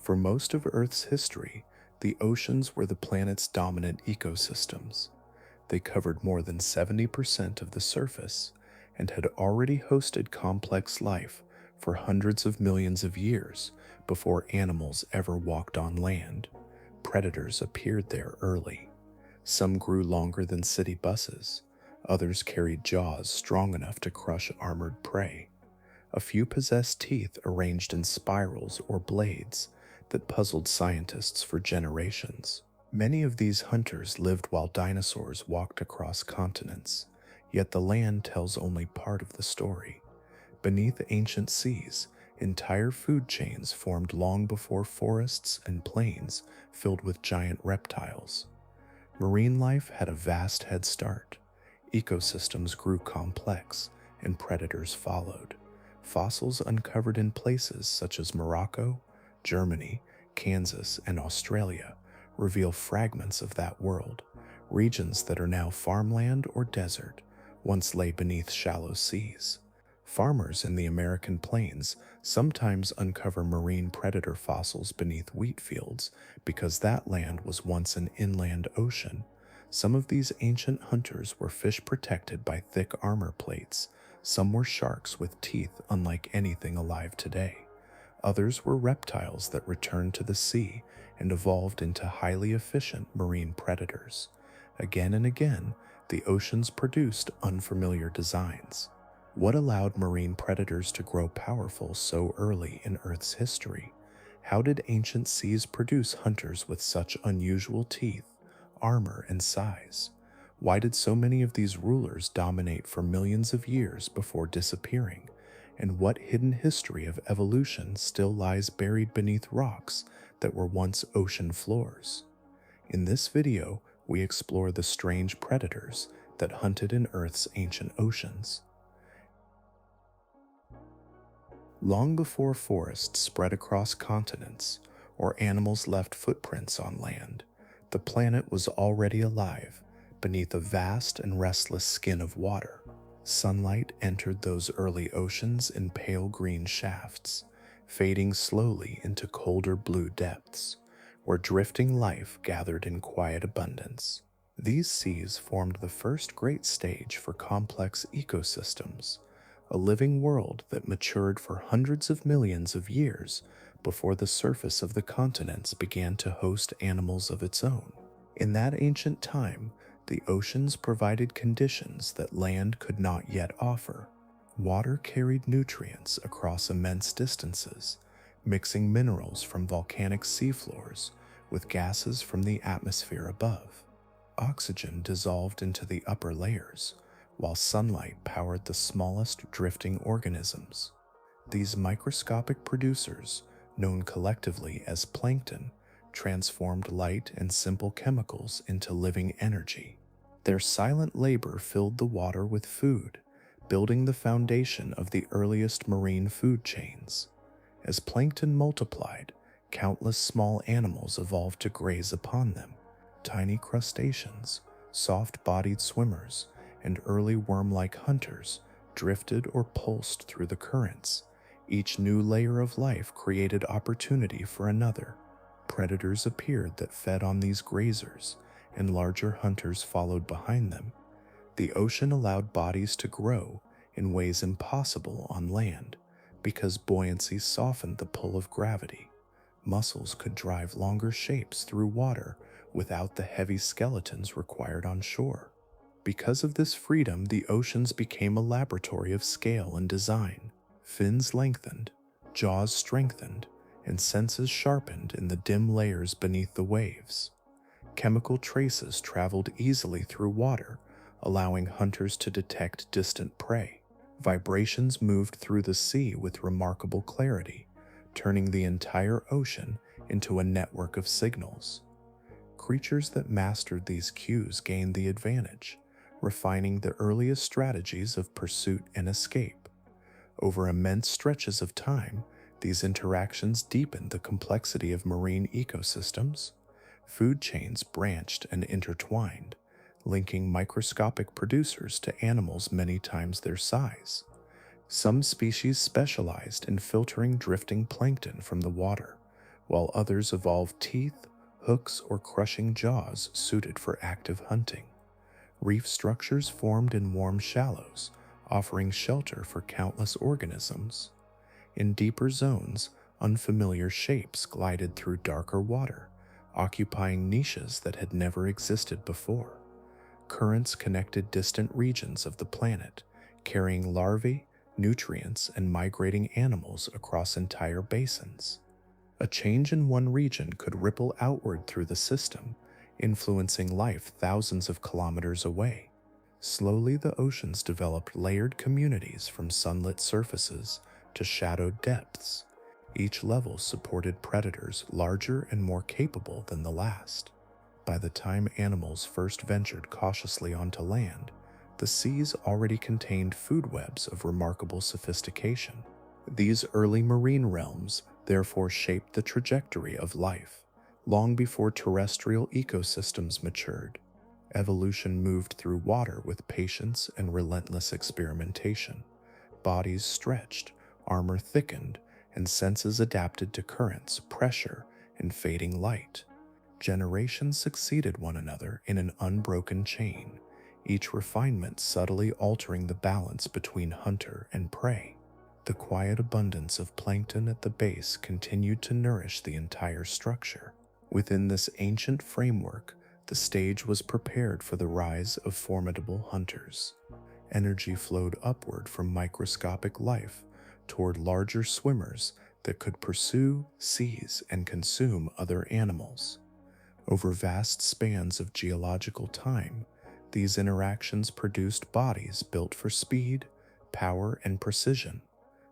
For most of Earth's history, the oceans were the planet's dominant ecosystems. They covered more than 70% of the surface and had already hosted complex life for hundreds of millions of years before animals ever walked on land. Predators appeared there early. Some grew longer than city buses, others carried jaws strong enough to crush armored prey. A few possessed teeth arranged in spirals or blades that puzzled scientists for generations. Many of these hunters lived while dinosaurs walked across continents, yet the land tells only part of the story. Beneath ancient seas, entire food chains formed long before forests and plains filled with giant reptiles. Marine life had a vast head start. Ecosystems grew complex, and predators followed. Fossils uncovered in places such as Morocco, Germany, Kansas, and Australia reveal fragments of that world. Regions that are now farmland or desert once lay beneath shallow seas. Farmers in the American plains sometimes uncover marine predator fossils beneath wheat fields because that land was once an inland ocean. Some of these ancient hunters were fish protected by thick armor plates. Some were sharks with teeth unlike anything alive today. Others were reptiles that returned to the sea and evolved into highly efficient marine predators. Again and again, the oceans produced unfamiliar designs. What allowed marine predators to grow powerful so early in Earth's history? How did ancient seas produce hunters with such unusual teeth, armor, and size? Why did so many of these rulers dominate for millions of years before disappearing? And what hidden history of evolution still lies buried beneath rocks that were once ocean floors? In this video, we explore the strange predators that hunted in Earth's ancient oceans. Long before forests spread across continents or animals left footprints on land, the planet was already alive beneath a vast and restless skin of water. Sunlight entered those early oceans in pale green shafts, fading slowly into colder blue depths, where drifting life gathered in quiet abundance. These seas formed the first great stage for complex ecosystems, a living world that matured for hundreds of millions of years before the surface of the continents began to host animals of its own. In that ancient time, the oceans provided conditions that land could not yet offer. Water carried nutrients across immense distances, mixing minerals from volcanic seafloors with gases from the atmosphere above. Oxygen dissolved into the upper layers, while sunlight powered the smallest drifting organisms. These microscopic producers, known collectively as plankton, transformed light and simple chemicals into living energy. Their silent labor filled the water with food, building the foundation of the earliest marine food chains. As plankton multiplied, countless small animals evolved to graze upon them. Tiny crustaceans, soft-bodied swimmers, and early worm-like hunters drifted or pulsed through the currents. Each new layer of life created opportunity for another. Predators appeared that fed on these grazers, and larger hunters followed behind them. The ocean allowed bodies to grow in ways impossible on land, because buoyancy softened the pull of gravity. Muscles could drive longer shapes through water without the heavy skeletons required on shore. Because of this freedom, the oceans became a laboratory of scale and design. Fins lengthened, jaws strengthened, and senses sharpened in the dim layers beneath the waves. Chemical traces traveled easily through water, allowing hunters to detect distant prey. Vibrations moved through the sea with remarkable clarity, turning the entire ocean into a network of signals. Creatures that mastered these cues gained the advantage, refining the earliest strategies of pursuit and escape. Over immense stretches of time, these interactions deepened the complexity of marine ecosystems. Food chains branched and intertwined, linking microscopic producers to animals many times their size. Some species specialized in filtering drifting plankton from the water, while others evolved teeth, hooks, or crushing jaws suited for active hunting. Reef structures formed in warm shallows, offering shelter for countless organisms. In deeper zones, unfamiliar shapes glided through darker water, occupying niches that had never existed before. Currents connected distant regions of the planet, carrying larvae, nutrients, and migrating animals across entire basins. A change in one region could ripple outward through the system, influencing life thousands of kilometers away. Slowly, the oceans developed layered communities from sunlit surfaces to shadowed depths. Each level supported predators larger and more capable than the last. By the time animals first ventured cautiously onto land, the seas already contained food webs of remarkable sophistication. These early marine realms therefore shaped the trajectory of life, long before terrestrial ecosystems matured. Evolution moved through water with patience and relentless experimentation. Bodies stretched, armor thickened, and senses adapted to currents, pressure, and fading light. Generations succeeded one another in an unbroken chain, each refinement subtly altering the balance between hunter and prey. The quiet abundance of plankton at the base continued to nourish the entire structure. Within this ancient framework, the stage was prepared for the rise of formidable hunters. Energy flowed upward from microscopic life toward larger swimmers that could pursue, seize, and consume other animals. Over vast spans of geological time, these interactions produced bodies built for speed, power, and precision.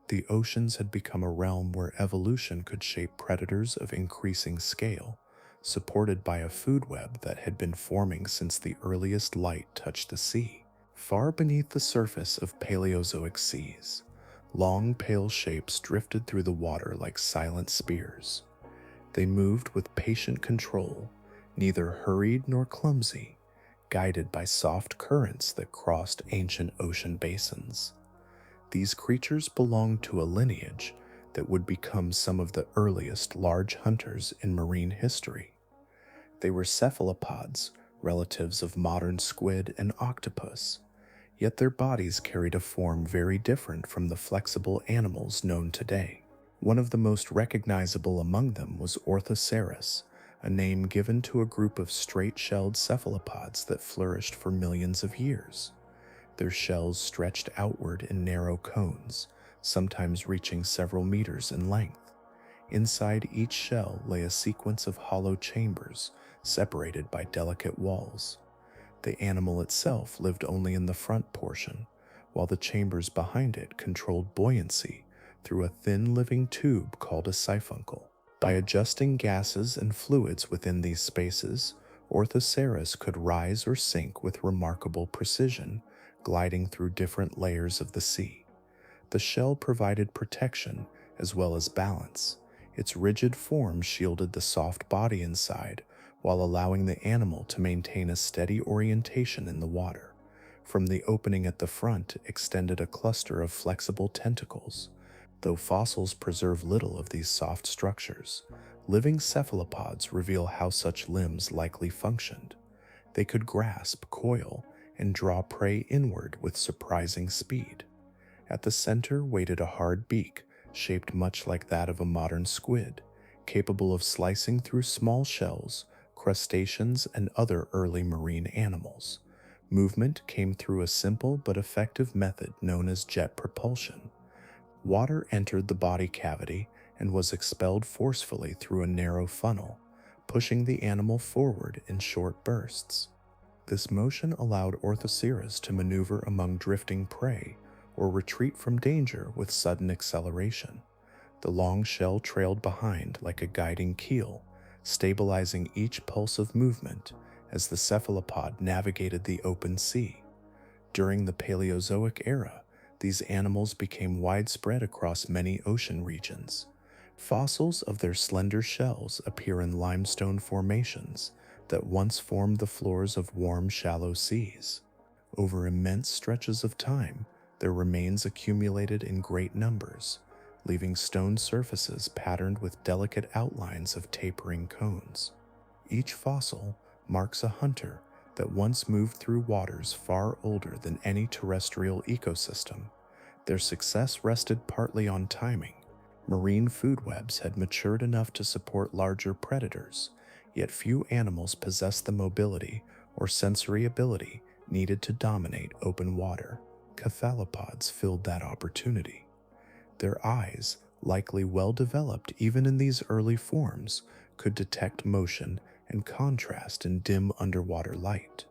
The oceans had become a realm where evolution could shape predators of increasing scale, supported by a food web that had been forming since the earliest light touched the sea. Far beneath the surface of Paleozoic seas, long pale shapes drifted through the water like silent spears. They moved with patient control, neither hurried nor clumsy, guided by soft currents that crossed ancient ocean basins. These creatures belonged to a lineage that would become some of the earliest large hunters in marine history. They were cephalopods, relatives of modern squid and octopus, yet their bodies carried a form very different from the flexible animals known today. One of the most recognizable among them was Orthoceras, a name given to a group of straight-shelled cephalopods that flourished for millions of years. Their shells stretched outward in narrow cones, sometimes reaching several meters in length. Inside each shell lay a sequence of hollow chambers, separated by delicate walls. The animal itself lived only in the front portion, while the chambers behind it controlled buoyancy through a thin living tube called a siphuncle. By adjusting gases and fluids within these spaces, Orthoceras could rise or sink with remarkable precision, gliding through different layers of the sea. The shell provided protection as well as balance. Its rigid form shielded the soft body inside, while allowing the animal to maintain a steady orientation in the water. From the opening at the front extended a cluster of flexible tentacles. Though fossils preserve little of these soft structures, living cephalopods reveal how such limbs likely functioned. They could grasp, coil, and draw prey inward with surprising speed. At the center waited a hard beak, shaped much like that of a modern squid, capable of slicing through small shells, crustaceans, and other early marine animals. Movement came through a simple but effective method known as jet propulsion. Water entered the body cavity and was expelled forcefully through a narrow funnel, pushing the animal forward in short bursts. This motion allowed Orthoceras to maneuver among drifting prey or retreat from danger with sudden acceleration. The long shell trailed behind like a guiding keel, stabilizing each pulse of movement as the cephalopod navigated the open sea. During the Paleozoic era, these animals became widespread across many ocean regions. Fossils of their slender shells appear in limestone formations that once formed the floors of warm, shallow seas. Over immense stretches of time, their remains accumulated in great numbers, leaving stone surfaces patterned with delicate outlines of tapering cones. Each fossil marks a hunter that once moved through waters far older than any terrestrial ecosystem. Their success rested partly on timing. Marine food webs had matured enough to support larger predators, yet few animals possessed the mobility or sensory ability needed to dominate open water. Cephalopods filled that opportunity. Their eyes, likely well developed even in these early forms, could detect motion and contrast in dim underwater light.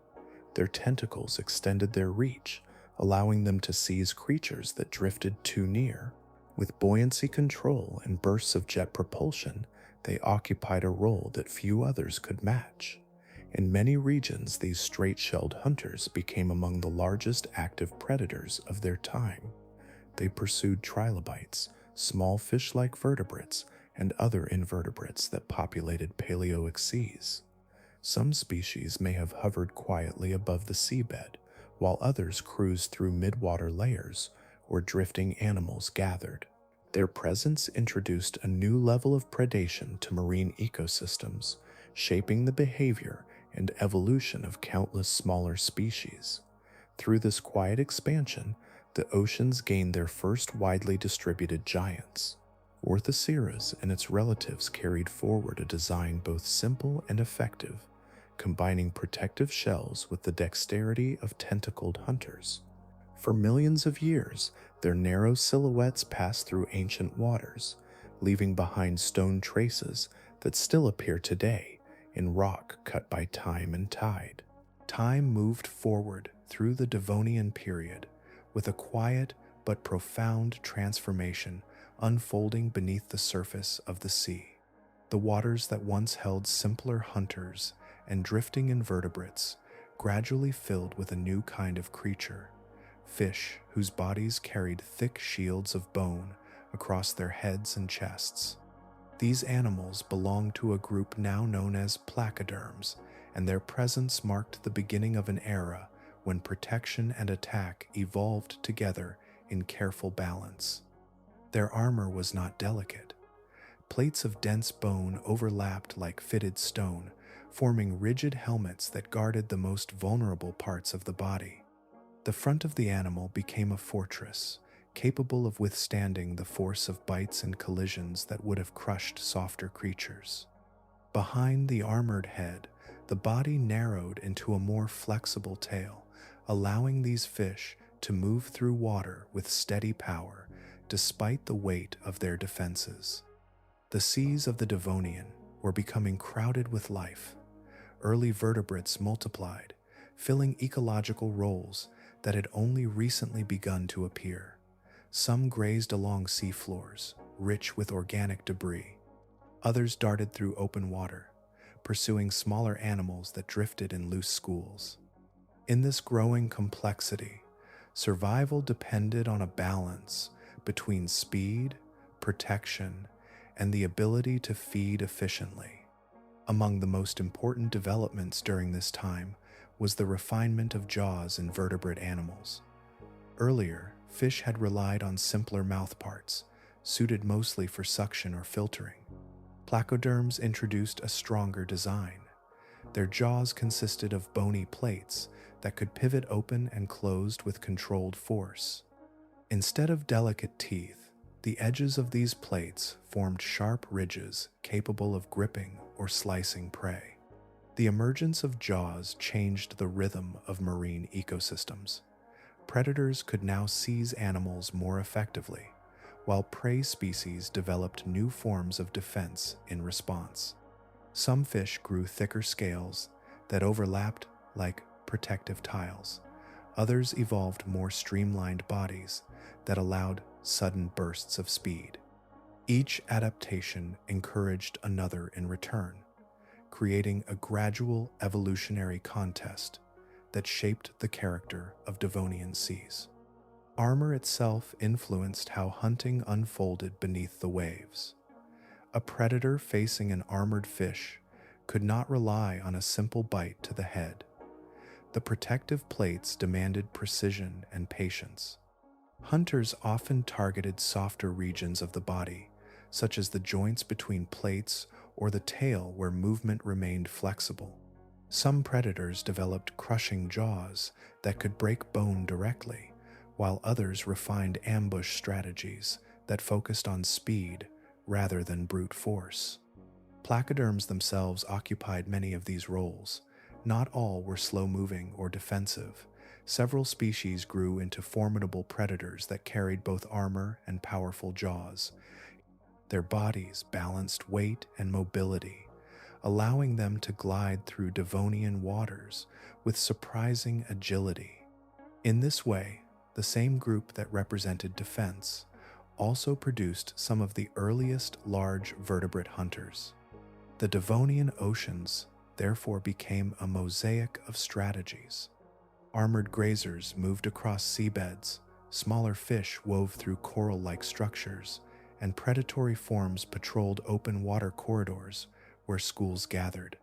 Their tentacles extended their reach, allowing them to seize creatures that drifted too near. With buoyancy control and bursts of jet propulsion, they occupied a role that few others could match. In many regions, these straight-shelled hunters became among the largest active predators of their time. They pursued trilobites, small fish-like vertebrates, and other invertebrates that populated Paleozoic seas. Some species may have hovered quietly above the seabed, while others cruised through midwater layers where drifting animals gathered. Their presence introduced a new level of predation to marine ecosystems, shaping the behavior and evolution of countless smaller species. Through this quiet expansion, the oceans gained their first widely distributed giants. Orthoceras and its relatives carried forward a design both simple and effective, combining protective shells with the dexterity of tentacled hunters. For millions of years, their narrow silhouettes passed through ancient waters, leaving behind stone traces that still appear today in rock cut by time and tide. Time moved forward through the Devonian period, with a quiet but profound transformation unfolding beneath the surface of the sea. The waters that once held simpler hunters and drifting invertebrates gradually filled with a new kind of creature, fish whose bodies carried thick shields of bone across their heads and chests. These animals belonged to a group now known as placoderms, and their presence marked the beginning of an era when protection and attack evolved together in careful balance. Their armor was not delicate. Plates of dense bone overlapped like fitted stone, forming rigid helmets that guarded the most vulnerable parts of the body. The front of the animal became a fortress, capable of withstanding the force of bites and collisions that would have crushed softer creatures. Behind the armored head, the body narrowed into a more flexible tail, allowing these fish to move through water with steady power despite the weight of their defenses. The seas of the Devonian were becoming crowded with life. Early vertebrates multiplied, filling ecological roles that had only recently begun to appear. Some grazed along seafloors, rich with organic debris. Others darted through open water, pursuing smaller animals that drifted in loose schools. In this growing complexity, survival depended on a balance between speed, protection, and the ability to feed efficiently. Among the most important developments during this time was the refinement of jaws in vertebrate animals. Earlier, fish had relied on simpler mouthparts, suited mostly for suction or filtering. Placoderms introduced a stronger design. Their jaws consisted of bony plates that could pivot open and closed with controlled force. Instead of delicate teeth, the edges of these plates formed sharp ridges capable of gripping or slicing prey. The emergence of jaws changed the rhythm of marine ecosystems. Predators could now seize animals more effectively, while prey species developed new forms of defense in response. Some fish grew thicker scales that overlapped like protective tiles. Others evolved more streamlined bodies that allowed sudden bursts of speed. Each adaptation encouraged another in return, creating a gradual evolutionary contest that shaped the character of Devonian seas. Armor itself influenced how hunting unfolded beneath the waves. A predator facing an armored fish could not rely on a simple bite to the head. The protective plates demanded precision and patience. Hunters often targeted softer regions of the body, such as the joints between plates or the tail where movement remained flexible. Some predators developed crushing jaws that could break bone directly, while others refined ambush strategies that focused on speed rather than brute force. Placoderms themselves occupied many of these roles. Not all were slow-moving or defensive. Several species grew into formidable predators that carried both armor and powerful jaws. Their bodies balanced weight and mobility, allowing them to glide through Devonian waters with surprising agility. In this way, the same group that represented defense also produced some of the earliest large vertebrate hunters. The Devonian oceans therefore became a mosaic of strategies. Armored grazers moved across seabeds, smaller fish wove through coral-like structures, and predatory forms patrolled open water corridors where schools gathered.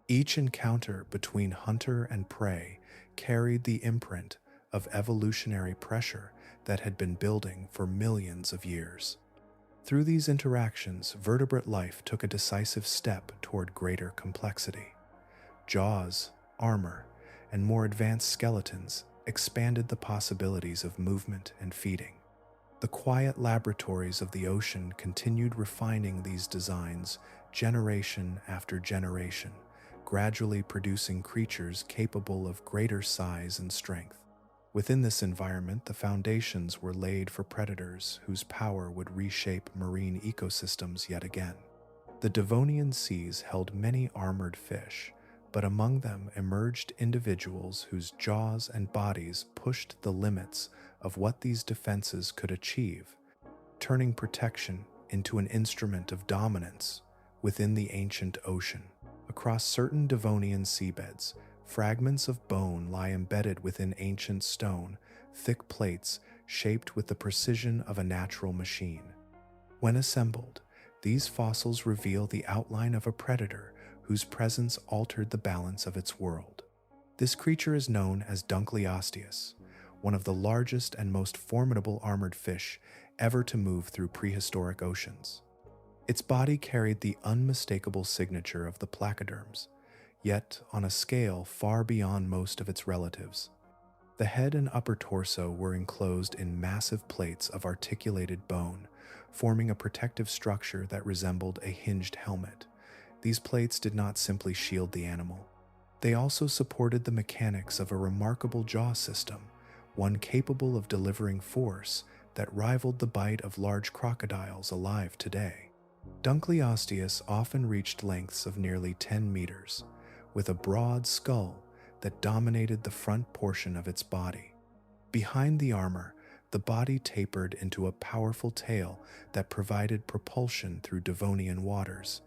Each encounter between hunter and prey carried the imprint of evolutionary pressure that had been building for millions of years. Through these interactions, vertebrate life took a decisive step toward greater complexity. Jaws, armor, and more advanced skeletons expanded the possibilities of movement and feeding. The quiet laboratories of the ocean continued refining these designs generation after generation, gradually producing creatures capable of greater size and strength. Within this environment, the foundations were laid for predators whose power would reshape marine ecosystems yet again. The Devonian seas held many armored fish, but among them emerged individuals whose jaws and bodies pushed the limits of what these defenses could achieve, turning protection into an instrument of dominance within the ancient ocean. Across certain Devonian seabeds, fragments of bone lie embedded within ancient stone, thick plates shaped with the precision of a natural machine. When assembled, these fossils reveal the outline of a predator whose presence altered the balance of its world. This creature is known as Dunkleosteus, one of the largest and most formidable armored fish ever to move through prehistoric oceans. Its body carried the unmistakable signature of the placoderms, yet on a scale far beyond most of its relatives. The head and upper torso were enclosed in massive plates of articulated bone, forming a protective structure that resembled a hinged helmet. These plates did not simply shield the animal. They also supported the mechanics of a remarkable jaw system, one capable of delivering force that rivaled the bite of large crocodiles alive today. Dunkleosteus often reached lengths of nearly 10 meters, with a broad skull that dominated the front portion of its body. Behind the armor, the body tapered into a powerful tail that provided propulsion through Devonian waters.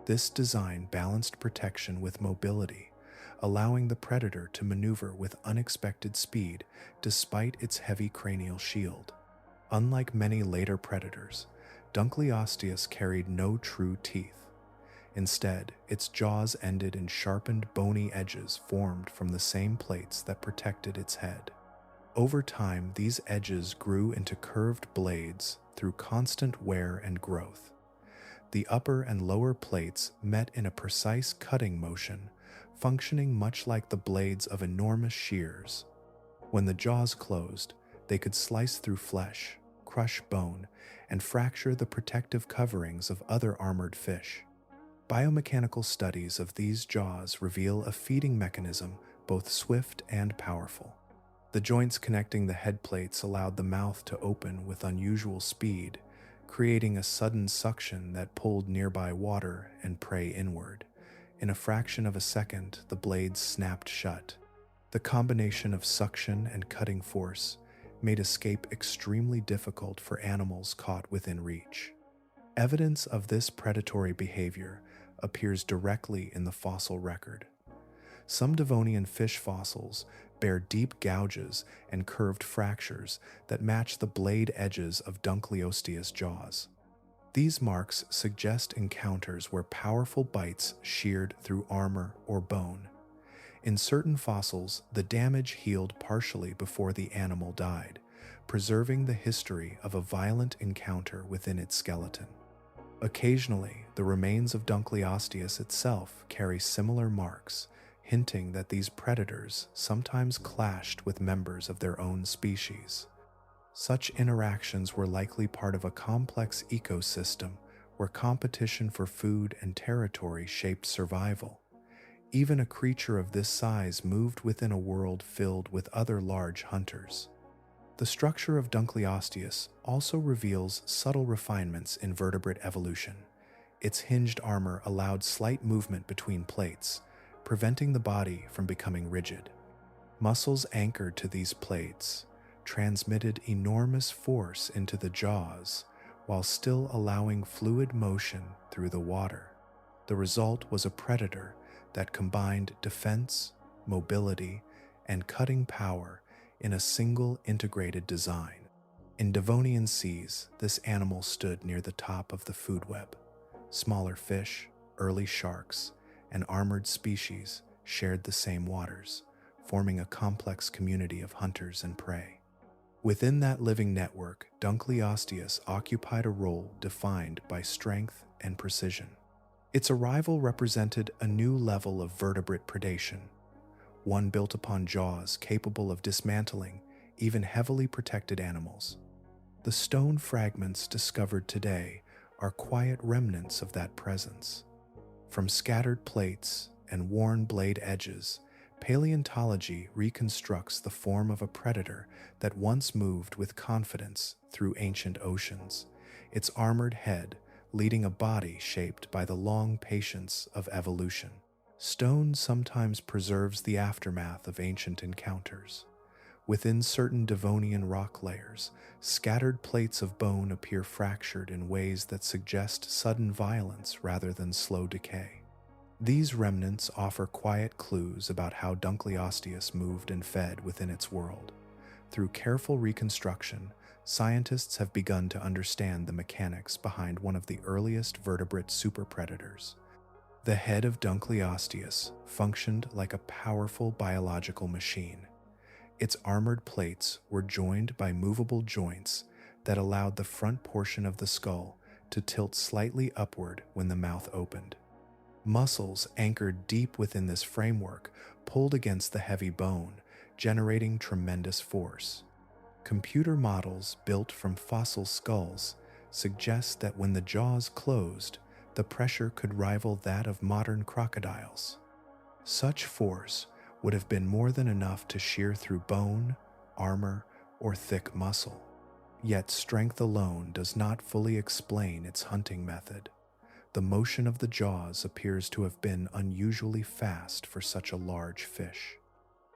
This design balanced protection with mobility, allowing the predator to maneuver with unexpected speed despite its heavy cranial shield. Unlike many later predators, Dunkleosteus carried no true teeth. Instead, its jaws ended in sharpened bony edges formed from the same plates that protected its head. Over time, these edges grew into curved blades through constant wear and growth. The upper and lower plates met in a precise cutting motion, functioning much like the blades of enormous shears. When the jaws closed, they could slice through flesh, crush bone, and fracture the protective coverings of other armored fish. Biomechanical studies of these jaws reveal a feeding mechanism both swift and powerful. The joints connecting the head plates allowed the mouth to open with unusual speed, creating a sudden suction that pulled nearby water and prey inward. In a fraction of a second, the blades snapped shut. The combination of suction and cutting force made escape extremely difficult for animals caught within reach. Evidence of this predatory behavior appears directly in the fossil record. Some Devonian fish fossils bear deep gouges and curved fractures that match the blade edges of Dunkleosteus jaws. These marks suggest encounters where powerful bites sheared through armor or bone. In certain fossils, the damage healed partially before the animal died, preserving the history of a violent encounter within its skeleton. Occasionally, the remains of Dunkleosteus itself carry similar marks, hinting that these predators sometimes clashed with members of their own species. Such interactions were likely part of a complex ecosystem where competition for food and territory shaped survival. Even a creature of this size moved within a world filled with other large hunters. The structure of Dunkleosteus also reveals subtle refinements in vertebrate evolution. Its hinged armor allowed slight movement between plates, preventing the body from becoming rigid. Muscles anchored to these plates transmitted enormous force into the jaws while still allowing fluid motion through the water. The result was a predator that combined defense, mobility, and cutting power in a single integrated design. In Devonian seas, this animal stood near the top of the food web. Smaller fish, early sharks, and armored species shared the same waters, forming a complex community of hunters and prey. Within that living network, Dunkleosteus occupied a role defined by strength and precision. Its arrival represented a new level of vertebrate predation, one built upon jaws capable of dismantling even heavily protected animals. The stone fragments discovered today are quiet remnants of that presence. From scattered plates and worn blade edges, paleontology reconstructs the form of a predator that once moved with confidence through ancient oceans, its armored head leading a body shaped by the long patience of evolution. Stone sometimes preserves the aftermath of ancient encounters. Within certain Devonian rock layers, scattered plates of bone appear fractured in ways that suggest sudden violence rather than slow decay. These remnants offer quiet clues about how Dunkleosteus moved and fed within its world. Through careful reconstruction, scientists have begun to understand the mechanics behind one of the earliest vertebrate superpredators. The head of Dunkleosteus functioned like a powerful biological machine. Its armored plates were joined by movable joints that allowed the front portion of the skull to tilt slightly upward when the mouth opened. Muscles anchored deep within this framework pulled against the heavy bone, generating tremendous force. Computer models built from fossil skulls suggest that when the jaws closed, the pressure could rival that of modern crocodiles. Such force would have been more than enough to shear through bone, armor, or thick muscle. Yet strength alone does not fully explain its hunting method. The motion of the jaws appears to have been unusually fast for such a large fish.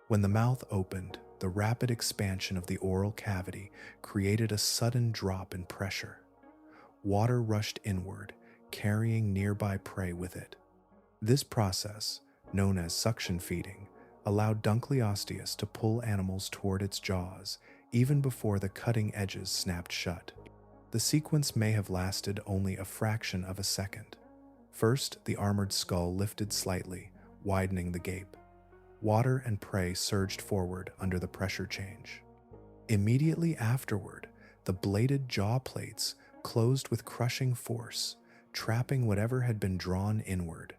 When the mouth opened, the rapid expansion of the oral cavity created a sudden drop in pressure. Water rushed inward, carrying nearby prey with it. This process, known as suction feeding, allowed Dunkleosteus to pull animals toward its jaws even before the cutting edges snapped shut. The sequence may have lasted only a fraction of a second. First, the armored skull lifted slightly, widening the gape. Water and prey surged forward under the pressure change. Immediately afterward, the bladed jaw plates closed with crushing force, trapping whatever had been drawn inward.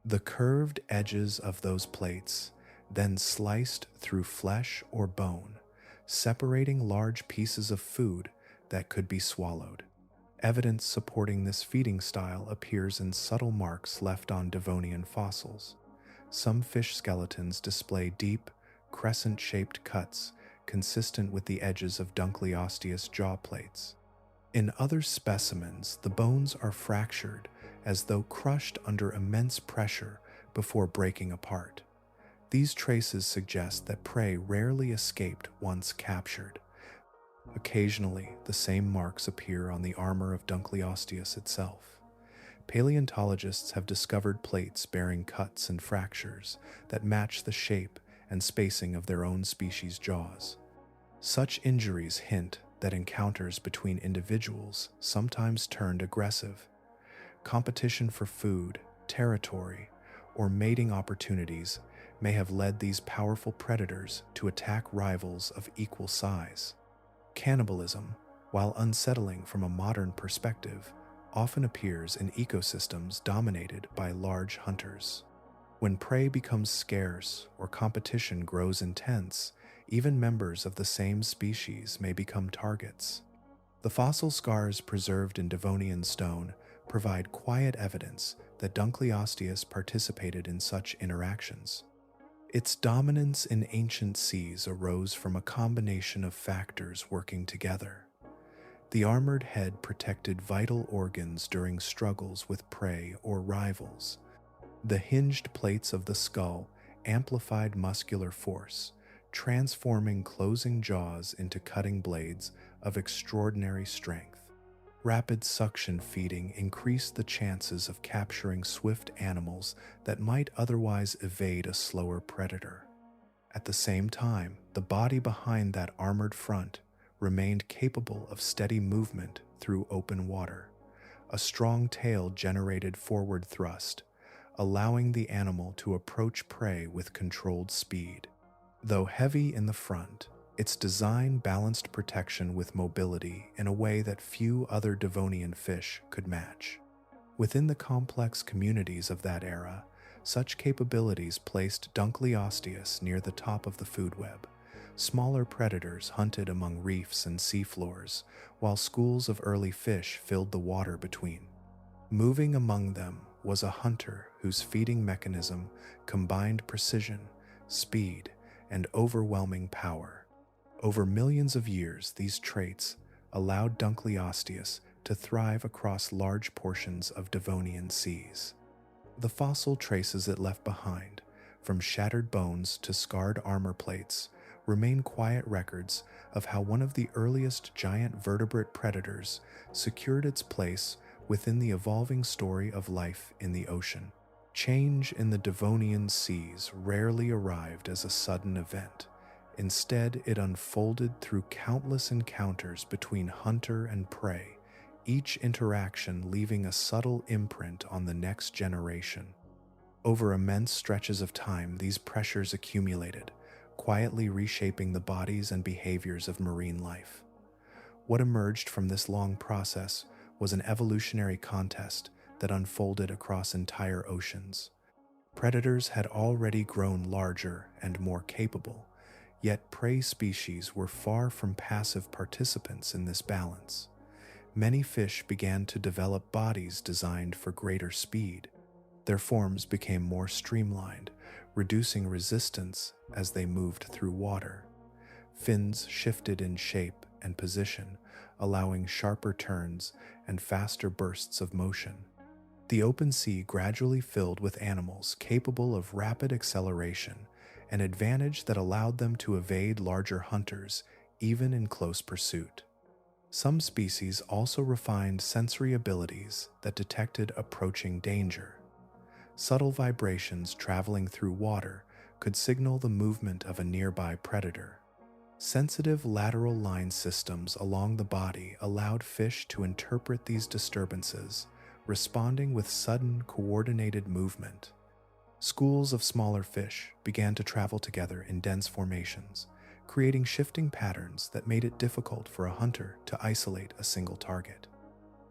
The curved edges of those plates then sliced through flesh or bone, separating large pieces of food that could be swallowed. Evidence supporting this feeding style appears in subtle marks left on Devonian fossils. Some fish skeletons display deep, crescent-shaped cuts consistent with the edges of Dunkleosteus jaw plates. In other specimens, the bones are fractured as though crushed under immense pressure before breaking apart. These traces suggest that prey rarely escaped once captured. Occasionally, the same marks appear on the armor of Dunkleosteus itself. Paleontologists have discovered plates bearing cuts and fractures that match the shape and spacing of their own species' jaws. Such injuries hint that encounters between individuals sometimes turned aggressive. Competition for food, territory, or mating opportunities may have led these powerful predators to attack rivals of equal size. Cannibalism, while unsettling from a modern perspective, often appears in ecosystems dominated by large hunters. When prey becomes scarce or competition grows intense, even members of the same species may become targets. The fossil scars preserved in Devonian stone provide quiet evidence that Dunkleosteus participated in such interactions. Its dominance in ancient seas arose from a combination of factors working together. The armored head protected vital organs during struggles with prey or rivals. The hinged plates of the skull amplified muscular force, transforming closing jaws into cutting blades of extraordinary strength. Rapid suction feeding increased the chances of capturing swift animals that might otherwise evade a slower predator. At the same time, the body behind that armored front remained capable of steady movement through open water. A strong tail generated forward thrust, allowing the animal to approach prey with controlled speed. Though heavy in the front, its design balanced protection with mobility in a way that few other Devonian fish could match. Within the complex communities of that era, such capabilities placed Dunkleosteus near the top of the food web. Smaller predators hunted among reefs and seafloors, while schools of early fish filled the water between. Moving among them was a hunter whose feeding mechanism combined precision, speed, and overwhelming power. Over millions of years, these traits allowed Dunkleosteus to thrive across large portions of Devonian seas. The fossil traces it left behind, from shattered bones to scarred armor plates, remain quiet records of how one of the earliest giant vertebrate predators secured its place within the evolving story of life in the ocean. Change in the Devonian seas rarely arrived as a sudden event. Instead, it unfolded through countless encounters between hunter and prey, each interaction leaving a subtle imprint on the next generation. Over immense stretches of time, these pressures accumulated, quietly reshaping the bodies and behaviors of marine life. What emerged from this long process was an evolutionary contest that unfolded across entire oceans. Predators had already grown larger and more capable, yet prey species were far from passive participants in this balance. Many fish began to develop bodies designed for greater speed. Their forms became more streamlined, reducing resistance as they moved through water. Fins shifted in shape and position, allowing sharper turns and faster bursts of motion. The open sea gradually filled with animals capable of rapid acceleration, an advantage that allowed them to evade larger hunters even in close pursuit. Some species also refined sensory abilities that detected approaching danger. Subtle vibrations traveling through water could signal the movement of a nearby predator. Sensitive lateral line systems along the body allowed fish to interpret these disturbances, responding with sudden, coordinated movement. Schools of smaller fish began to travel together in dense formations, creating shifting patterns that made it difficult for a hunter to isolate a single target.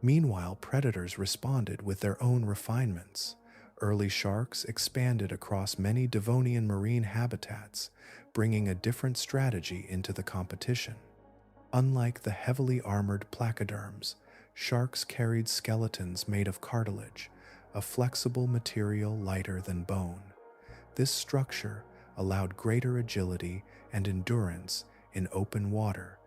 Meanwhile, predators responded with their own refinements. Early sharks expanded across many Devonian marine habitats, bringing a different strategy into the competition. Unlike the heavily armored placoderms, sharks carried skeletons made of cartilage, a flexible material lighter than bone. This structure allowed greater agility and endurance in open water.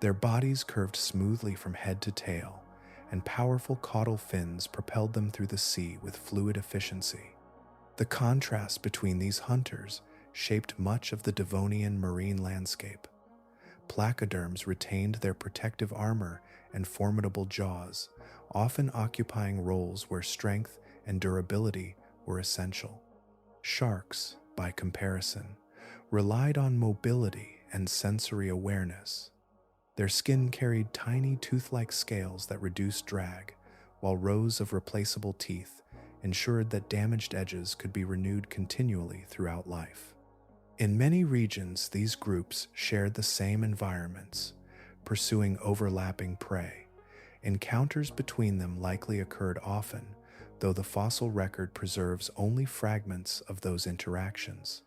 Their bodies curved smoothly from head to tail, and powerful caudal fins propelled them through the sea with fluid efficiency. The contrast between these hunters shaped much of the Devonian marine landscape. Placoderms retained their protective armor and formidable jaws, often occupying roles where strength and durability were essential. Sharks, by comparison, relied on mobility and sensory awareness. Their skin carried tiny tooth-like scales that reduced drag, while rows of replaceable teeth ensured that damaged edges could be renewed continually throughout life. In many regions, these groups shared the same environments. pursuing overlapping prey. Encounters between them likely occurred often, though the fossil record preserves only fragments of those interactions.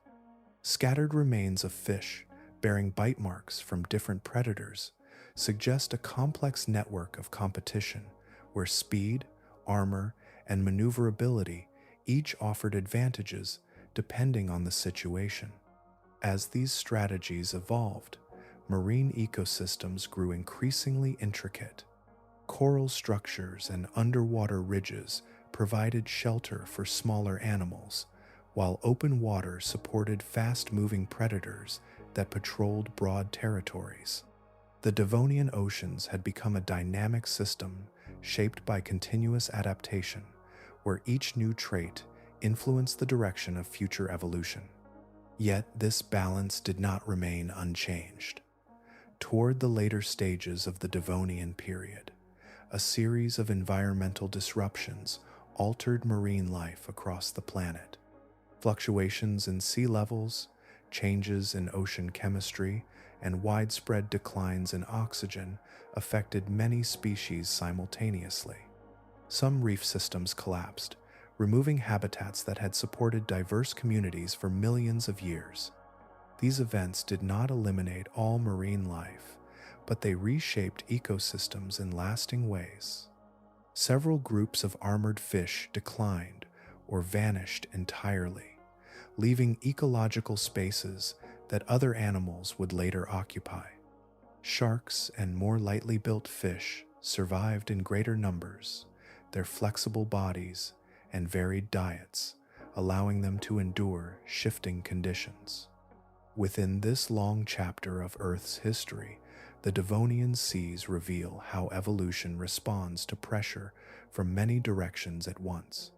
Scattered remains of fish, bearing bite marks from different predators, suggest a complex network of competition where speed, armor, and maneuverability each offered advantages depending on the situation. As these strategies evolved, marine ecosystems grew increasingly intricate. Coral structures and underwater ridges provided shelter for smaller animals, while open water supported fast-moving predators that patrolled broad territories. The Devonian oceans had become a dynamic system shaped by continuous adaptation, where each new trait influenced the direction of future evolution. Yet this balance did not remain unchanged. Toward the later stages of the Devonian period, a series of environmental disruptions altered marine life across the planet. Fluctuations in sea levels, changes in ocean chemistry, and widespread declines in oxygen affected many species simultaneously. Some reef systems collapsed, removing habitats that had supported diverse communities for millions of years. These events did not eliminate all marine life, but they reshaped ecosystems in lasting ways. Several groups of armored fish declined or vanished entirely, leaving ecological spaces that other animals would later occupy. Sharks and more lightly built fish survived in greater numbers, their flexible bodies and varied diets allowing them to endure shifting conditions. Within this long chapter of Earth's history, the Devonian seas reveal how evolution responds to pressure from many directions at once.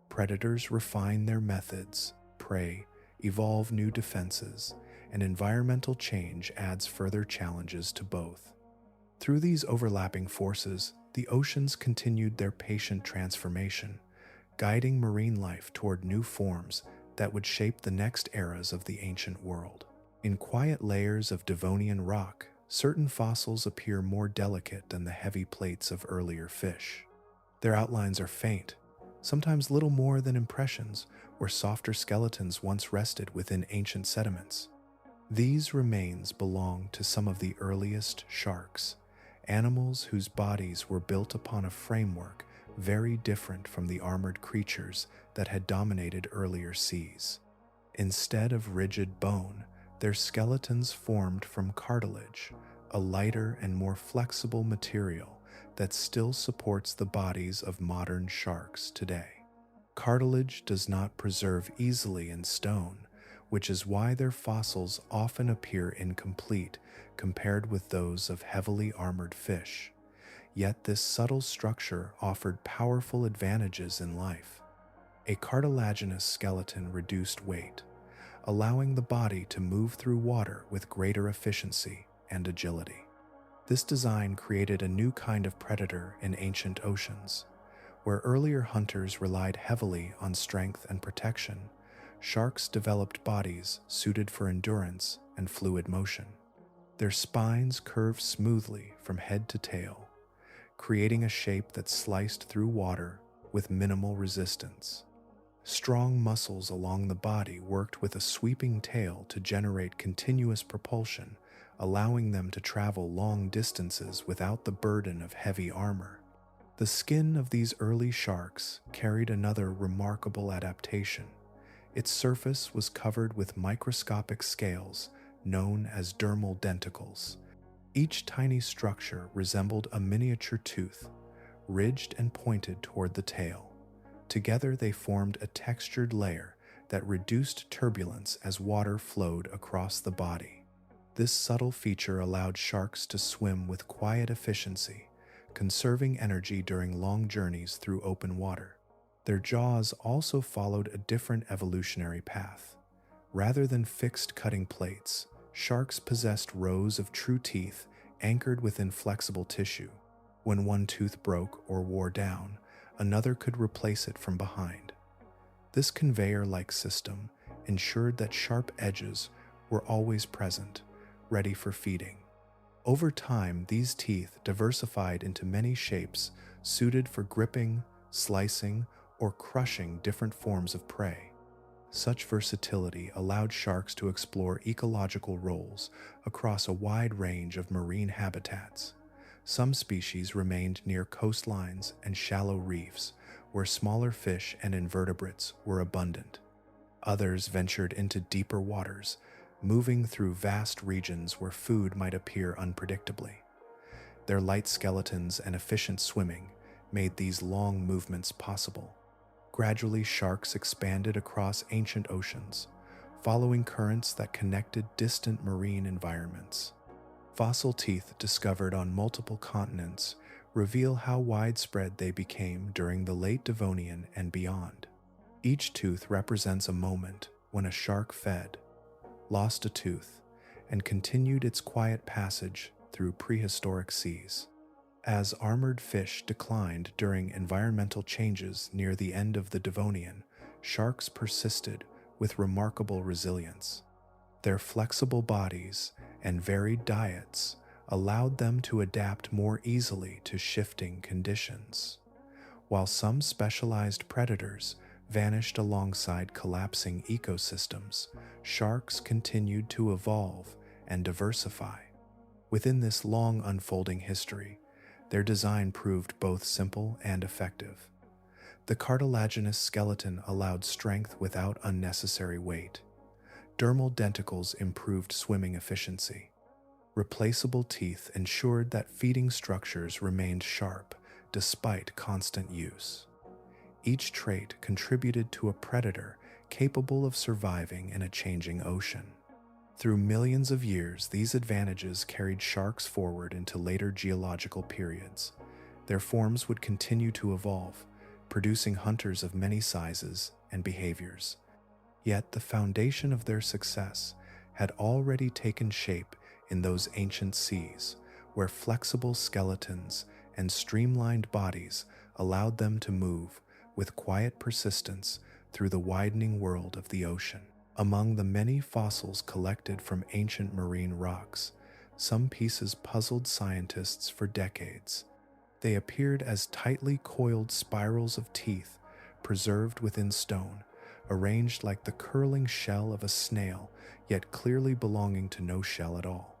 Predators refine their methods, prey evolve new defenses, and environmental change adds further challenges to both. Through these overlapping forces, the oceans continued their patient transformation, guiding marine life toward new forms that would shape the next eras of the ancient world. In quiet layers of Devonian rock, certain fossils appear more delicate than the heavy plates of earlier fish. Their outlines are faint, sometimes little more than impressions where softer skeletons once rested within ancient sediments. These remains belong to some of the earliest sharks, animals whose bodies were built upon a framework very different from the armored creatures that had dominated earlier seas. Instead of rigid bone, their skeletons formed from cartilage, a lighter and more flexible material that still supports the bodies of modern sharks today. Cartilage does not preserve easily in stone, which is why their fossils often appear incomplete compared with those of heavily armored fish. Yet this subtle structure offered powerful advantages in life. A cartilaginous skeleton reduced weight, allowing the body to move through water with greater efficiency and agility. This design created a new kind of predator in ancient oceans. Where earlier hunters relied heavily on strength and protection, sharks developed bodies suited for endurance and fluid motion. Their spines curved smoothly from head to tail, creating a shape that sliced through water with minimal resistance. Strong muscles along the body worked with a sweeping tail to generate continuous propulsion, allowing them to travel long distances without the burden of heavy armor. The skin of these early sharks carried another remarkable adaptation. Its surface was covered with microscopic scales known as dermal denticles. Each tiny structure resembled a miniature tooth, ridged and pointed toward the tail. Together they formed a textured layer that reduced turbulence as water flowed across the body. This subtle feature allowed sharks to swim with quiet efficiency, conserving energy during long journeys through open water. Their jaws also followed a different evolutionary path. Rather than fixed cutting plates, sharks possessed rows of true teeth anchored within flexible tissue. When one tooth broke or wore down, another could replace it from behind. This conveyor-like system ensured that sharp edges were always present, ready for feeding. Over time, these teeth diversified into many shapes suited for gripping, slicing, or crushing different forms of prey. Such versatility allowed sharks to explore ecological roles across a wide range of marine habitats. Some species remained near coastlines and shallow reefs, where smaller fish and invertebrates were abundant. Others ventured into deeper waters, moving through vast regions where food might appear unpredictably. Their light skeletons and efficient swimming made these long movements possible. Gradually, sharks expanded across ancient oceans, following currents that connected distant marine environments. Fossil teeth discovered on multiple continents reveal how widespread they became during the late Devonian and beyond. Each tooth represents a moment when a shark fed, lost a tooth, and continued its quiet passage through prehistoric seas. As armored fish declined during environmental changes near the end of the Devonian, sharks persisted with remarkable resilience. Their flexible bodies and varied diets allowed them to adapt more easily to shifting conditions. While some specialized predators vanished alongside collapsing ecosystems, sharks continued to evolve and diversify. Within this long unfolding history, their design proved both simple and effective. The cartilaginous skeleton allowed strength without unnecessary weight. Dermal denticles improved swimming efficiency. Replaceable teeth ensured that feeding structures remained sharp despite constant use. Each trait contributed to a predator capable of surviving in a changing ocean. Through millions of years, these advantages carried sharks forward into later geological periods. Their forms would continue to evolve, producing hunters of many sizes and behaviors. Yet the foundation of their success had already taken shape in those ancient seas, where flexible skeletons and streamlined bodies allowed them to move with quiet persistence through the widening world of the ocean. Among the many fossils collected from ancient marine rocks, some pieces puzzled scientists for decades. They appeared as tightly coiled spirals of teeth preserved within stone, arranged like the curling shell of a snail, yet clearly belonging to no shell at all.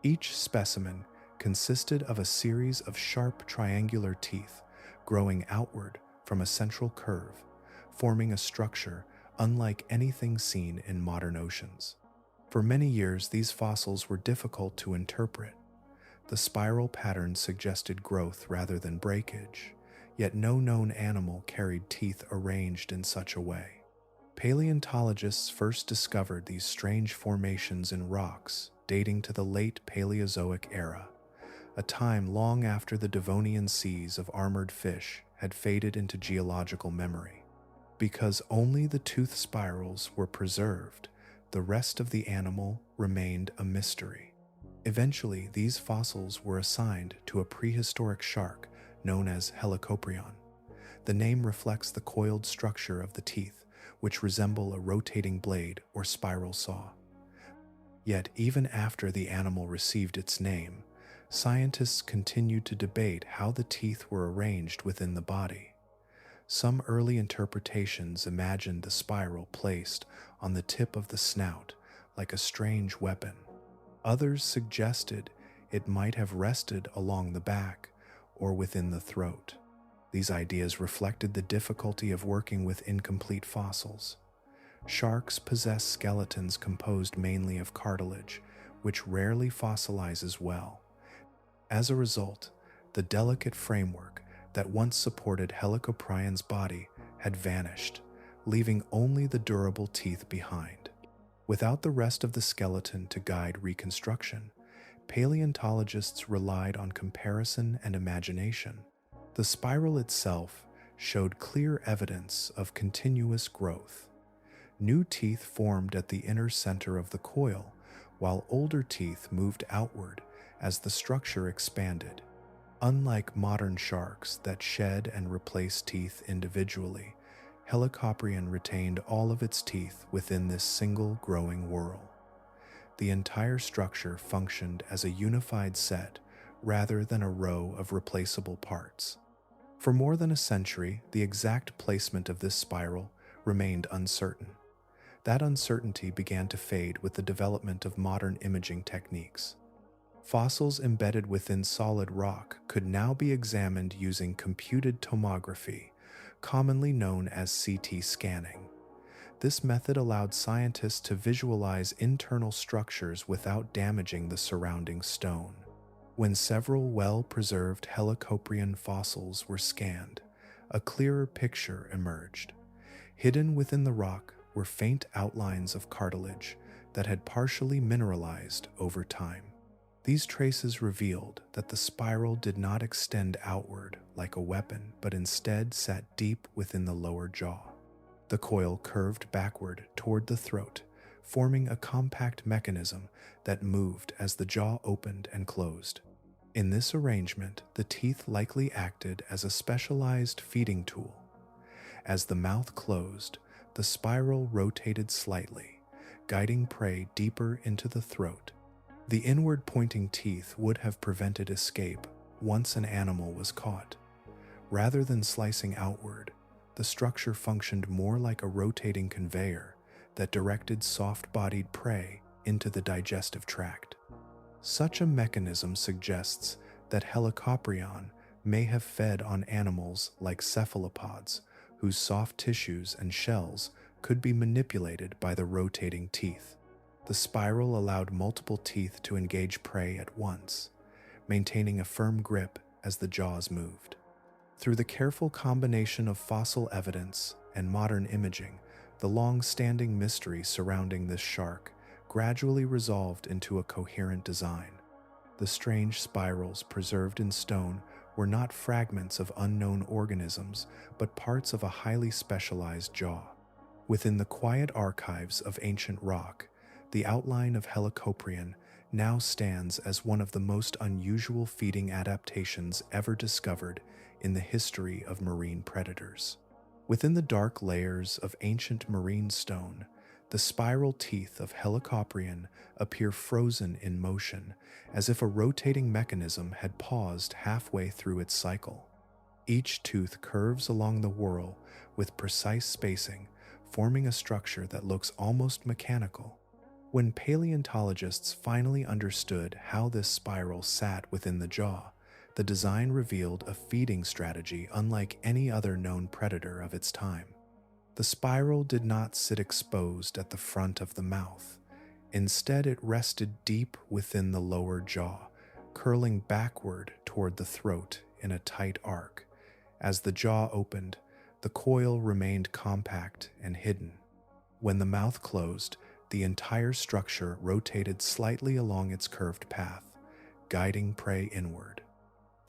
Each specimen consisted of a series of sharp triangular teeth growing outward from a central curve, forming a structure unlike anything seen in modern oceans. For many years, these fossils were difficult to interpret. The spiral pattern suggested growth rather than breakage, yet no known animal carried teeth arranged in such a way. Paleontologists first discovered these strange formations in rocks dating to the late Paleozoic era, a time long after the Devonian seas of armored fish had faded into geological memory. Because only the tooth spirals were preserved, the rest of the animal remained a mystery. Eventually, these fossils were assigned to a prehistoric shark known as Helicoprion. The name reflects the coiled structure of the teeth, which resemble a rotating blade or spiral saw. Yet, even after the animal received its name, scientists continued to debate how the teeth were arranged within the body. Some early interpretations imagined the spiral placed on the tip of the snout like a strange weapon. Others suggested it might have rested along the back or within the throat. These ideas reflected the difficulty of working with incomplete fossils. Sharks possess skeletons composed mainly of cartilage, which rarely fossilizes well. As a result, the delicate framework that once supported Helicoprion's body had vanished, leaving only the durable teeth behind. Without the rest of the skeleton to guide reconstruction, paleontologists relied on comparison and imagination. The spiral itself showed clear evidence of continuous growth. New teeth formed at the inner center of the coil, while older teeth moved outward as the structure expanded. Unlike modern sharks that shed and replace teeth individually, Helicoprion retained all of its teeth within this single growing whorl. the entire structure functioned as a unified set rather than a row of replaceable parts. For more than a century, the exact placement of this spiral remained uncertain. That uncertainty began to fade with the development of modern imaging techniques. Fossils embedded within solid rock could now be examined using computed tomography, commonly known as CT scanning. This method allowed scientists to visualize internal structures without damaging the surrounding stone. When several well-preserved Helicoprion fossils were scanned, a clearer picture emerged. Hidden within the rock were faint outlines of cartilage that had partially mineralized over time. These traces revealed that the spiral did not extend outward like a weapon, but instead sat deep within the lower jaw. The coil curved backward toward the throat, forming a compact mechanism that moved as the jaw opened and closed. In this arrangement, the teeth likely acted as a specialized feeding tool. As the mouth closed, the spiral rotated slightly, guiding prey deeper into the throat. The inward-pointing teeth would have prevented escape once an animal was caught. Rather than slicing outward, the structure functioned more like a rotating conveyor that directed soft-bodied prey into the digestive tract. Such a mechanism suggests that Helicoprion may have fed on animals like cephalopods, whose soft tissues and shells could be manipulated by the rotating teeth. The spiral allowed multiple teeth to engage prey at once, maintaining a firm grip as the jaws moved. Through the careful combination of fossil evidence and modern imaging, the long-standing mystery surrounding this shark gradually resolved into a coherent design. The strange spirals preserved in stone were not fragments of unknown organisms, but parts of a highly specialized jaw. Within the quiet archives of ancient rock, the outline of Helicoprion now stands as one of the most unusual feeding adaptations ever discovered in the history of marine predators. Within the dark layers of ancient marine stone, the spiral teeth of Helicoprion appear frozen in motion, as if a rotating mechanism had paused halfway through its cycle. Each tooth curves along the whorl with precise spacing, forming a structure that looks almost mechanical. When paleontologists finally understood how this spiral sat within the jaw, the design revealed a feeding strategy unlike any other known predator of its time. The spiral did not sit exposed at the front of the mouth. Instead, it rested deep within the lower jaw, curling backward toward the throat in a tight arc. As the jaw opened, the coil remained compact and hidden. When the mouth closed, the entire structure rotated slightly along its curved path, guiding prey inward.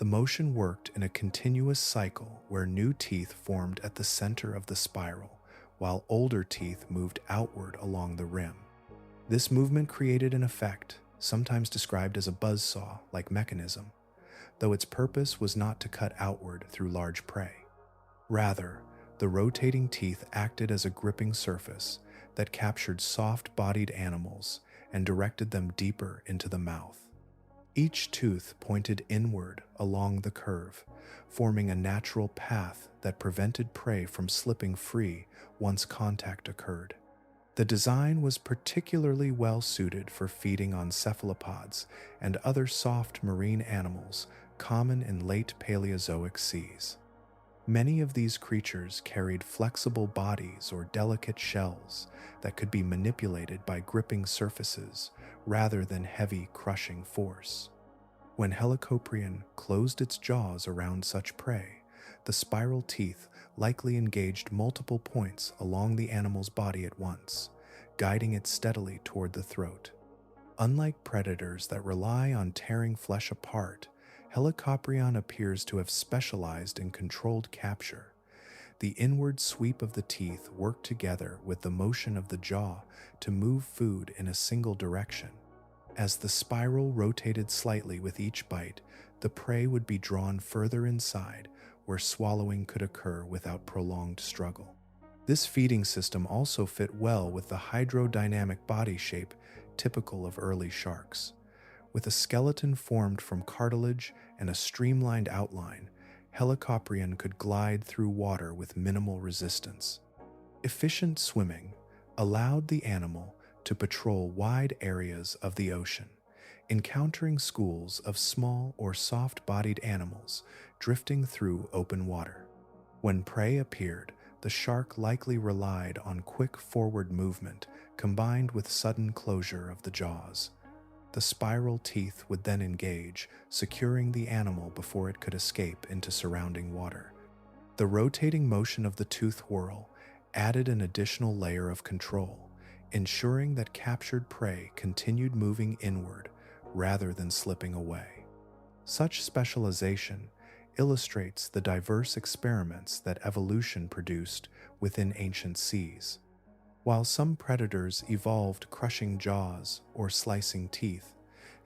The motion worked in a continuous cycle where new teeth formed at the center of the spiral, while older teeth moved outward along the rim. This movement created an effect, sometimes described as a buzzsaw-like mechanism, though its purpose was not to cut outward through large prey. Rather, the rotating teeth acted as a gripping surface that captured soft-bodied animals and directed them deeper into the mouth. Each tooth pointed inward along the curve, forming a natural path that prevented prey from slipping free once contact occurred. The design was particularly well suited for feeding on cephalopods and other soft marine animals common in late Paleozoic seas. Many of these creatures carried flexible bodies or delicate shells that could be manipulated by gripping surfaces rather than heavy crushing force. When Helicoprion closed its jaws around such prey, the spiral teeth likely engaged multiple points along the animal's body at once, guiding it steadily toward the throat. Unlike predators that rely on tearing flesh apart, Helicoprion appears to have specialized in controlled capture. The inward sweep of the teeth worked together with the motion of the jaw to move food in a single direction. As the spiral rotated slightly with each bite, the prey would be drawn further inside, where swallowing could occur without prolonged struggle. This feeding system also fit well with the hydrodynamic body shape typical of early sharks. With a skeleton formed from cartilage and a streamlined outline, Helicoprion could glide through water with minimal resistance. Efficient swimming allowed the animal to patrol wide areas of the ocean, encountering schools of small or soft-bodied animals drifting through open water. When prey appeared, the shark likely relied on quick forward movement combined with sudden closure of the jaws. The spiral teeth would then engage, securing the animal before it could escape into surrounding water. The rotating motion of the tooth whorl added an additional layer of control, ensuring that captured prey continued moving inward rather than slipping away. Such specialization illustrates the diverse experiments that evolution produced within ancient seas. While some predators evolved crushing jaws or slicing teeth,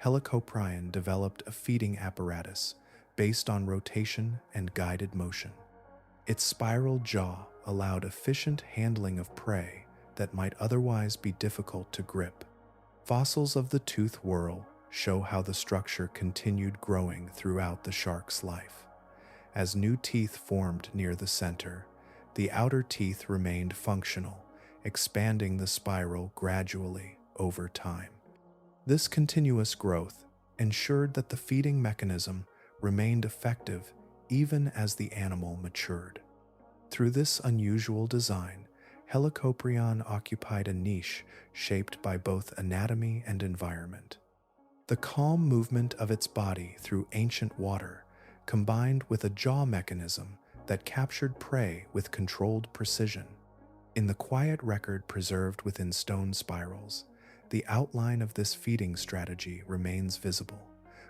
Helicoprion developed a feeding apparatus based on rotation and guided motion. Its spiral jaw allowed efficient handling of prey that might otherwise be difficult to grip. Fossils of the tooth whorl show how the structure continued growing throughout the shark's life. As new teeth formed near the center, the outer teeth remained functional, expanding the spiral gradually over time. This continuous growth ensured that the feeding mechanism remained effective even as the animal matured. Through this unusual design, Helicoprion occupied a niche shaped by both anatomy and environment. The calm movement of its body through ancient water, combined with a jaw mechanism that captured prey with controlled precision. In the quiet record preserved within stone spirals, the outline of this feeding strategy remains visible,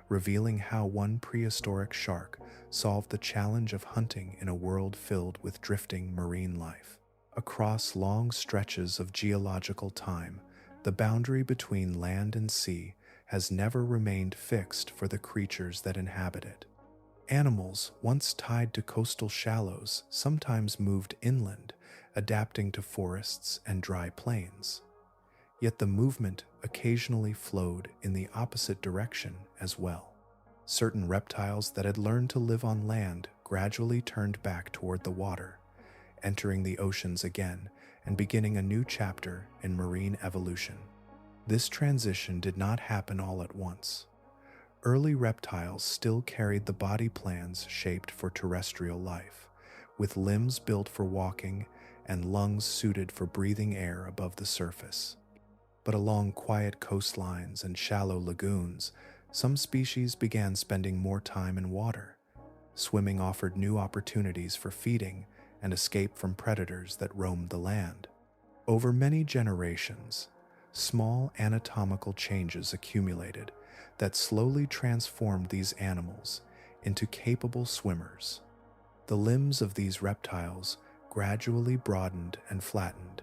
revealing how one prehistoric shark solved the challenge of hunting in a world filled with drifting marine life. Across long stretches of geological time, the boundary between land and sea has never remained fixed for the creatures that inhabit it. Animals once tied to coastal shallows sometimes moved inland, adapting to forests and dry plains. Yet the movement occasionally flowed in the opposite direction as well. Certain reptiles that had learned to live on land gradually turned back toward the water, entering the oceans again and beginning a new chapter in marine evolution. This transition did not happen all at once. Early reptiles still carried the body plans shaped for terrestrial life, with limbs built for walking and lungs suited for breathing air above the surface. But along quiet coastlines and shallow lagoons, some species began spending more time in water. Swimming offered new opportunities for feeding and escape from predators that roamed the land. Over many generations, small anatomical changes accumulated that slowly transformed these animals into capable swimmers. The limbs of these reptiles gradually broadened and flattened,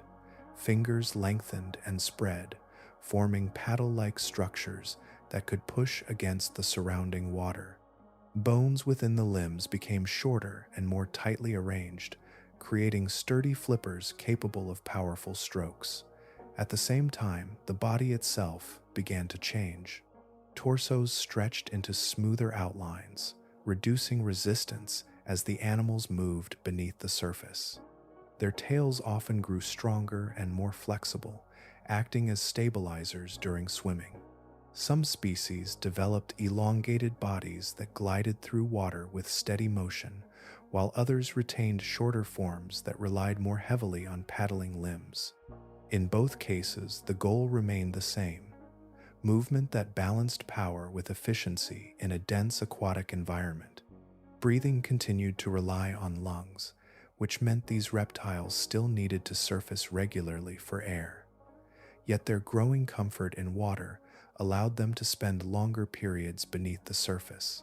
fingers lengthened and spread, forming paddle-like structures that could push against the surrounding water. Bones within the limbs became shorter and more tightly arranged, creating sturdy flippers capable of powerful strokes. At the same time, the body itself began to change. Torsos stretched into smoother outlines, reducing resistance as the animals moved beneath the surface. Their tails often grew stronger and more flexible, acting as stabilizers during swimming. Some species developed elongated bodies that glided through water with steady motion, while others retained shorter forms that relied more heavily on paddling limbs. In both cases, the goal remained the same: movement that balanced power with efficiency in a dense aquatic environment. Breathing continued to rely on lungs, which meant these reptiles still needed to surface regularly for air. Yet their growing comfort in water allowed them to spend longer periods beneath the surface.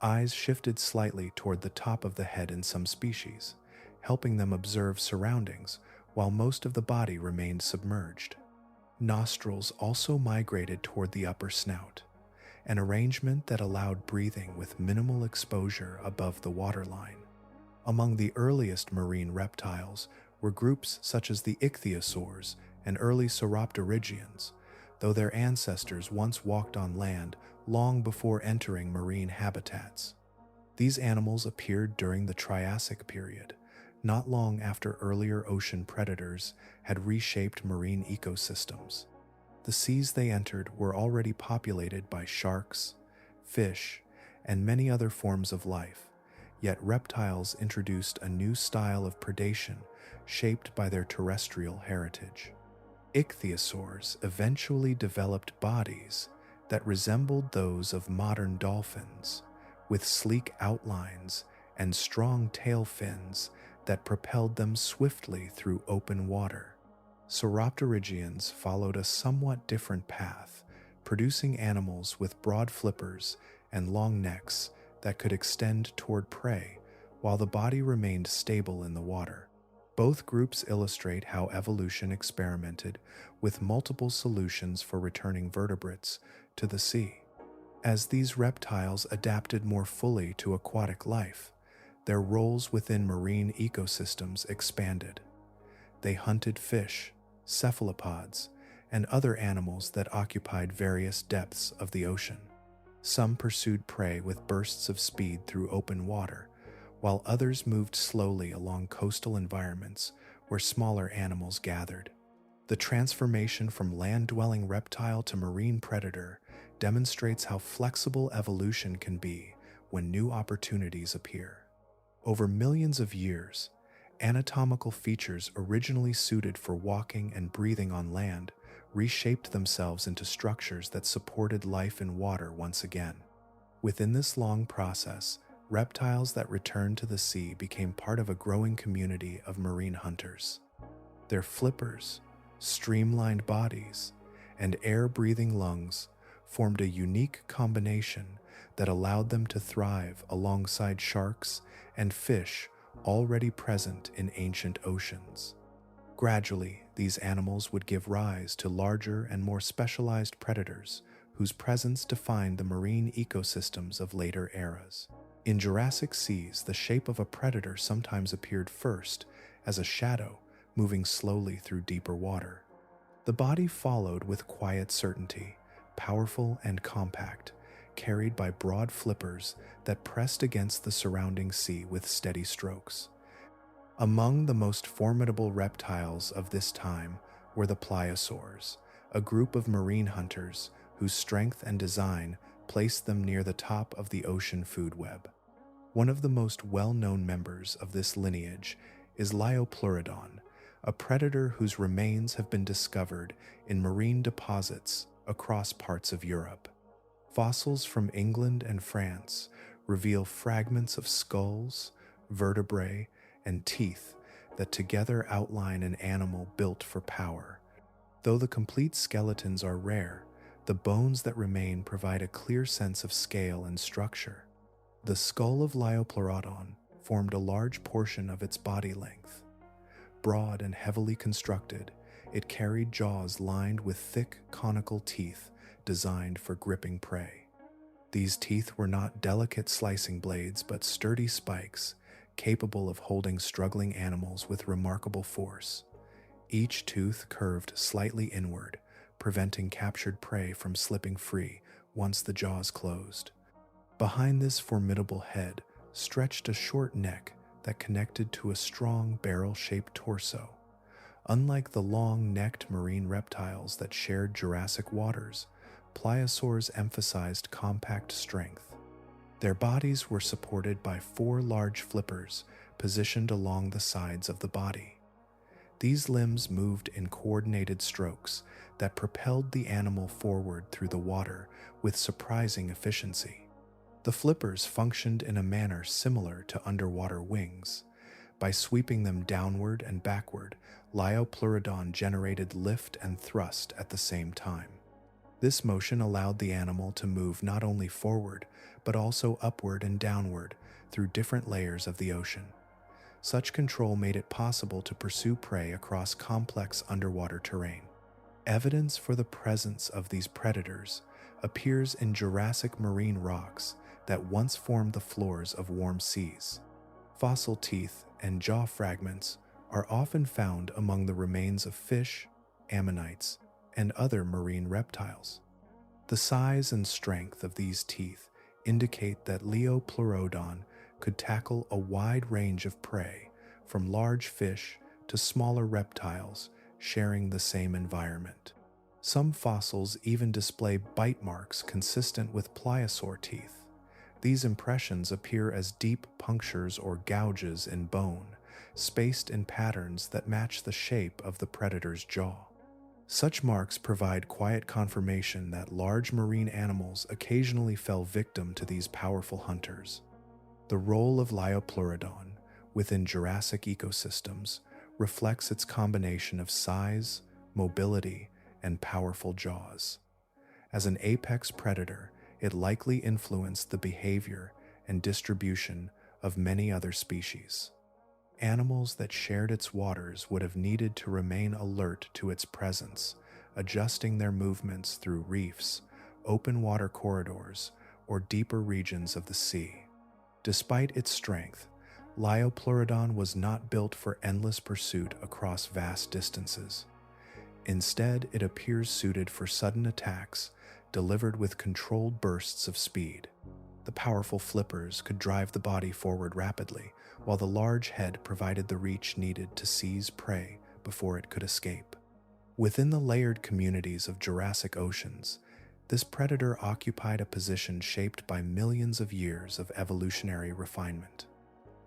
Eyes shifted slightly toward the top of the head in some species, helping them observe surroundings while most of the body remained submerged. Nostrils also migrated toward the upper snout, an arrangement that allowed breathing with minimal exposure above the waterline. Among the earliest marine reptiles were groups such as the ichthyosaurs and early sauropterygians, though their ancestors once walked on land long before entering marine habitats. These animals appeared during the Triassic period, not long after earlier ocean predators had reshaped marine ecosystems. The seas they entered were already populated by sharks, fish, and many other forms of life, yet reptiles introduced a new style of predation shaped by their terrestrial heritage. Ichthyosaurs eventually developed bodies that resembled those of modern dolphins, with sleek outlines and strong tail fins that propelled them swiftly through open water. Sauropterygians followed a somewhat different path, producing animals with broad flippers and long necks that could extend toward prey while the body remained stable in the water. Both groups illustrate how evolution experimented with multiple solutions for returning vertebrates to the sea. As these reptiles adapted more fully to aquatic life, their roles within marine ecosystems expanded. They hunted fish, cephalopods, and other animals that occupied various depths of the ocean. Some pursued prey with bursts of speed through open water, while others moved slowly along coastal environments where smaller animals gathered. The transformation from land-dwelling reptile to marine predator demonstrates how flexible evolution can be when new opportunities appear. Over millions of years, anatomical features originally suited for walking and breathing on land reshaped themselves into structures that supported life in water once again. Within this long process, reptiles that returned to the sea became part of a growing community of marine hunters. Their flippers, streamlined bodies, and air-breathing lungs formed a unique combination that allowed them to thrive alongside sharks and fish already present in ancient oceans. Gradually, these animals would give rise to larger and more specialized predators whose presence defined the marine ecosystems of later eras. In Jurassic seas, the shape of a predator sometimes appeared first as a shadow moving slowly through deeper water. The body followed with quiet certainty, powerful and compact, carried by broad flippers that pressed against the surrounding sea with steady strokes. Among the most formidable reptiles of this time were the pliosaurs, a group of marine hunters whose strength and design placed them near the top of the ocean food web. One of the most well-known members of this lineage is Liopleurodon, a predator whose remains have been discovered in marine deposits across parts of Europe. Fossils from England and France reveal fragments of skulls, vertebrae, and teeth that together outline an animal built for power. Though the complete skeletons are rare, the bones that remain provide a clear sense of scale and structure. The skull of Liopleurodon formed a large portion of its body length. Broad and heavily constructed, it carried jaws lined with thick, conical teeth designed for gripping prey. These teeth were not delicate slicing blades but sturdy spikes, capable of holding struggling animals with remarkable force. Each tooth curved slightly inward, preventing captured prey from slipping free once the jaws closed. Behind this formidable head stretched a short neck that connected to a strong barrel-shaped torso. Unlike the long-necked marine reptiles that shared Jurassic waters, pliosaurs emphasized compact strength. Their bodies were supported by 4 large flippers positioned along the sides of the body. These limbs moved in coordinated strokes that propelled the animal forward through the water with surprising efficiency. The flippers functioned in a manner similar to underwater wings. By sweeping them downward and backward, Liopleurodon generated lift and thrust at the same time. This motion allowed the animal to move not only forward, but also upward and downward through different layers of the ocean. Such control made it possible to pursue prey across complex underwater terrain. Evidence for the presence of these predators appears in Jurassic marine rocks that once formed the floors of warm seas. Fossil teeth and jaw fragments are often found among the remains of fish, ammonites, and other marine reptiles. The size and strength of these teeth indicate that Liopleurodon could tackle a wide range of prey, from large fish to smaller reptiles sharing the same environment. Some fossils even display bite marks consistent with pliosaur teeth. These impressions appear as deep punctures or gouges in bone, spaced in patterns that match the shape of the predator's jaw. Such marks provide quiet confirmation that large marine animals occasionally fell victim to these powerful hunters. The role of Liopleurodon within Jurassic ecosystems reflects its combination of size, mobility, and powerful jaws. As an apex predator, it likely influenced the behavior and distribution of many other species. Animals that shared its waters would have needed to remain alert to its presence, adjusting their movements through reefs, open water corridors, or deeper regions of the sea. Despite its strength, Liopleurodon was not built for endless pursuit across vast distances. Instead, it appears suited for sudden attacks delivered with controlled bursts of speed. The powerful flippers could drive the body forward rapidly, while the large head provided the reach needed to seize prey before it could escape. Within the layered communities of Jurassic oceans, this predator occupied a position shaped by millions of years of evolutionary refinement.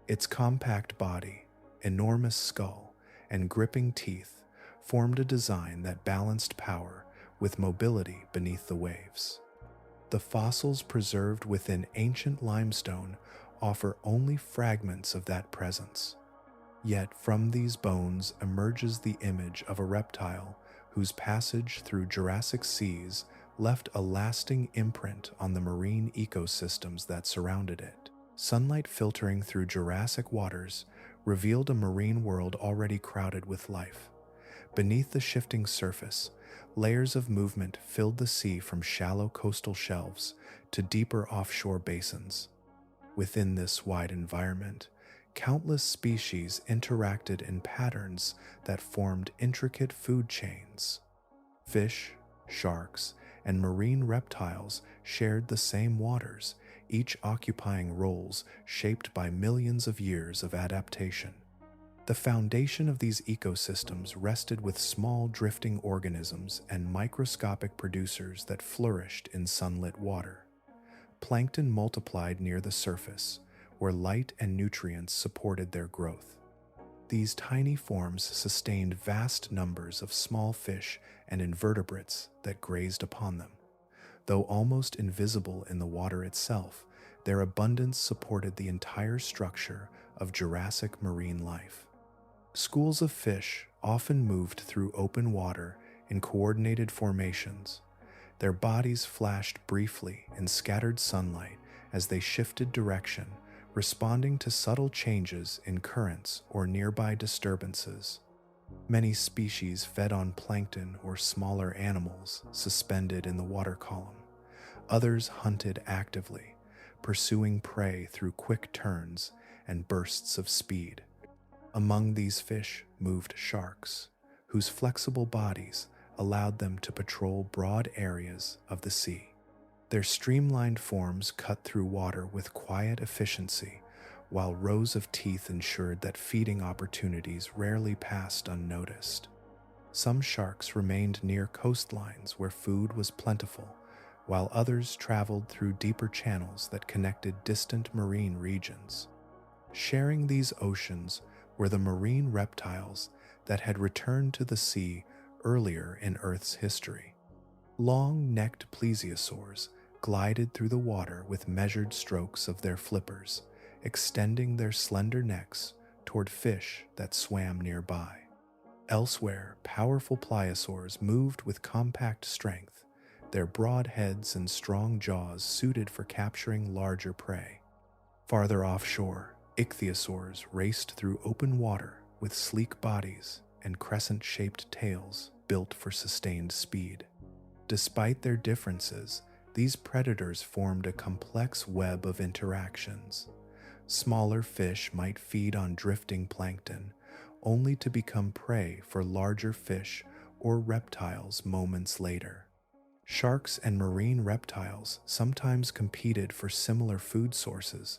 Its compact body, enormous skull, and gripping teeth formed a design that balanced power with mobility beneath the waves. The fossils preserved within ancient limestone offer only fragments of that presence. Yet from these bones emerges the image of a reptile whose passage through Jurassic seas left a lasting imprint on the marine ecosystems that surrounded it. Sunlight filtering through Jurassic waters revealed a marine world already crowded with life. Beneath the shifting surface, layers of movement filled the sea from shallow coastal shelves to deeper offshore basins. Within this wide environment, countless species interacted in patterns that formed intricate food chains. Fish, sharks, and marine reptiles shared the same waters, each occupying roles shaped by millions of years of adaptation. The foundation of these ecosystems rested with small drifting organisms and microscopic producers that flourished in sunlit water. Plankton multiplied near the surface, where light and nutrients supported their growth. These tiny forms sustained vast numbers of small fish and invertebrates that grazed upon them. Though almost invisible in the water itself, their abundance supported the entire structure of Jurassic marine life. Schools of fish often moved through open water in coordinated formations. Their bodies flashed briefly in scattered sunlight as they shifted direction, responding to subtle changes in currents or nearby disturbances. Many species fed on plankton or smaller animals suspended in the water column. Others hunted actively, pursuing prey through quick turns and bursts of speed. Among these fish moved sharks, whose flexible bodies allowed them to patrol broad areas of the sea. Their streamlined forms cut through water with quiet efficiency, while rows of teeth ensured that feeding opportunities rarely passed unnoticed. Some sharks remained near coastlines where food was plentiful, while others traveled through deeper channels that connected distant marine regions. Sharing these oceans were the marine reptiles that had returned to the sea earlier in Earth's history. Long-necked plesiosaurs glided through the water with measured strokes of their flippers, extending their slender necks toward fish that swam nearby. Elsewhere, powerful pliosaurs moved with compact strength, their broad heads and strong jaws suited for capturing larger prey. Farther offshore, ichthyosaurs raced through open water with sleek bodies and crescent-shaped tails built for sustained speed. Despite their differences, these predators formed a complex web of interactions. Smaller fish might feed on drifting plankton, only to become prey for larger fish or reptiles moments later. Sharks and marine reptiles sometimes competed for similar food sources,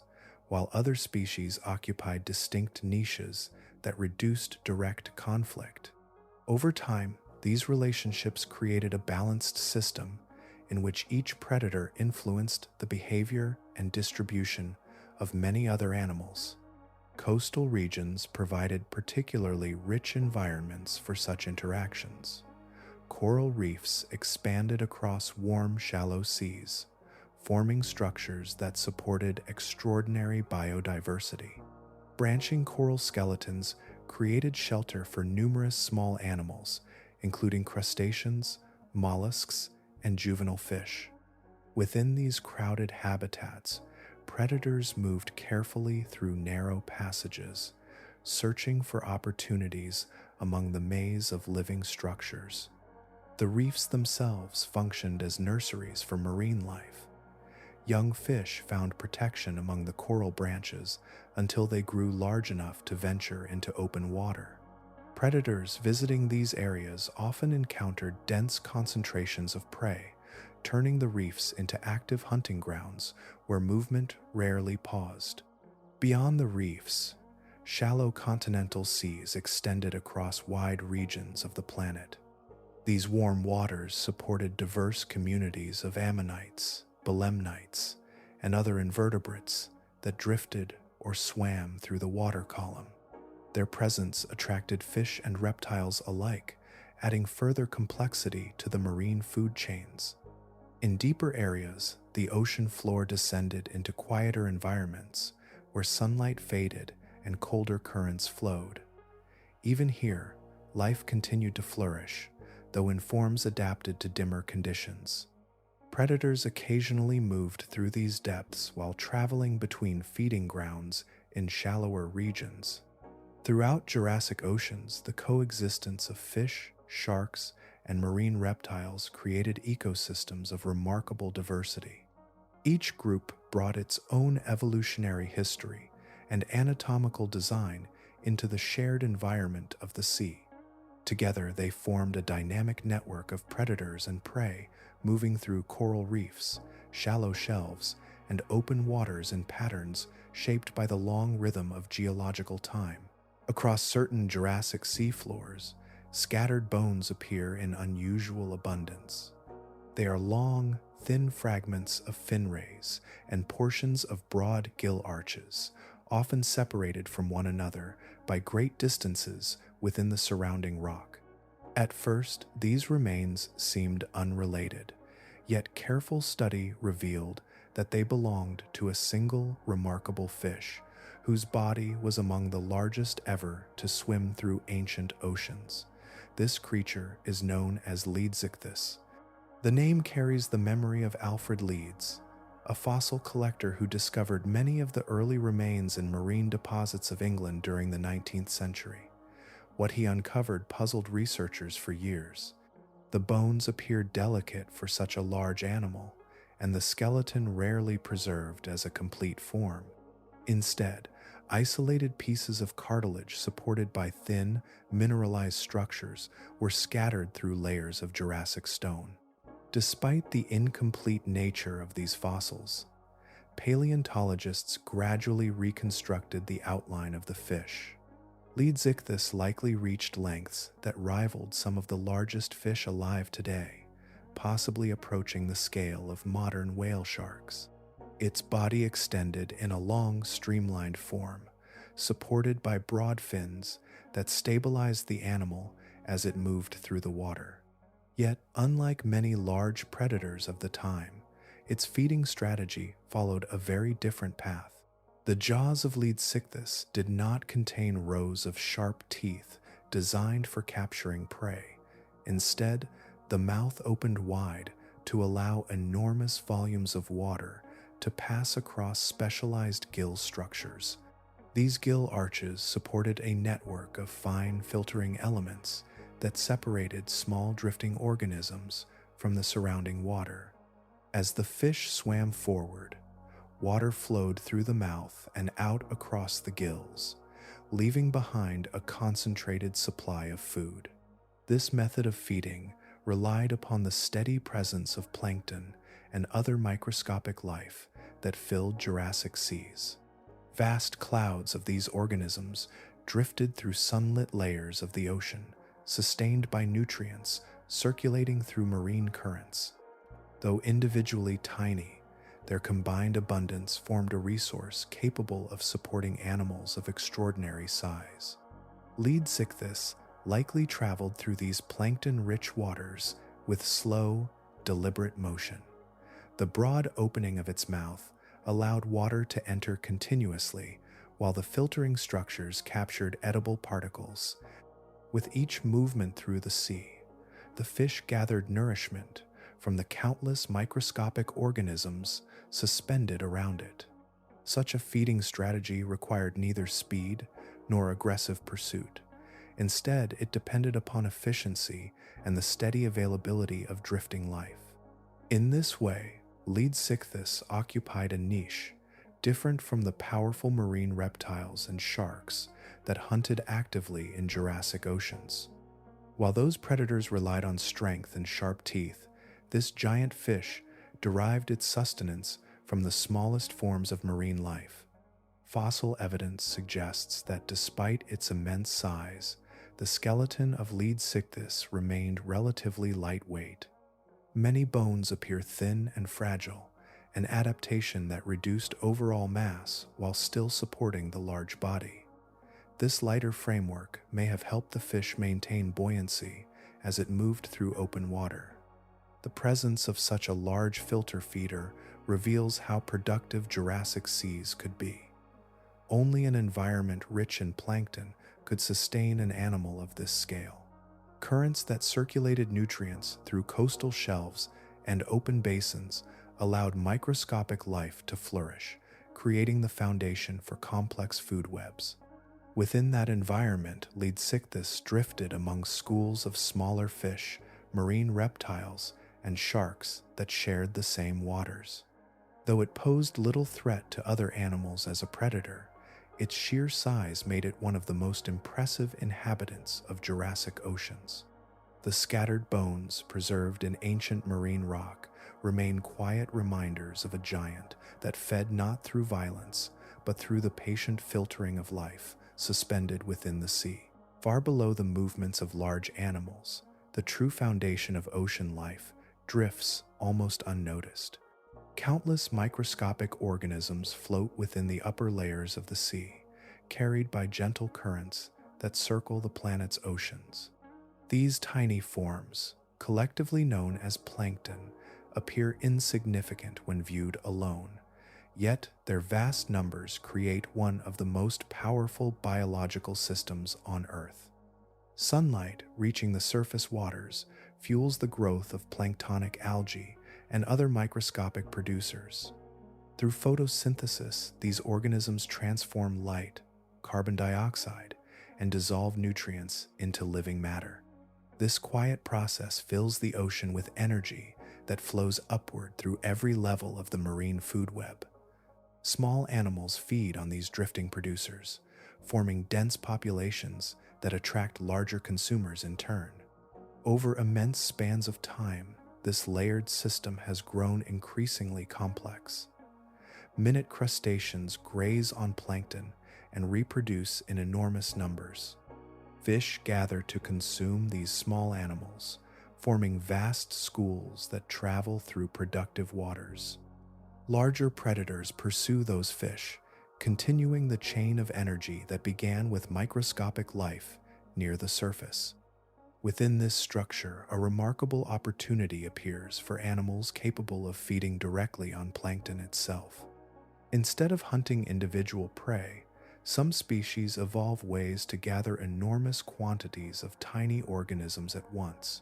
while other species occupied distinct niches that reduced direct conflict. Over time, these relationships created a balanced system in which each predator influenced the behavior and distribution of many other animals. Coastal regions provided particularly rich environments for such interactions. Coral reefs expanded across warm, shallow seas, forming structures that supported extraordinary biodiversity. Branching coral skeletons created shelter for numerous small animals, including crustaceans, mollusks, and juvenile fish. Within these crowded habitats, predators moved carefully through narrow passages, searching for opportunities among the maze of living structures. The reefs themselves functioned as nurseries for marine life. Young fish found protection among the coral branches until they grew large enough to venture into open water. Predators visiting these areas often encountered dense concentrations of prey, turning the reefs into active hunting grounds where movement rarely paused. Beyond the reefs, shallow continental seas extended across wide regions of the planet. These warm waters supported diverse communities of ammonites, belemnites, and other invertebrates that drifted or swam through the water column. Their presence attracted fish and reptiles alike, adding further complexity to the marine food chains. In deeper areas, the ocean floor descended into quieter environments where sunlight faded and colder currents flowed. Even here, life continued to flourish, though in forms adapted to dimmer conditions. Predators occasionally moved through these depths while traveling between feeding grounds in shallower regions. Throughout Jurassic oceans, the coexistence of fish, sharks, and marine reptiles created ecosystems of remarkable diversity. Each group brought its own evolutionary history and anatomical design into the shared environment of the sea. Together, they formed a dynamic network of predators and prey moving through coral reefs, shallow shelves, and open waters in patterns shaped by the long rhythm of geological time. Across certain Jurassic seafloors, scattered bones appear in unusual abundance. They are long, thin fragments of fin rays and portions of broad gill arches, often separated from one another by great distances within the surrounding rock. At first, these remains seemed unrelated, yet careful study revealed that they belonged to a single remarkable fish, whose body was among the largest ever to swim through ancient oceans. This creature is known as Leedsichthys. The name carries the memory of Alfred Leeds, a fossil collector who discovered many of the early remains in marine deposits of England during the 19th century. What he uncovered puzzled researchers for years. The bones appeared delicate for such a large animal, and the skeleton rarely preserved as a complete form. Instead, isolated pieces of cartilage supported by thin, mineralized structures were scattered through layers of Jurassic stone. Despite the incomplete nature of these fossils, paleontologists gradually reconstructed the outline of the fish. Leedsichthys likely reached lengths that rivaled some of the largest fish alive today, possibly approaching the scale of modern whale sharks. Its body extended in a long, streamlined form, supported by broad fins that stabilized the animal as it moved through the water. Yet, unlike many large predators of the time, its feeding strategy followed a very different path. The jaws of Leedsichthys did not contain rows of sharp teeth designed for capturing prey. Instead, the mouth opened wide to allow enormous volumes of water to pass across specialized gill structures. These gill arches supported a network of fine filtering elements that separated small drifting organisms from the surrounding water. As the fish swam forward, water flowed through the mouth and out across the gills, leaving behind a concentrated supply of food. This method of feeding relied upon the steady presence of plankton and other microscopic life that filled Jurassic seas. Vast clouds of these organisms drifted through sunlit layers of the ocean, sustained by nutrients circulating through marine currents. Though individually tiny, their combined abundance formed a resource capable of supporting animals of extraordinary size. Leedsichthys likely traveled through these plankton-rich waters with slow, deliberate motion. The broad opening of its mouth allowed water to enter continuously, while the filtering structures captured edible particles. With each movement through the sea, the fish gathered nourishment from the countless microscopic organisms suspended around it. Such a feeding strategy required neither speed nor aggressive pursuit. Instead, it depended upon efficiency and the steady availability of drifting life. In this way, Leedsichthys occupied a niche different from the powerful marine reptiles and sharks that hunted actively in Jurassic oceans. While those predators relied on strength and sharp teeth, this giant fish derived its sustenance from the smallest forms of marine life. Fossil evidence suggests that despite its immense size, the skeleton of Leedsichthys remained relatively lightweight. Many bones appear thin and fragile, an adaptation that reduced overall mass while still supporting the large body. This lighter framework may have helped the fish maintain buoyancy as it moved through open water. The presence of such a large filter feeder reveals how productive Jurassic seas could be. Only an environment rich in plankton could sustain an animal of this scale. Currents that circulated nutrients through coastal shelves and open basins allowed microscopic life to flourish, creating the foundation for complex food webs. Within that environment, Leedsichthys drifted among schools of smaller fish, marine reptiles, and sharks that shared the same waters. Though it posed little threat to other animals as a predator, its sheer size made it one of the most impressive inhabitants of Jurassic oceans. The scattered bones preserved in ancient marine rock remain quiet reminders of a giant that fed not through violence, but through the patient filtering of life suspended within the sea. Far below the movements of large animals, the true foundation of ocean life drifts almost unnoticed. Countless microscopic organisms float within the upper layers of the sea, carried by gentle currents that circle the planet's oceans. These tiny forms, collectively known as plankton, appear insignificant when viewed alone, yet their vast numbers create one of the most powerful biological systems on Earth. Sunlight reaching the surface waters fuels the growth of planktonic algae and other microscopic producers. Through photosynthesis, these organisms transform light, carbon dioxide, and dissolve nutrients into living matter. This quiet process fills the ocean with energy that flows upward through every level of the marine food web. Small animals feed on these drifting producers, forming dense populations that attract larger consumers in turn. Over immense spans of time, this layered system has grown increasingly complex. Minute crustaceans graze on plankton and reproduce in enormous numbers. Fish gather to consume these small animals, forming vast schools that travel through productive waters. Larger predators pursue those fish, continuing the chain of energy that began with microscopic life near the surface. Within this structure, a remarkable opportunity appears for animals capable of feeding directly on plankton itself. Instead of hunting individual prey, some species evolve ways to gather enormous quantities of tiny organisms at once.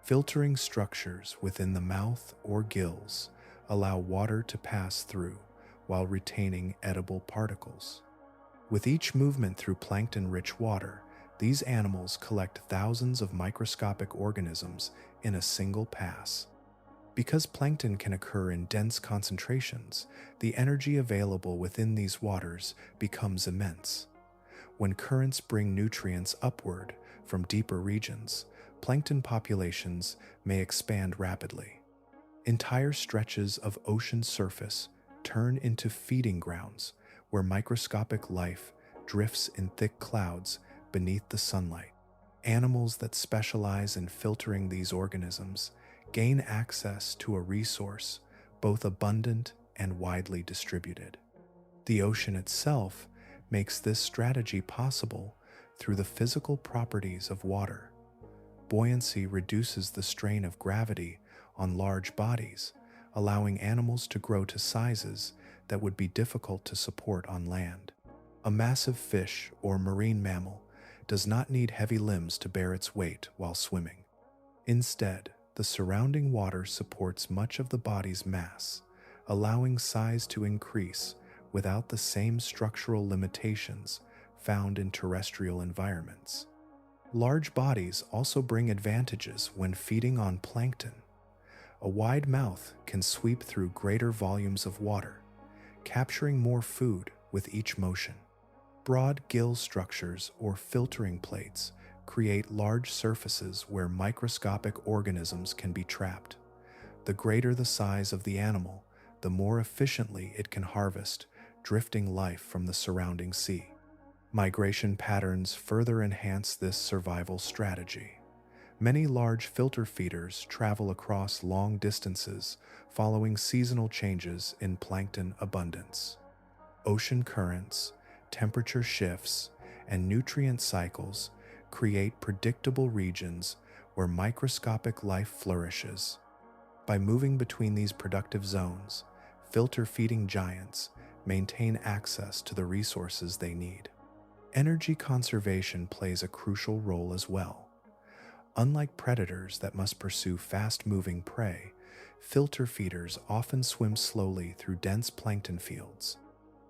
Filtering structures within the mouth or gills allow water to pass through while retaining edible particles. With each movement through plankton-rich water, these animals collect thousands of microscopic organisms in a single pass. Because plankton can occur in dense concentrations, the energy available within these waters becomes immense. When currents bring nutrients upward from deeper regions, plankton populations may expand rapidly. Entire stretches of ocean surface turn into feeding grounds where microscopic life drifts in thick clouds beneath the sunlight. Animals that specialize in filtering these organisms gain access to a resource both abundant and widely distributed. The ocean itself makes this strategy possible through the physical properties of water. Buoyancy reduces the strain of gravity on large bodies, allowing animals to grow to sizes that would be difficult to support on land. A massive fish or marine mammal does not need heavy limbs to bear its weight while swimming. Instead, the surrounding water supports much of the body's mass, allowing size to increase without the same structural limitations found in terrestrial environments. Large bodies also bring advantages when feeding on plankton. A wide mouth can sweep through greater volumes of water, capturing more food with each motion. Broad gill structures or filtering plates create large surfaces where microscopic organisms can be trapped. The greater the size of the animal, the more efficiently it can harvest drifting life from the surrounding sea. Migration patterns further enhance this survival strategy. Many large filter feeders travel across long distances following seasonal changes in plankton abundance. Ocean currents, temperature shifts, and nutrient cycles create predictable regions where microscopic life flourishes. By moving between these productive zones, filter feeding giants maintain access to the resources they need. Energy conservation plays a crucial role as well. Unlike predators that must pursue fast-moving prey, filter feeders often swim slowly through dense plankton fields.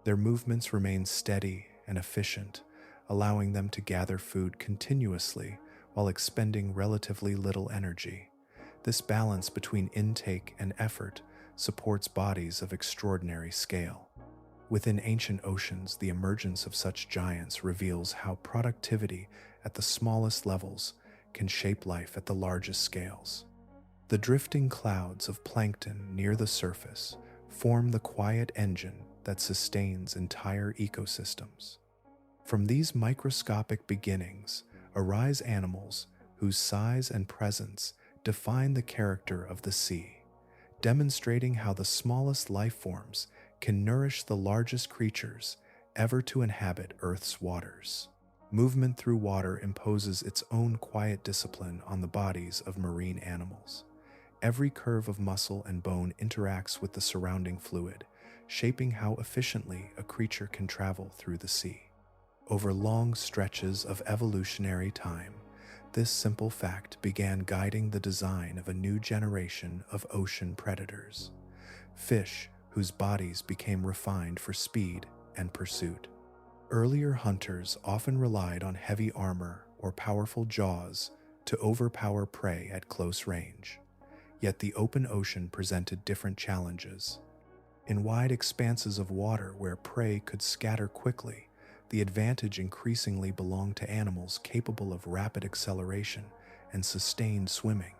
Their movements remain steady and efficient, allowing them to gather food continuously while expending relatively little energy. This balance between intake and effort supports bodies of extraordinary scale. Within ancient oceans, the emergence of such giants reveals how productivity at the smallest levels can shape life at the largest scales. The drifting clouds of plankton near the surface form the quiet engine that sustains entire ecosystems. From these microscopic beginnings arise animals whose size and presence define the character of the sea, demonstrating how the smallest life forms can nourish the largest creatures ever to inhabit Earth's waters. Movement through water imposes its own quiet discipline on the bodies of marine animals. Every curve of muscle and bone interacts with the surrounding fluid, shaping how efficiently a creature can travel through the sea. Over long stretches of evolutionary time, this simple fact began guiding the design of a new generation of ocean predators, fish whose bodies became refined for speed and pursuit. Earlier hunters often relied on heavy armor or powerful jaws to overpower prey at close range. Yet the open ocean presented different challenges. In wide expanses of water where prey could scatter quickly, the advantage increasingly belonged to animals capable of rapid acceleration and sustained swimming.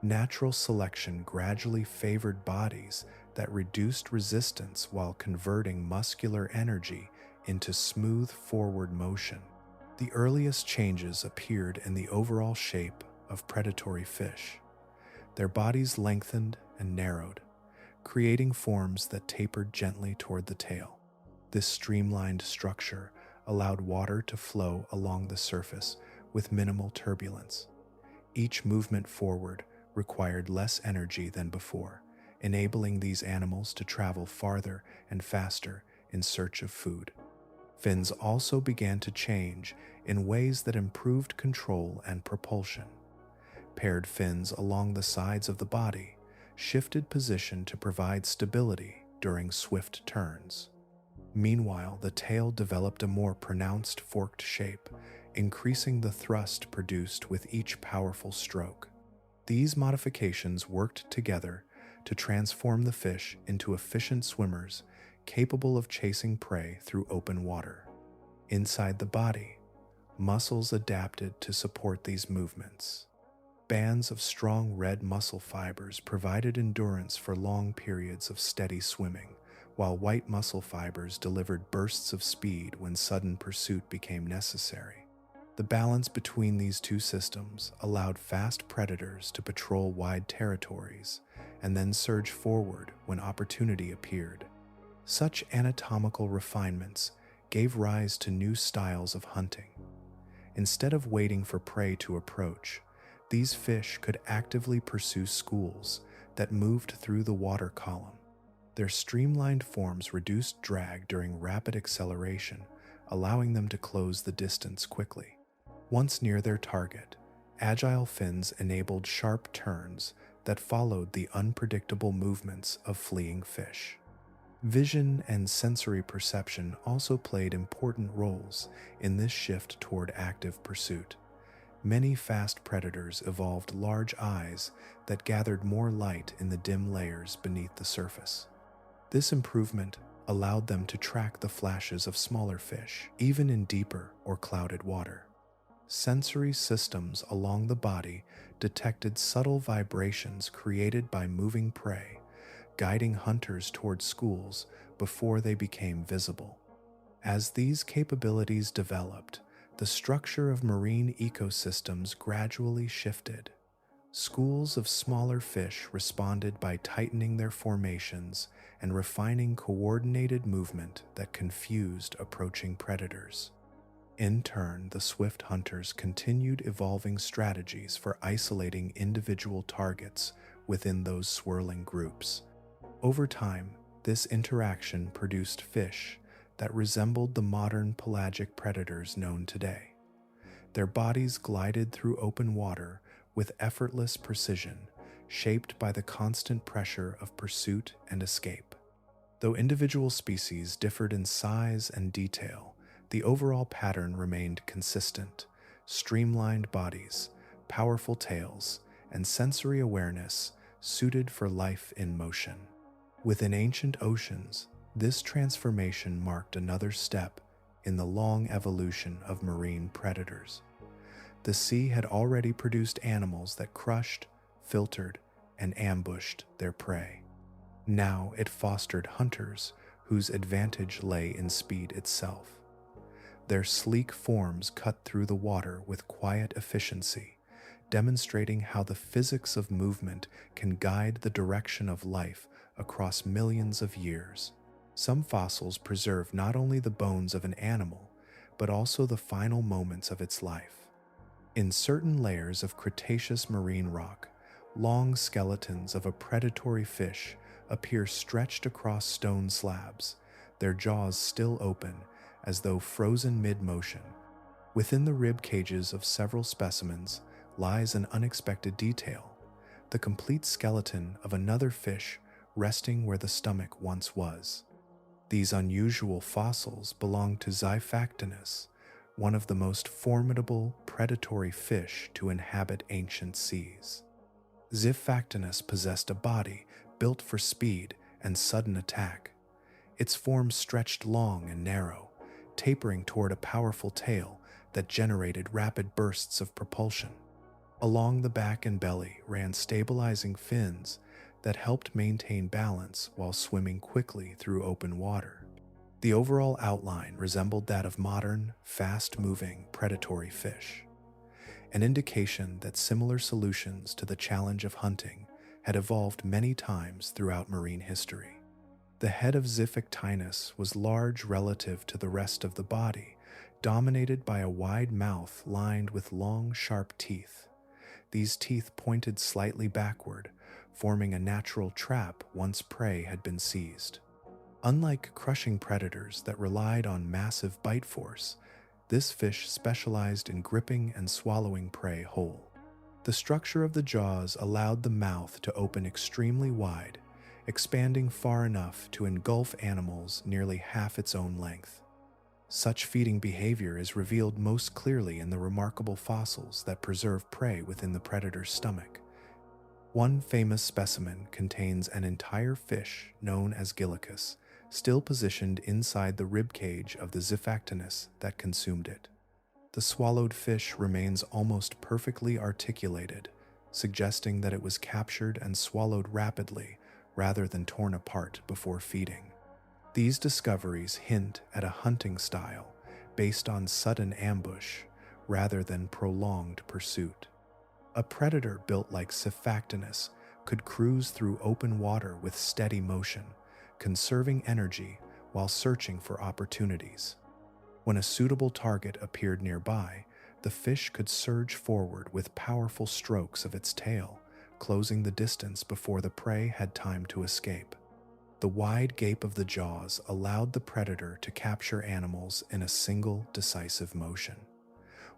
Natural selection gradually favored bodies that reduced resistance while converting muscular energy into smooth forward motion. The earliest changes appeared in the overall shape of predatory fish. Their bodies lengthened and narrowed, creating forms that tapered gently toward the tail. This streamlined structure allowed water to flow along the surface with minimal turbulence. Each movement forward required less energy than before, enabling these animals to travel farther and faster in search of food. Fins also began to change in ways that improved control and propulsion. Paired fins along the sides of the body shifted position to provide stability during swift turns. Meanwhile, the tail developed a more pronounced forked shape, increasing the thrust produced with each powerful stroke. These modifications worked together to transform the fish into efficient swimmers capable of chasing prey through open water. Inside the body, muscles adapted to support these movements. Bands of strong red muscle fibers provided endurance for long periods of steady swimming, while white muscle fibers delivered bursts of speed when sudden pursuit became necessary. The balance between these two systems allowed fast predators to patrol wide territories and then surge forward when opportunity appeared. Such anatomical refinements gave rise to new styles of hunting. Instead of waiting for prey to approach, these fish could actively pursue schools that moved through the water column. Their streamlined forms reduced drag during rapid acceleration, allowing them to close the distance quickly. Once near their target, agile fins enabled sharp turns that followed the unpredictable movements of fleeing fish. Vision and sensory perception also played important roles in this shift toward active pursuit. Many fast predators evolved large eyes that gathered more light in the dim layers beneath the surface. This improvement allowed them to track the flashes of smaller fish, even in deeper or clouded water. Sensory systems along the body detected subtle vibrations created by moving prey, guiding hunters toward schools before they became visible. As these capabilities developed, the structure of marine ecosystems gradually shifted. Schools of smaller fish responded by tightening their formations and refining coordinated movement that confused approaching predators. In turn, the swift hunters continued evolving strategies for isolating individual targets within those swirling groups. Over time, this interaction produced fish that resembled the modern pelagic predators known today. Their bodies glided through open water with effortless precision, shaped by the constant pressure of pursuit and escape. Though individual species differed in size and detail, the overall pattern remained consistent: streamlined bodies, powerful tails, and sensory awareness suited for life in motion. Within ancient oceans, this transformation marked another step in the long evolution of marine predators. The sea had already produced animals that crushed, filtered, and ambushed their prey. Now it fostered hunters whose advantage lay in speed itself. Their sleek forms cut through the water with quiet efficiency, demonstrating how the physics of movement can guide the direction of life across millions of years. Some fossils preserve not only the bones of an animal, but also the final moments of its life. In certain layers of Cretaceous marine rock, long skeletons of a predatory fish appear stretched across stone slabs, their jaws still open as though frozen mid-motion. Within the rib cages of several specimens lies an unexpected detail: the complete skeleton of another fish resting where the stomach once was. These unusual fossils belong to Xiphactinus, one of the most formidable predatory fish to inhabit ancient seas. Xiphactinus possessed a body built for speed and sudden attack. Its form stretched long and narrow, tapering toward a powerful tail that generated rapid bursts of propulsion. Along the back and belly ran stabilizing fins that helped maintain balance while swimming quickly through open water. The overall outline resembled that of modern, fast-moving predatory fish, an indication that similar solutions to the challenge of hunting had evolved many times throughout marine history. The head of Xiphactinus was large relative to the rest of the body, dominated by a wide mouth lined with long, sharp teeth. These teeth pointed slightly backward, forming a natural trap once prey had been seized. Unlike crushing predators that relied on massive bite force, this fish specialized in gripping and swallowing prey whole. The structure of the jaws allowed the mouth to open extremely wide, expanding far enough to engulf animals nearly half its own length. Such feeding behavior is revealed most clearly in the remarkable fossils that preserve prey within the predator's stomach. One famous specimen contains an entire fish known as Helicoprion, still positioned inside the ribcage of the Xiphactinus that consumed it. The swallowed fish remains almost perfectly articulated, suggesting that it was captured and swallowed rapidly rather than torn apart before feeding. These discoveries hint at a hunting style based on sudden ambush rather than prolonged pursuit. A predator built like Xiphactinus could cruise through open water with steady motion, conserving energy while searching for opportunities. When a suitable target appeared nearby, the fish could surge forward with powerful strokes of its tail, closing the distance before the prey had time to escape. The wide gape of the jaws allowed the predator to capture animals in a single decisive motion.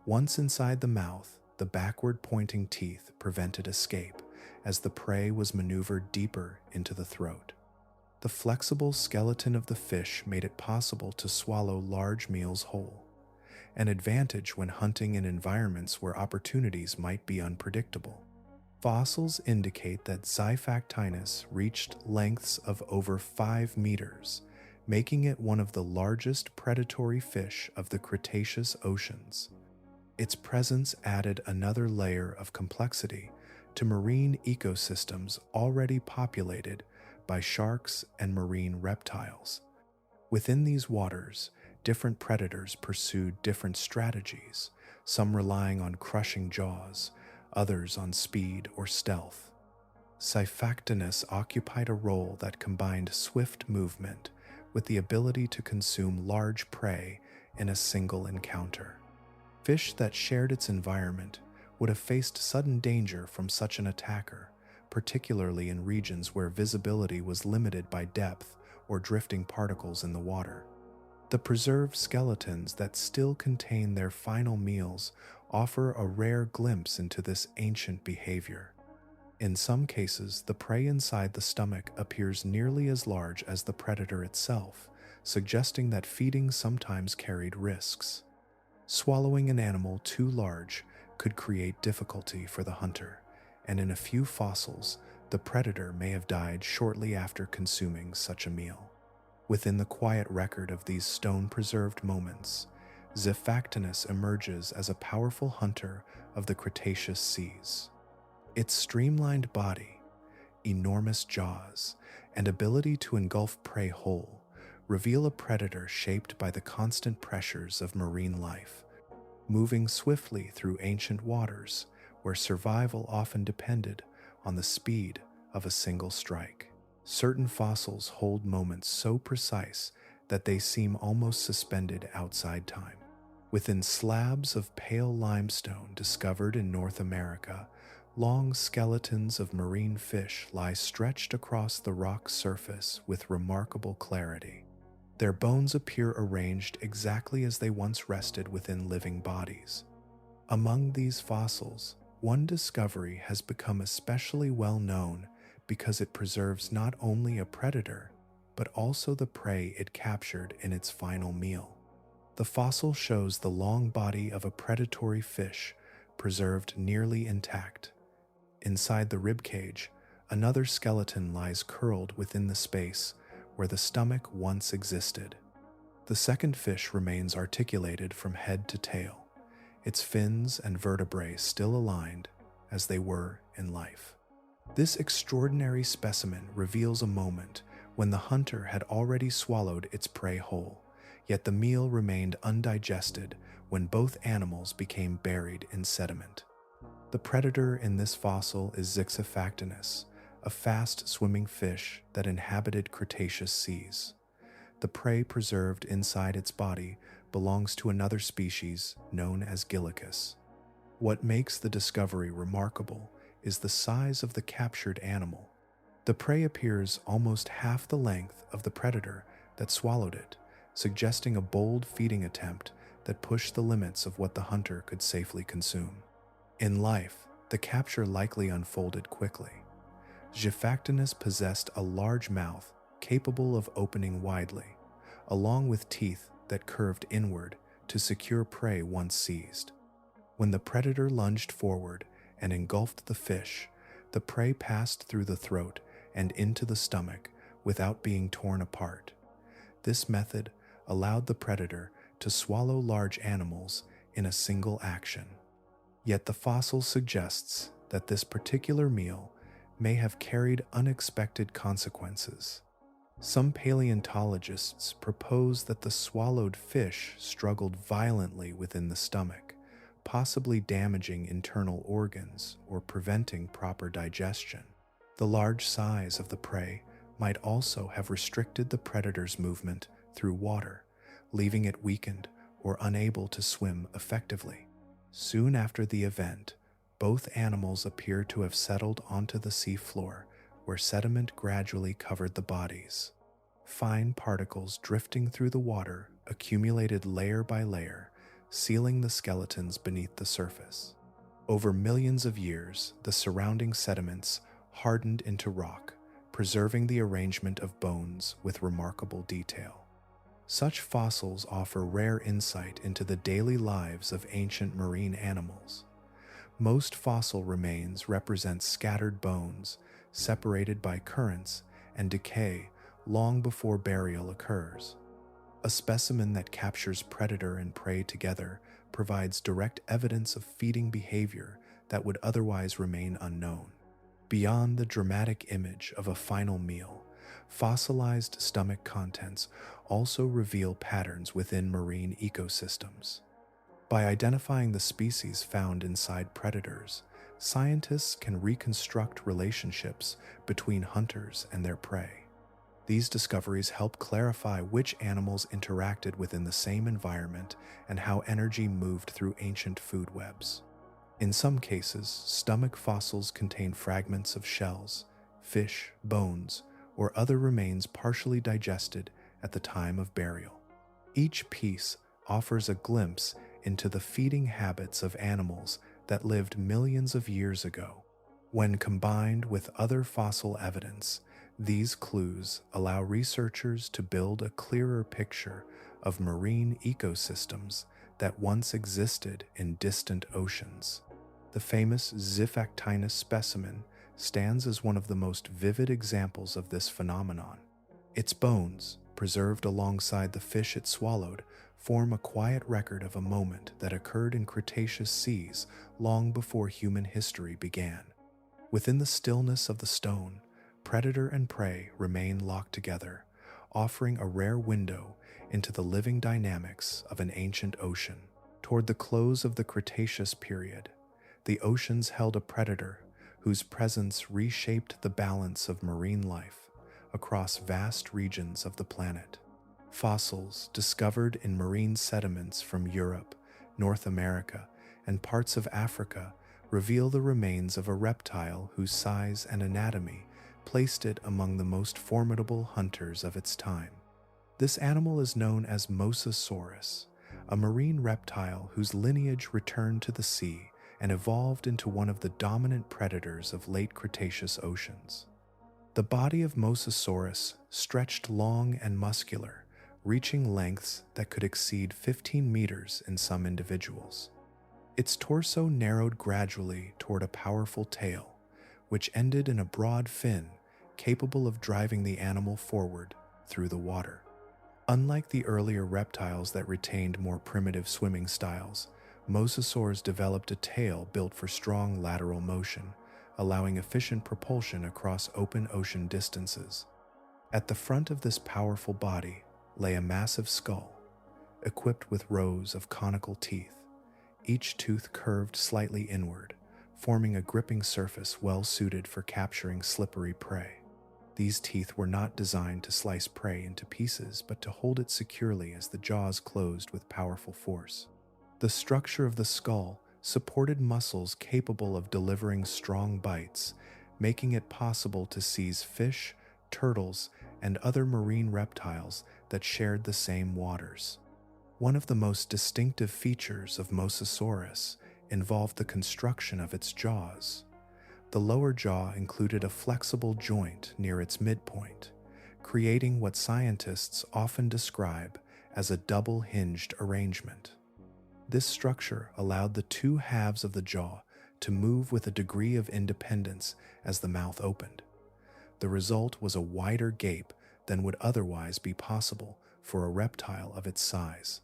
Once inside the mouth, the backward-pointing teeth prevented escape as the prey was maneuvered deeper into the throat. The flexible skeleton of the fish made it possible to swallow large meals whole, an advantage when hunting in environments where opportunities might be unpredictable. Fossils indicate that Xiphactinus reached lengths of over 5 meters, making it one of the largest predatory fish of the Cretaceous oceans. Its presence added another layer of complexity to marine ecosystems already populated by sharks and marine reptiles. Within these waters, different predators pursued different strategies, some relying on crushing jaws, others on speed or stealth. Xiphactinus occupied a role that combined swift movement with the ability to consume large prey in a single encounter. Fish that shared its environment would have faced sudden danger from such an attacker, particularly in regions where visibility was limited by depth or drifting particles in the water. The preserved skeletons that still contain their final meals offer a rare glimpse into this ancient behavior. In some cases, the prey inside the stomach appears nearly as large as the predator itself, suggesting that feeding sometimes carried risks. Swallowing an animal too large could create difficulty for the hunter, and in a few fossils, the predator may have died shortly after consuming such a meal. Within the quiet record of these stone-preserved moments, Xiphactinus emerges as a powerful hunter of the Cretaceous seas. Its streamlined body, enormous jaws, and ability to engulf prey whole reveal a predator shaped by the constant pressures of marine life, moving swiftly through ancient waters where survival often depended on the speed of a single strike. Certain fossils hold moments so precise that they seem almost suspended outside time. Within slabs of pale limestone discovered in North America, long skeletons of marine fish lie stretched across the rock's surface with remarkable clarity. Their bones appear arranged exactly as they once rested within living bodies. Among these fossils, one discovery has become especially well known because it preserves not only a predator, but also the prey it captured in its final meal. The fossil shows the long body of a predatory fish preserved nearly intact. Inside the ribcage, another skeleton lies curled within the space where the stomach once existed. The second fish remains articulated from head to tail, its fins and vertebrae still aligned as they were in life. This extraordinary specimen reveals a moment when the hunter had already swallowed its prey whole, yet the meal remained undigested when both animals became buried in sediment. The predator in this fossil is Xiphactinus, a fast-swimming fish that inhabited Cretaceous seas. The prey preserved inside its body belongs to another species known as Helicoprion. What makes the discovery remarkable is the size of the captured animal. The prey appears almost half the length of the predator that swallowed it, suggesting a bold feeding attempt that pushed the limits of what the hunter could safely consume. In life, the capture likely unfolded quickly. Xiphactinus possessed a large mouth capable of opening widely, along with teeth that curved inward to secure prey once seized. When the predator lunged forward and engulfed the fish, the prey passed through the throat and into the stomach without being torn apart. This method allowed the predator to swallow large animals in a single action. Yet the fossil suggests that this particular meal may have carried unexpected consequences. Some paleontologists propose that the swallowed fish struggled violently within the stomach, possibly damaging internal organs or preventing proper digestion. The large size of the prey might also have restricted the predator's movement through water, leaving it weakened or unable to swim effectively. Soon after the event, both animals appear to have settled onto the sea floor, where sediment gradually covered the bodies. Fine particles drifting through the water accumulated layer by layer, sealing the skeletons beneath the surface. Over millions of years, the surrounding sediments hardened into rock, preserving the arrangement of bones with remarkable detail. Such fossils offer rare insight into the daily lives of ancient marine animals. Most fossil remains represent scattered bones, separated by currents and decay long before burial occurs. A specimen that captures predator and prey together provides direct evidence of feeding behavior that would otherwise remain unknown. Beyond the dramatic image of a final meal, fossilized stomach contents also reveal patterns within marine ecosystems. By identifying the species found inside predators, scientists can reconstruct relationships between hunters and their prey. These discoveries help clarify which animals interacted within the same environment and how energy moved through ancient food webs. In some cases, stomach fossils contain fragments of shells, fish, bones, or other remains partially digested at the time of burial. Each piece offers a glimpse into the feeding habits of animals that lived millions of years ago. When combined with other fossil evidence, these clues allow researchers to build a clearer picture of marine ecosystems that once existed in distant oceans. The famous Xiphactinus specimen stands as one of the most vivid examples of this phenomenon. Its bones, preserved alongside the fish it swallowed, form a quiet record of a moment that occurred in Cretaceous seas long before human history began. Within the stillness of the stone, predator and prey remain locked together, offering a rare window into the living dynamics of an ancient ocean. Toward the close of the Cretaceous period, the oceans held a predator whose presence reshaped the balance of marine life across vast regions of the planet. Fossils discovered in marine sediments from Europe, North America, and parts of Africa reveal the remains of a reptile whose size and anatomy placed it among the most formidable hunters of its time. This animal is known as Mosasaurus, a marine reptile whose lineage returned to the sea and evolved into one of the dominant predators of late Cretaceous oceans. The body of Mosasaurus stretched long and muscular, reaching lengths that could exceed 15 meters in some individuals. Its torso narrowed gradually toward a powerful tail, which ended in a broad fin capable of driving the animal forward through the water. Unlike the earlier reptiles that retained more primitive swimming styles, Mosasaurs developed a tail built for strong lateral motion, allowing efficient propulsion across open ocean distances. At the front of this powerful body lay a massive skull, equipped with rows of conical teeth, each tooth curved slightly inward, forming a gripping surface well suited for capturing slippery prey. These teeth were not designed to slice prey into pieces, but to hold it securely as the jaws closed with powerful force. The structure of the skull supported muscles capable of delivering strong bites, making it possible to seize fish, turtles, and other marine reptiles that shared the same waters. One of the most distinctive features of Mosasaurus involved the construction of its jaws. The lower jaw included a flexible joint near its midpoint, creating what scientists often describe as a double-hinged arrangement. This structure allowed the two halves of the jaw to move with a degree of independence as the mouth opened. The result was a wider gape than would otherwise be possible for a reptile of its size.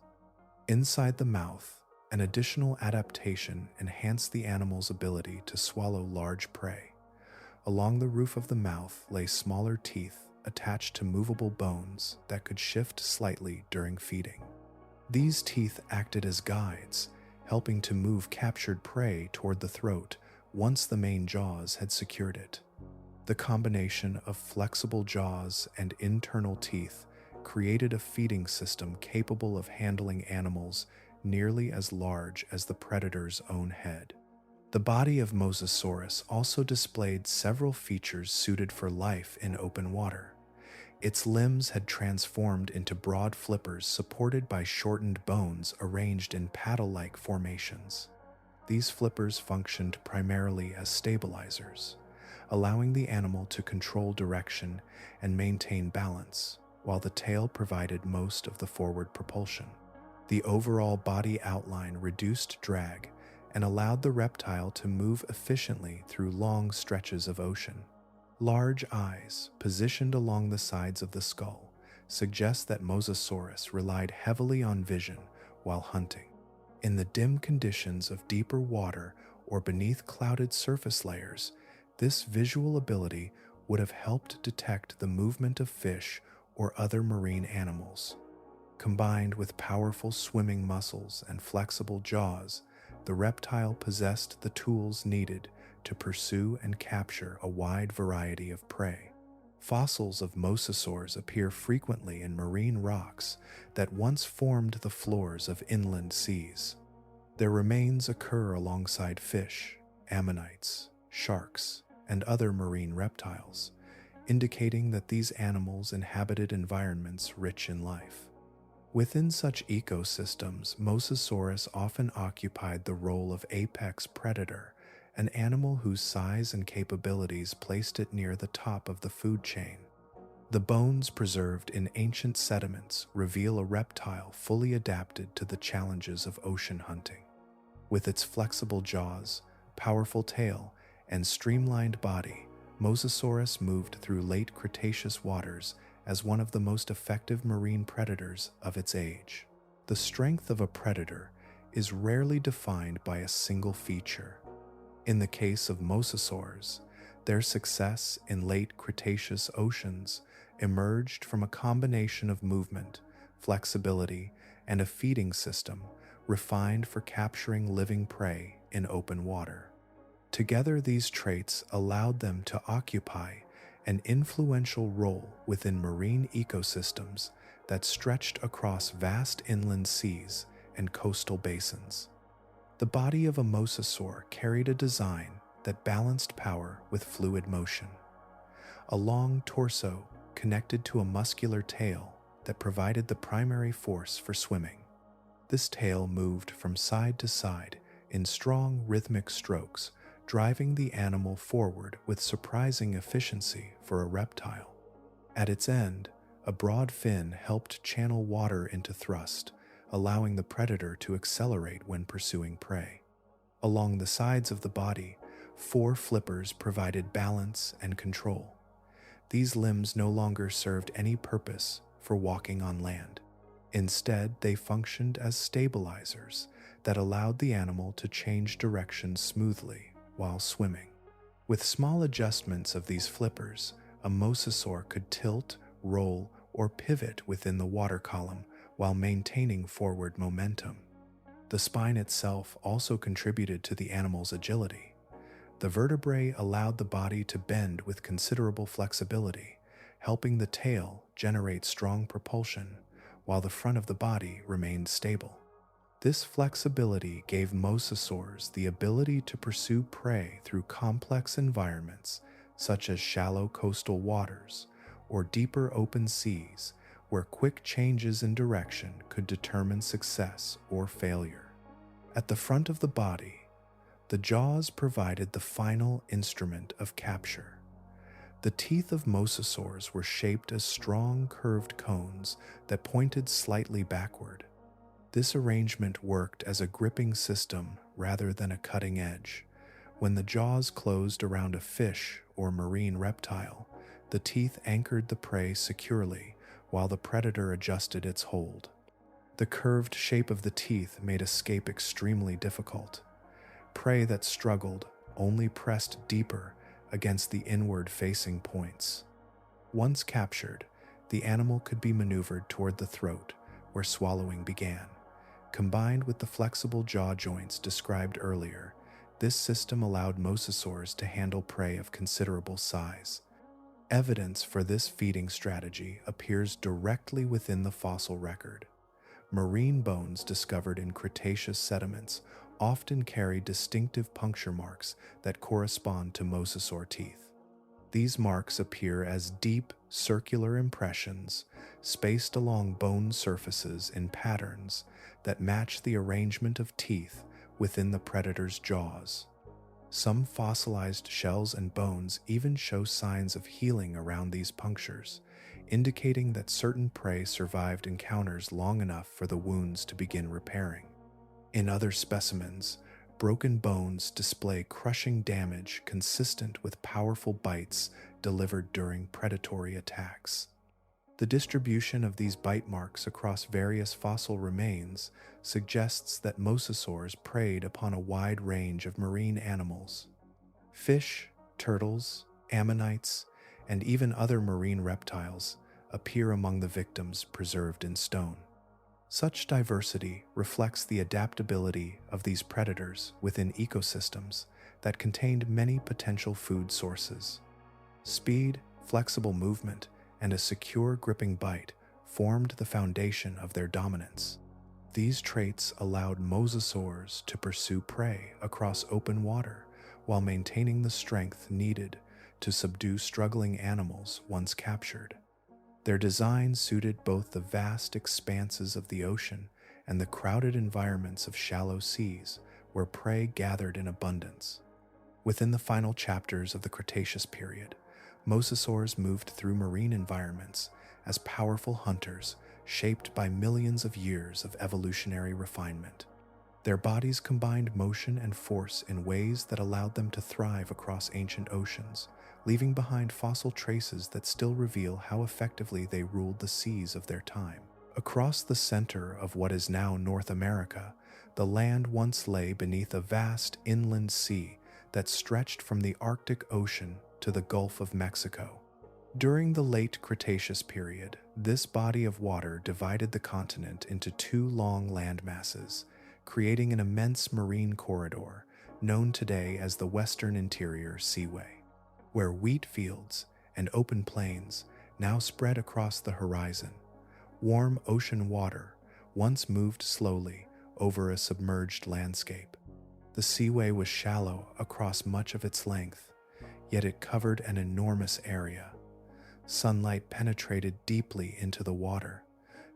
Inside the mouth, An additional adaptation enhanced the animal's ability to swallow large prey. Along the roof of the mouth lay smaller teeth attached to movable bones that could shift slightly during feeding. These teeth acted as guides, helping to move captured prey toward the throat once the main jaws had secured it. The combination of flexible jaws and internal teeth created a feeding system capable of handling animals nearly as large as the predator's own head. The body of Mosasaurus also displayed several features suited for life in open water. Its limbs had transformed into broad flippers supported by shortened bones arranged in paddle-like formations. These flippers functioned primarily as stabilizers, allowing the animal to control direction and maintain balance, while the tail provided most of the forward propulsion. The overall body outline reduced drag and allowed the reptile to move efficiently through long stretches of ocean. Large eyes, positioned along the sides of the skull, suggest that Mosasaurus relied heavily on vision while hunting. In the dim conditions of deeper water or beneath clouded surface layers, this visual ability would have helped detect the movement of fish or other marine animals. Combined with powerful swimming muscles and flexible jaws, the reptile possessed the tools needed to pursue and capture a wide variety of prey. Fossils of mosasaurs appear frequently in marine rocks that once formed the floors of inland seas. Their remains occur alongside fish, ammonites, sharks, and other marine reptiles, indicating that these animals inhabited environments rich in life. Within such ecosystems, Mosasaurus often occupied the role of apex predator, an animal whose size and capabilities placed it near the top of the food chain. The bones preserved in ancient sediments reveal a reptile fully adapted to the challenges of ocean hunting. With its flexible jaws, powerful tail, and streamlined body, Mosasaurus moved through late Cretaceous waters as one of the most effective marine predators of its age. The strength of a predator is rarely defined by a single feature. In the case of mosasaurs, their success in late Cretaceous oceans emerged from a combination of movement, flexibility, and a feeding system refined for capturing living prey in open water. Together, these traits allowed them to occupy an influential role within marine ecosystems that stretched across vast inland seas and coastal basins. The body of a mosasaur carried a design that balanced power with fluid motion. A long torso connected to a muscular tail that provided the primary force for swimming. This tail moved from side to side in strong rhythmic strokes, driving the animal forward with surprising efficiency for a reptile. At its end, a broad fin helped channel water into thrust, allowing the predator to accelerate when pursuing prey. Along the sides of the body, 4 flippers provided balance and control. These limbs no longer served any purpose for walking on land. Instead, they functioned as stabilizers that allowed the animal to change direction smoothly while swimming. With small adjustments of these flippers, a mosasaur could tilt, roll, or pivot within the water column while maintaining forward momentum. The spine itself also contributed to the animal's agility. The vertebrae allowed the body to bend with considerable flexibility, helping the tail generate strong propulsion, while the front of the body remained stable. This flexibility gave mosasaurs the ability to pursue prey through complex environments such as shallow coastal waters or deeper open seas where quick changes in direction could determine success or failure. At the front of the body, the jaws provided the final instrument of capture. The teeth of mosasaurs were shaped as strong curved cones that pointed slightly backward. This arrangement worked as a gripping system rather than a cutting edge. When the jaws closed around a fish or marine reptile, the teeth anchored the prey securely while the predator adjusted its hold. The curved shape of the teeth made escape extremely difficult. Prey that struggled only pressed deeper against the inward-facing points. Once captured, the animal could be maneuvered toward the throat, where swallowing began. Combined with the flexible jaw joints described earlier, this system allowed mosasaurs to handle prey of considerable size. Evidence for this feeding strategy appears directly within the fossil record. Marine bones discovered in Cretaceous sediments often carry distinctive puncture marks that correspond to mosasaur teeth. These marks appear as deep, circular impressions spaced along bone surfaces in patterns that match the arrangement of teeth within the predator's jaws. Some fossilized shells and bones even show signs of healing around these punctures, indicating that certain prey survived encounters long enough for the wounds to begin repairing. In other specimens, broken bones display crushing damage consistent with powerful bites delivered during predatory attacks. The distribution of these bite marks across various fossil remains suggests that mosasaurs preyed upon a wide range of marine animals. Fish, turtles, ammonites, and even other marine reptiles appear among the victims preserved in stone. Such diversity reflects the adaptability of these predators within ecosystems that contained many potential food sources. Speed, flexible movement, and a secure gripping bite formed the foundation of their dominance. These traits allowed mosasaurs to pursue prey across open water while maintaining the strength needed to subdue struggling animals once captured. Their design suited both the vast expanses of the ocean and the crowded environments of shallow seas where prey gathered in abundance. Within the final chapters of the Cretaceous period, mosasaurs moved through marine environments as powerful hunters shaped by millions of years of evolutionary refinement. Their bodies combined motion and force in ways that allowed them to thrive across ancient oceans, leaving behind fossil traces that still reveal how effectively they ruled the seas of their time. Across the center of what is now North America, the land once lay beneath a vast inland sea that stretched from the Arctic Ocean to the Gulf of Mexico. During the late Cretaceous period, this body of water divided the continent into two long landmasses, creating an immense marine corridor known today as the Western Interior Seaway, where wheat fields and open plains now spread across the horizon. Warm ocean water once moved slowly over a submerged landscape. The seaway was shallow across much of its length, yet it covered an enormous area. Sunlight penetrated deeply into the water,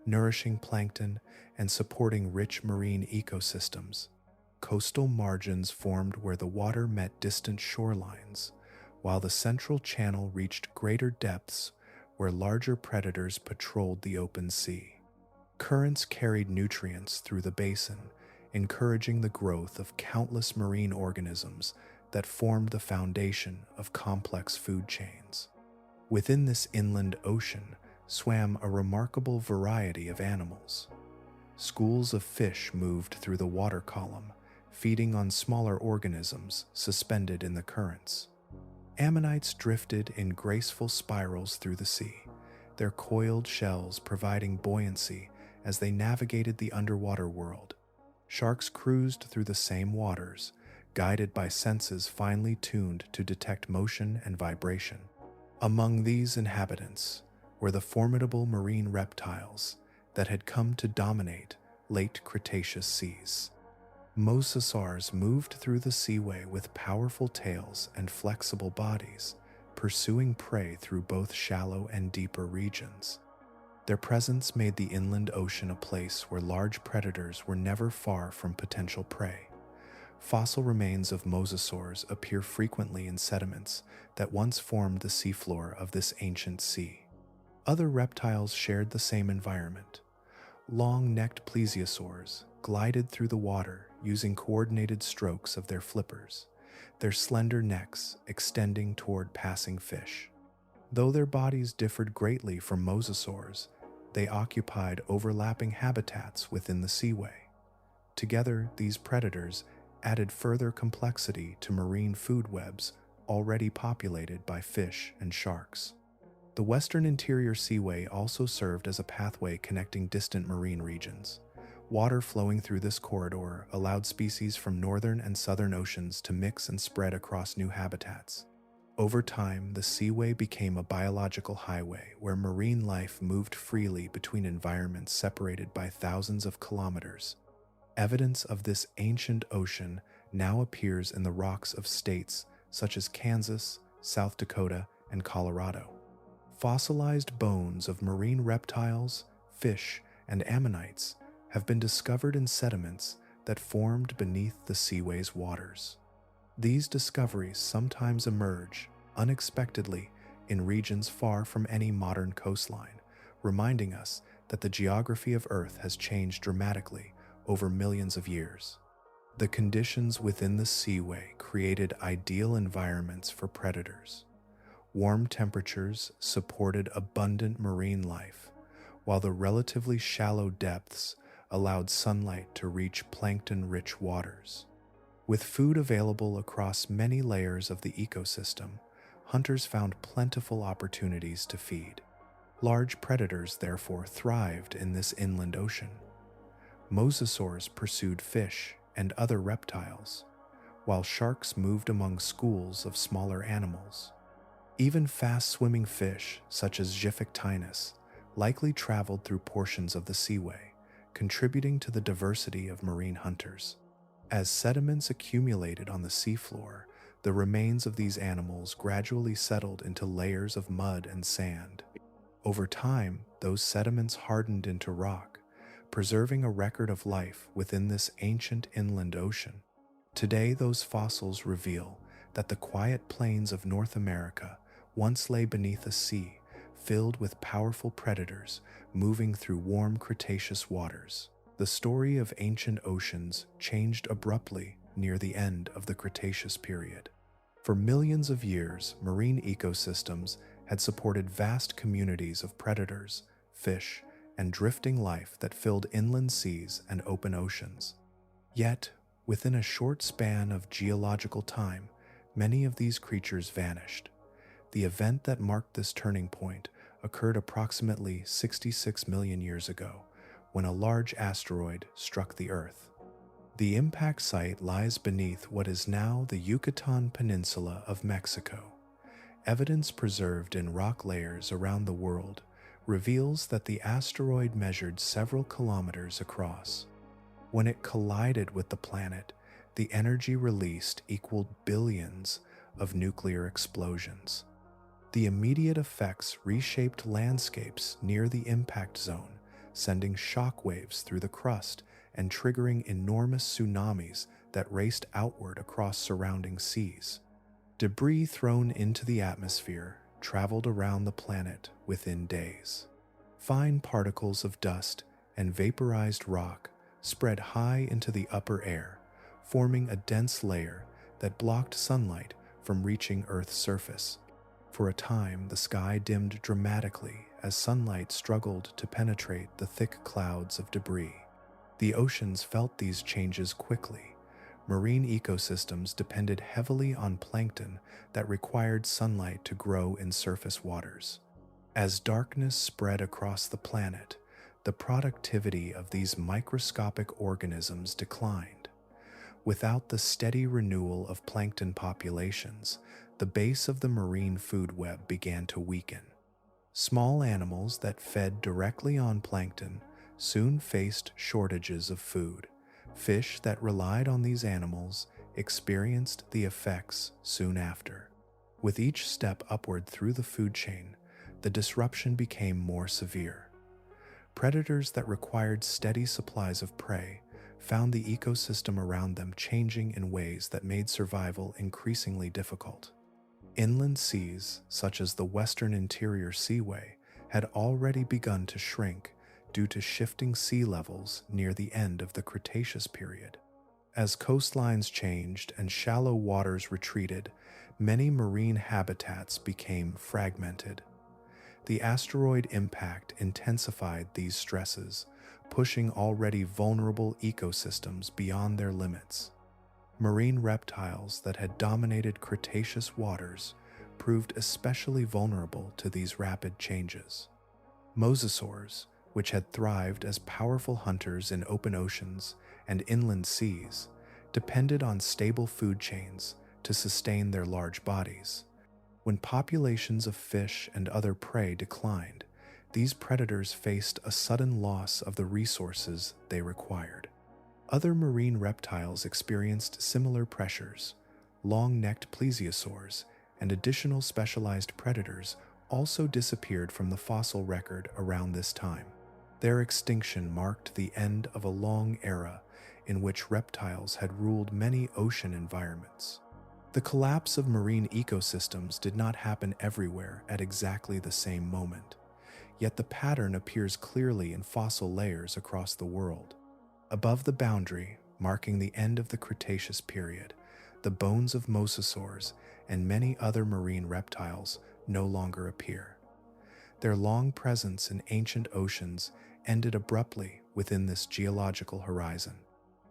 nourishing plankton and supporting rich marine ecosystems. Coastal margins formed where the water met distant shorelines, while the central channel reached greater depths where larger predators patrolled the open sea. Currents carried nutrients through the basin, encouraging the growth of countless marine organisms that formed the foundation of complex food chains. Within this inland ocean swam a remarkable variety of animals. Schools of fish moved through the water column, feeding on smaller organisms suspended in the currents. Ammonites drifted in graceful spirals through the sea, their coiled shells providing buoyancy as they navigated the underwater world. Sharks cruised through the same waters, guided by senses finely tuned to detect motion and vibration. Among these inhabitants were the formidable marine reptiles that had come to dominate late Cretaceous seas. Mosasaurs moved through the seaway with powerful tails and flexible bodies, pursuing prey through both shallow and deeper regions. Their presence made the inland ocean a place where large predators were never far from potential prey. Fossil remains of mosasaurs appear frequently in sediments that once formed the seafloor of this ancient sea. Other reptiles shared the same environment. Long-necked plesiosaurs glided through the water using coordinated strokes of their flippers, their slender necks extending toward passing fish. Though their bodies differed greatly from mosasaurs, They occupied overlapping habitats within the seaway. Together, these predators added further complexity to marine food webs already populated by fish and sharks. The western interior seaway also served as a pathway connecting distant marine regions. Water flowing through this corridor allowed species from northern and southern oceans to mix and spread across new habitats. Over time, the seaway became a biological highway where marine life moved freely between environments separated by thousands of kilometers. Evidence of this ancient ocean now appears in the rocks of states such as Kansas, South Dakota, and Colorado. Fossilized bones of marine reptiles, fish, and ammonites have been discovered in sediments that formed beneath the seaway's waters. These discoveries sometimes emerge unexpectedly in regions far from any modern coastline, reminding us that the geography of Earth has changed dramatically over millions of years. The conditions within the seaway created ideal environments for predators. Warm temperatures supported abundant marine life, while the relatively shallow depths allowed sunlight to reach plankton-rich waters. With food available across many layers of the ecosystem, hunters found plentiful opportunities to feed. Large predators therefore thrived in this inland ocean. Mosasaurs pursued fish and other reptiles, while sharks moved among schools of smaller animals. Even fast-swimming fish, such as Xiphactinus, likely traveled through portions of the seaway, contributing to the diversity of marine hunters. As sediments accumulated on the seafloor, the remains of these animals gradually settled into layers of mud and sand. Over time, those sediments hardened into rock, preserving a record of life within this ancient inland ocean. Today, those fossils reveal that the quiet plains of North America once lay beneath a sea filled with powerful predators moving through warm Cretaceous waters. The story of ancient oceans changed abruptly near the end of the Cretaceous period. For millions of years, marine ecosystems had supported vast communities of predators, fish, and drifting life that filled inland seas and open oceans. Yet, within a short span of geological time, many of these creatures vanished. The event that marked this turning point occurred approximately 66 million years ago, when a large asteroid struck the Earth. The impact site lies beneath what is now the Yucatan Peninsula of Mexico. Evidence preserved in rock layers around the world reveals that the asteroid measured several kilometers across. When it collided with the planet, the energy released equaled billions of nuclear explosions. The immediate effects reshaped landscapes near the impact zone, sending shockwaves through the crust and triggering enormous tsunamis that raced outward across surrounding seas. Debris thrown into the atmosphere traveled around the planet within days. Fine particles of dust and vaporized rock spread high into the upper air, forming a dense layer that blocked sunlight from reaching Earth's surface. For a time, the sky dimmed dramatically as sunlight struggled to penetrate the thick clouds of debris. The oceans felt these changes quickly. Marine ecosystems depended heavily on plankton that required sunlight to grow in surface waters. As darkness spread across the planet, the productivity of these microscopic organisms declined. Without the steady renewal of plankton populations, the base of the marine food web began to weaken. Small animals that fed directly on plankton soon faced shortages of food. Fish that relied on these animals experienced the effects soon after. With each step upward through the food chain, the disruption became more severe. Predators that required steady supplies of prey found the ecosystem around them changing in ways that made survival increasingly difficult. Inland seas, such as the western interior seaway, had already begun to shrink due to shifting sea levels near the end of the Cretaceous period. As coastlines changed and shallow waters retreated, many marine habitats became fragmented. The asteroid impact intensified these stresses, pushing already vulnerable ecosystems beyond their limits. Marine reptiles that had dominated Cretaceous waters proved especially vulnerable to these rapid changes. Mosasaurs, which had thrived as powerful hunters in open oceans and inland seas, depended on stable food chains to sustain their large bodies. When populations of fish and other prey declined, these predators faced a sudden loss of the resources they required. Other marine reptiles experienced similar pressures. Long-necked plesiosaurs and additional specialized predators also disappeared from the fossil record around this time. Their extinction marked the end of a long era in which reptiles had ruled many ocean environments. The collapse of marine ecosystems did not happen everywhere at exactly the same moment, yet the pattern appears clearly in fossil layers across the world. Above the boundary, marking the end of the Cretaceous period, the bones of mosasaurs and many other marine reptiles no longer appear. Their long presence in ancient oceans ended abruptly within this geological horizon.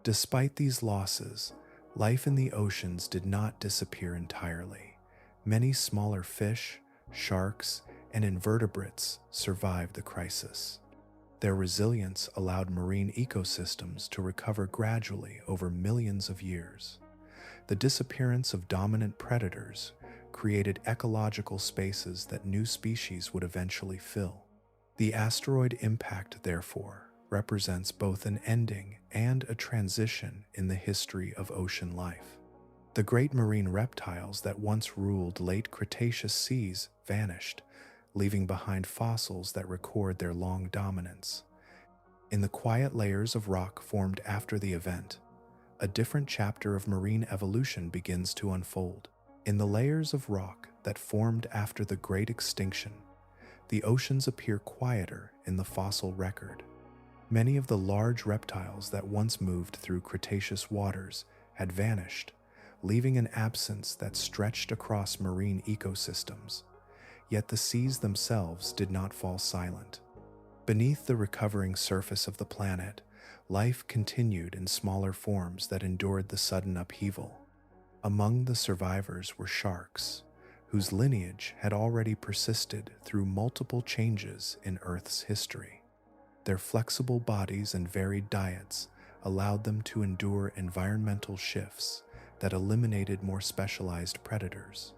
Despite these losses, life in the oceans did not disappear entirely. Many smaller fish, sharks, and invertebrates survived the crisis. Their resilience allowed marine ecosystems to recover gradually over millions of years. The disappearance of dominant predators created ecological spaces that new species would eventually fill. The asteroid impact, therefore, represents both an ending and a transition in the history of ocean life. The great marine reptiles that once ruled late Cretaceous seas vanished, leaving behind fossils that record their long dominance. In the quiet layers of rock formed after the event, a different chapter of marine evolution begins to unfold. In the layers of rock that formed after the Great Extinction, the oceans appear quieter in the fossil record. Many of the large reptiles that once moved through Cretaceous waters had vanished, leaving an absence that stretched across marine ecosystems. Yet the seas themselves did not fall silent. Beneath the recovering surface of the planet, life continued in smaller forms that endured the sudden upheaval. Among the survivors were sharks, whose lineage had already persisted through multiple changes in Earth's history. Their flexible bodies and varied diets allowed them to endure environmental shifts that eliminated more specialized predators.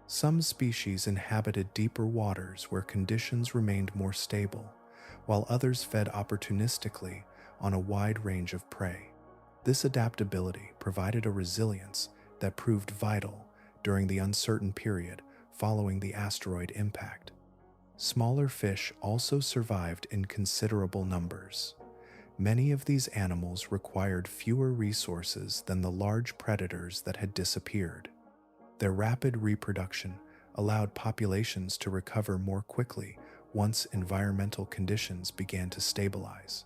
Some species inhabited deeper waters where conditions remained more stable, while others fed opportunistically on a wide range of prey. This adaptability provided a resilience that proved vital during the uncertain period following the asteroid impact. Smaller fish also survived in considerable numbers. Many of these animals required fewer resources than the large predators that had disappeared. Their rapid reproduction allowed populations to recover more quickly once environmental conditions began to stabilize.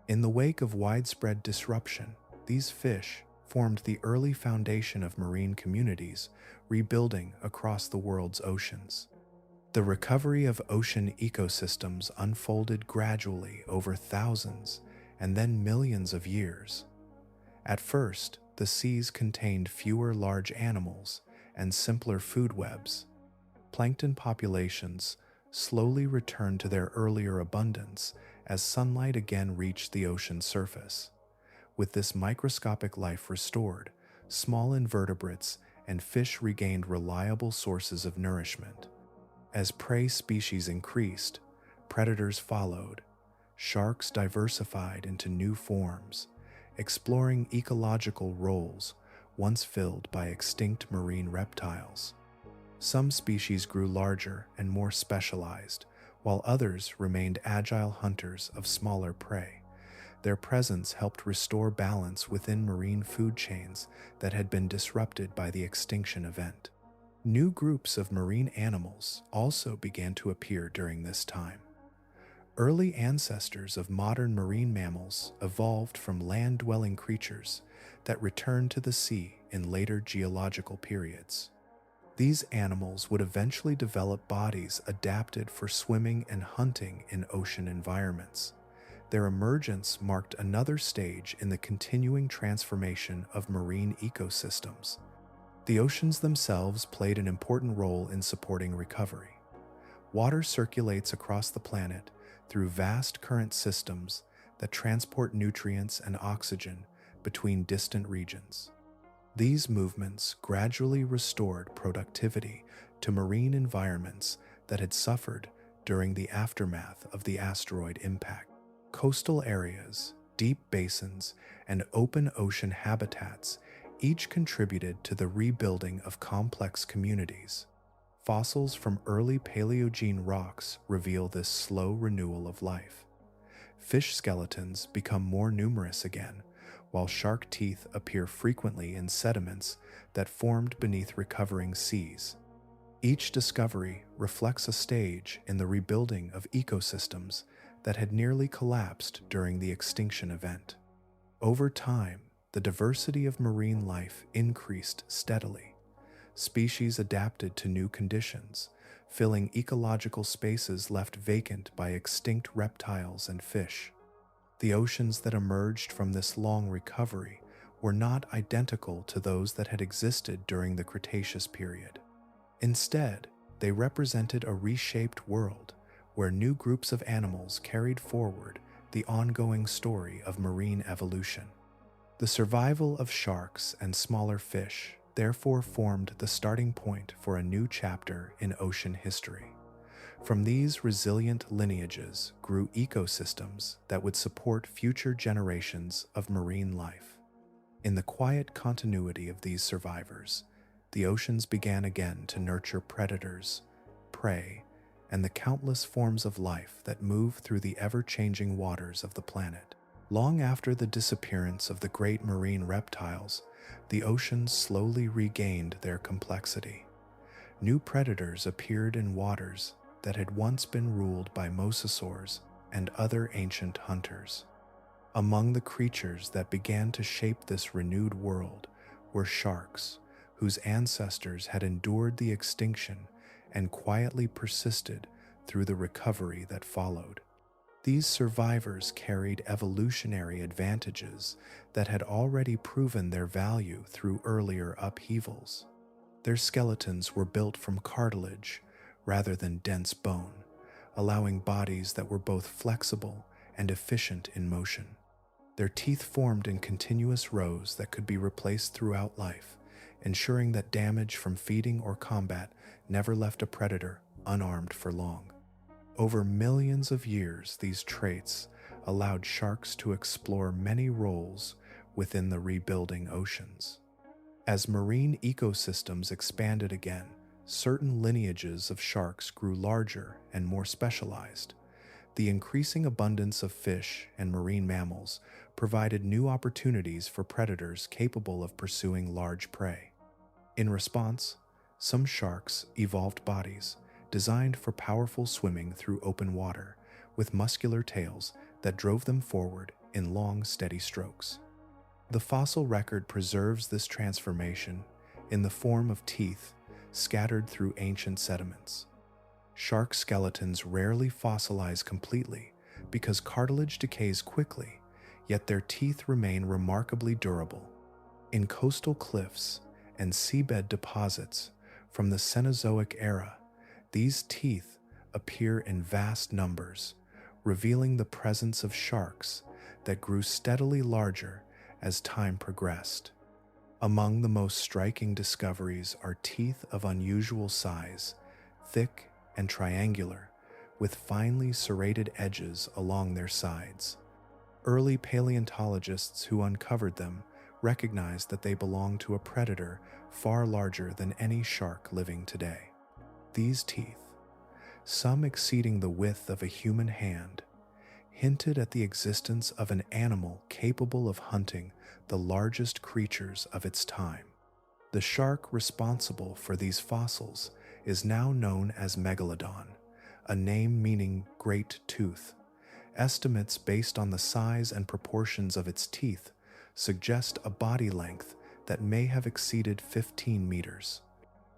In the wake of widespread disruption, these fish formed the early foundation of marine communities, rebuilding across the world's oceans. The recovery of ocean ecosystems unfolded gradually over thousands and then millions of years. At first, the seas contained fewer large animals and simpler food webs. Plankton populations slowly returned to their earlier abundance as sunlight again reached the ocean surface. With this microscopic life restored, small invertebrates and fish regained reliable sources of nourishment. As prey species increased, predators followed. Sharks diversified into new forms, exploring ecological roles once filled by extinct marine reptiles. Some species grew larger and more specialized, while others remained agile hunters of smaller prey. Their presence helped restore balance within marine food chains that had been disrupted by the extinction event. New groups of marine animals also began to appear during this time. Early ancestors of modern marine mammals evolved from land-dwelling creatures that returned to the sea in later geological periods. These animals would eventually develop bodies adapted for swimming and hunting in ocean environments. Their emergence marked another stage in the continuing transformation of marine ecosystems. The oceans themselves played an important role in supporting recovery. Water circulates across the planet through vast current systems that transport nutrients and oxygen between distant regions. These movements gradually restored productivity to marine environments that had suffered during the aftermath of the asteroid impact. Coastal areas, deep basins, and open ocean habitats each contributed to the rebuilding of complex communities. Fossils from early Paleogene rocks reveal this slow renewal of life. Fish skeletons become more numerous again, while shark teeth appear frequently in sediments that formed beneath recovering seas. Each discovery reflects a stage in the rebuilding of ecosystems that had nearly collapsed during the extinction event. Over time, the diversity of marine life increased steadily. Species adapted to new conditions, filling ecological spaces left vacant by extinct reptiles and fish. The oceans that emerged from this long recovery were not identical to those that had existed during the Cretaceous period. Instead, they represented a reshaped world where new groups of animals carried forward the ongoing story of marine evolution. The survival of sharks and smaller fish therefore formed the starting point for a new chapter in ocean history. From these resilient lineages grew ecosystems that would support future generations of marine life. In the quiet continuity of these survivors, the oceans began again to nurture predators, prey, and the countless forms of life that move through the ever-changing waters of the planet. Long after the disappearance of the great marine reptiles, the oceans slowly regained their complexity. New predators appeared in waters that had once been ruled by mosasaurs and other ancient hunters. Among the creatures that began to shape this renewed world were sharks, whose ancestors had endured the extinction and quietly persisted through the recovery that followed. These survivors carried evolutionary advantages that had already proven their value through earlier upheavals. Their skeletons were built from cartilage rather than dense bone, allowing bodies that were both flexible and efficient in motion. Their teeth formed in continuous rows that could be replaced throughout life, ensuring that damage from feeding or combat never left a predator unarmed for long. Over millions of years, these traits allowed sharks to explore many roles within the rebuilding oceans. As marine ecosystems expanded again, certain lineages of sharks grew larger and more specialized. The increasing abundance of fish and marine mammals provided new opportunities for predators capable of pursuing large prey. In response, some sharks evolved bodies designed for powerful swimming through open water, with muscular tails that drove them forward in long, steady strokes. The fossil record preserves this transformation in the form of teeth scattered through ancient sediments. Shark skeletons rarely fossilize completely because cartilage decays quickly, yet their teeth remain remarkably durable. In coastal cliffs and seabed deposits from the Cenozoic era, these teeth appear in vast numbers, revealing the presence of sharks that grew steadily larger as time progressed. Among the most striking discoveries are teeth of unusual size, thick and triangular, with finely serrated edges along their sides. Early paleontologists who uncovered them recognized that they belonged to a predator far larger than any shark living today. These teeth, some exceeding the width of a human hand, hinted at the existence of an animal capable of hunting the largest creatures of its time. The shark responsible for these fossils is now known as Megalodon, a name meaning great tooth. Estimates based on the size and proportions of its teeth suggest a body length that may have exceeded 15 meters.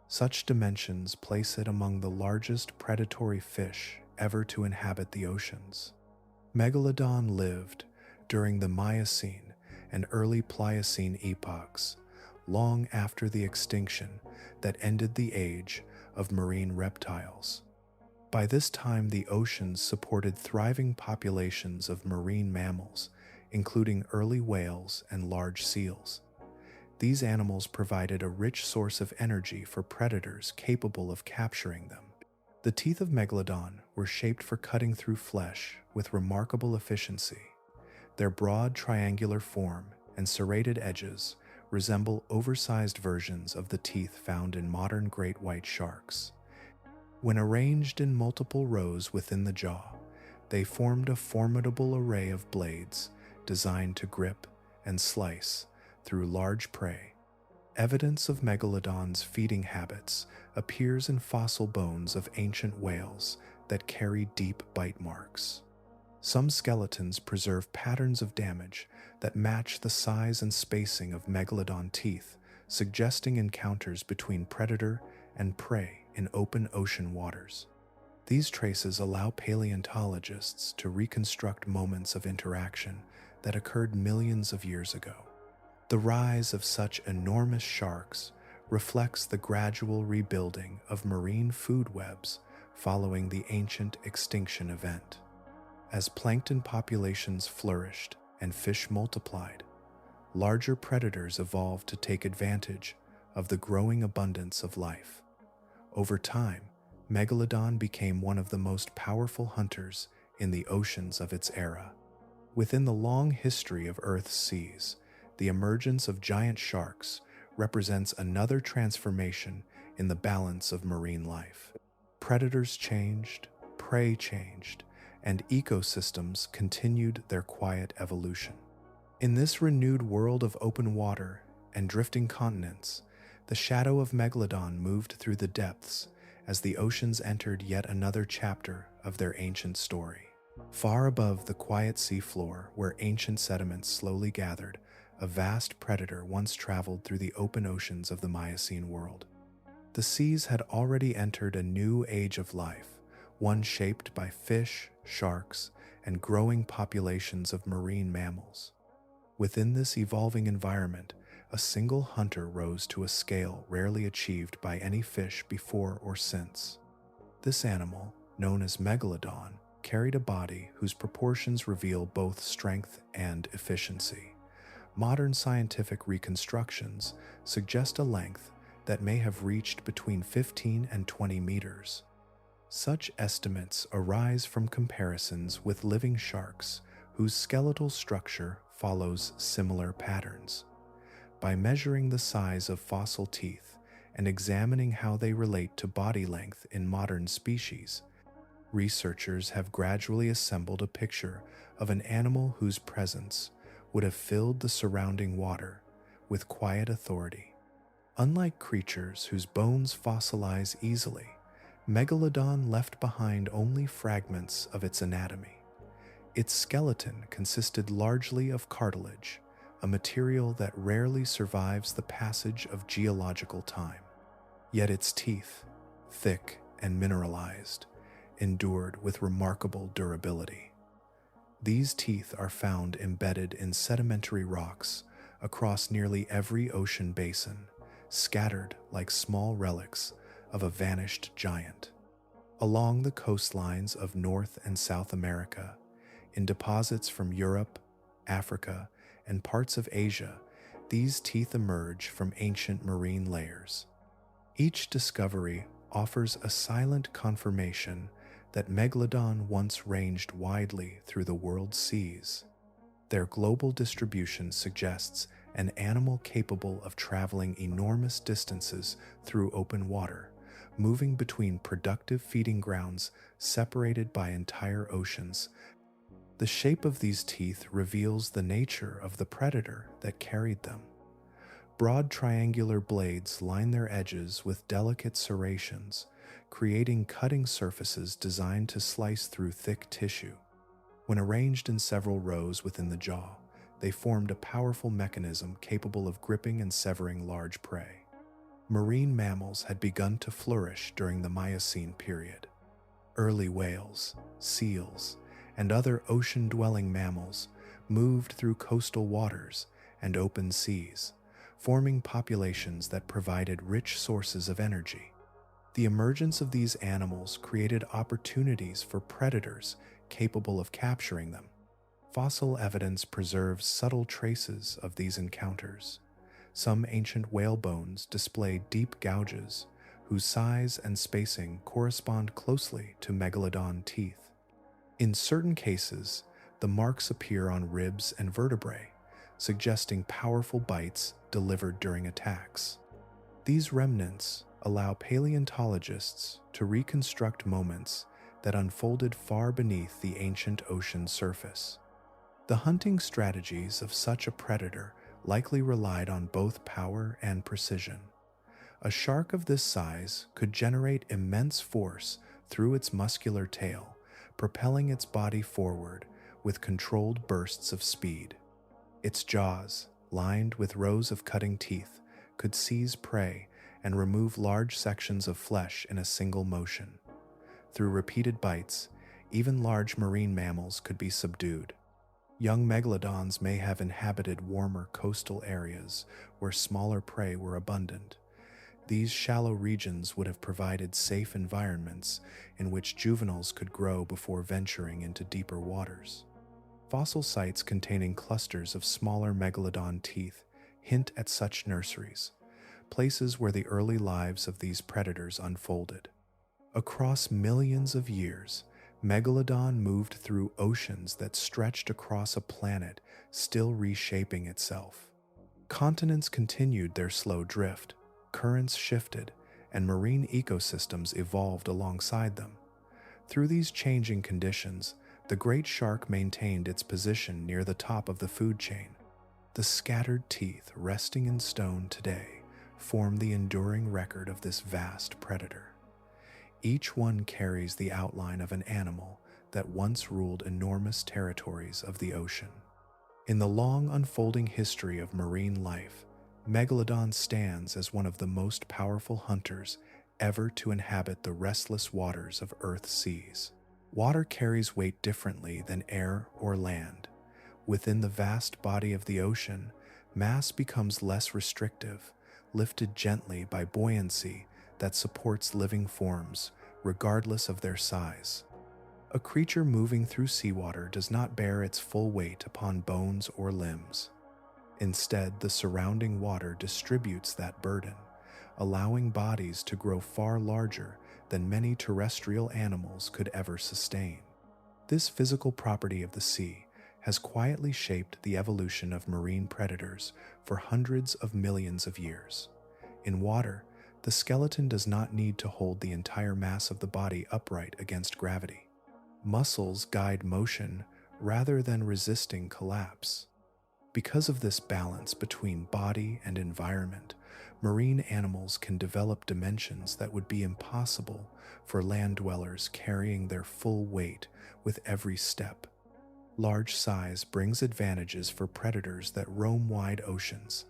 Such dimensions place it among the largest predatory fish ever to inhabit the oceans. Megalodon lived during the Miocene and early Pliocene epochs, long after the extinction that ended the age of marine reptiles. By this time, the oceans supported thriving populations of marine mammals, including early whales and large seals. These animals provided a rich source of energy for predators capable of capturing them. The teeth of Megalodon were shaped for cutting through flesh with remarkable efficiency. Their broad triangular form and serrated edges resemble oversized versions of the teeth found in modern great white sharks. When arranged in multiple rows within the jaw, they formed a formidable array of blades designed to grip and slice through large prey. Evidence of Megalodon's feeding habits appears in fossil bones of ancient whales that carry deep bite marks. Some skeletons preserve patterns of damage that match the size and spacing of Megalodon teeth, suggesting encounters between predator and prey in open ocean waters. These traces allow paleontologists to reconstruct moments of interaction that occurred millions of years ago. The rise of such enormous sharks reflects the gradual rebuilding of marine food webs following the ancient extinction event. As plankton populations flourished and fish multiplied, larger predators evolved to take advantage of the growing abundance of life. Over time, Megalodon became one of the most powerful hunters in the oceans of its era. Within the long history of Earth's seas, the emergence of giant sharks represents another transformation in the balance of marine life. Predators changed, prey changed, and ecosystems continued their quiet evolution. In this renewed world of open water and drifting continents, the shadow of Megalodon moved through the depths as the oceans entered yet another chapter of their ancient story. Far above the quiet seafloor, where ancient sediments slowly gathered, a vast predator once traveled through the open oceans of the Miocene world. The seas had already entered a new age of life, one shaped by fish, sharks, and growing populations of marine mammals. Within this evolving environment, a single hunter rose to a scale rarely achieved by any fish before or since. This animal, known as Megalodon, carried a body whose proportions reveal both strength and efficiency. Modern scientific reconstructions suggest a length that may have reached between 15 and 20 meters. Such estimates arise from comparisons with living sharks whose skeletal structure follows similar patterns. By measuring the size of fossil teeth and examining how they relate to body length in modern species, researchers have gradually assembled a picture of an animal whose presence would have filled the surrounding water with quiet authority. Unlike creatures whose bones fossilize easily, Megalodon left behind only fragments of its anatomy. Its skeleton consisted largely of cartilage, a material that rarely survives the passage of geological time. Yet its teeth, thick and mineralized, endured with remarkable durability. These teeth are found embedded in sedimentary rocks across nearly every ocean basin, scattered like small relics of a vanished giant. Along the coastlines of North and South America, in deposits from Europe, Africa, and parts of Asia, these teeth emerge from ancient marine layers. Each discovery offers a silent confirmation that Megalodon once ranged widely through the world's seas. Their global distribution suggests an animal capable of traveling enormous distances through open water, moving between productive feeding grounds separated by entire oceans. The shape of these teeth reveals the nature of the predator that carried them. Broad triangular blades line their edges with delicate serrations, creating cutting surfaces designed to slice through thick tissue. When arranged in several rows within the jaw, they formed a powerful mechanism capable of gripping and severing large prey. Marine mammals had begun to flourish during the Miocene period. Early whales, seals, and other ocean-dwelling mammals moved through coastal waters and open seas, forming populations that provided rich sources of energy. The emergence of these animals created opportunities for predators capable of capturing them. Fossil evidence preserves subtle traces of these encounters. Some ancient whale bones display deep gouges, whose size and spacing correspond closely to Megalodon teeth. In certain cases, the marks appear on ribs and vertebrae, suggesting powerful bites delivered during attacks. These remnants allow paleontologists to reconstruct moments that unfolded far beneath the ancient ocean surface. The hunting strategies of such a predator likely relied on both power and precision. A shark of this size could generate immense force through its muscular tail, propelling its body forward with controlled bursts of speed. Its jaws, lined with rows of cutting teeth, could seize prey and remove large sections of flesh in a single motion. Through repeated bites, even large marine mammals could be subdued. Young megalodons may have inhabited warmer coastal areas where smaller prey were abundant. These shallow regions would have provided safe environments in which juveniles could grow before venturing into deeper waters. Fossil sites containing clusters of smaller megalodon teeth hint at such nurseries, places where the early lives of these predators unfolded. Across millions of years, Megalodon moved through oceans that stretched across a planet still reshaping itself. Continents continued their slow drift, currents shifted, and marine ecosystems evolved alongside them. Through these changing conditions, the great shark maintained its position near the top of the food chain. The scattered teeth resting in stone today form the enduring record of this vast predator. Each one carries the outline of an animal that once ruled enormous territories of the ocean. In the long unfolding history of marine life, Megalodon stands as one of the most powerful hunters ever to inhabit the restless waters of Earth's seas. Water carries weight differently than air or land. Within the vast body of the ocean, mass becomes less restrictive, lifted gently by buoyancy that supports living forms, regardless of their size. A creature moving through seawater does not bear its full weight upon bones or limbs. Instead, the surrounding water distributes that burden, allowing bodies to grow far larger than many terrestrial animals could ever sustain. This physical property of the sea has quietly shaped the evolution of marine predators for hundreds of millions of years. In water, the skeleton does not need to hold the entire mass of the body upright against gravity. Muscles guide motion rather than resisting collapse. Because of this balance between body and environment, marine animals can develop dimensions that would be impossible for land dwellers carrying their full weight with every step. Large size brings advantages for predators that roam wide oceans.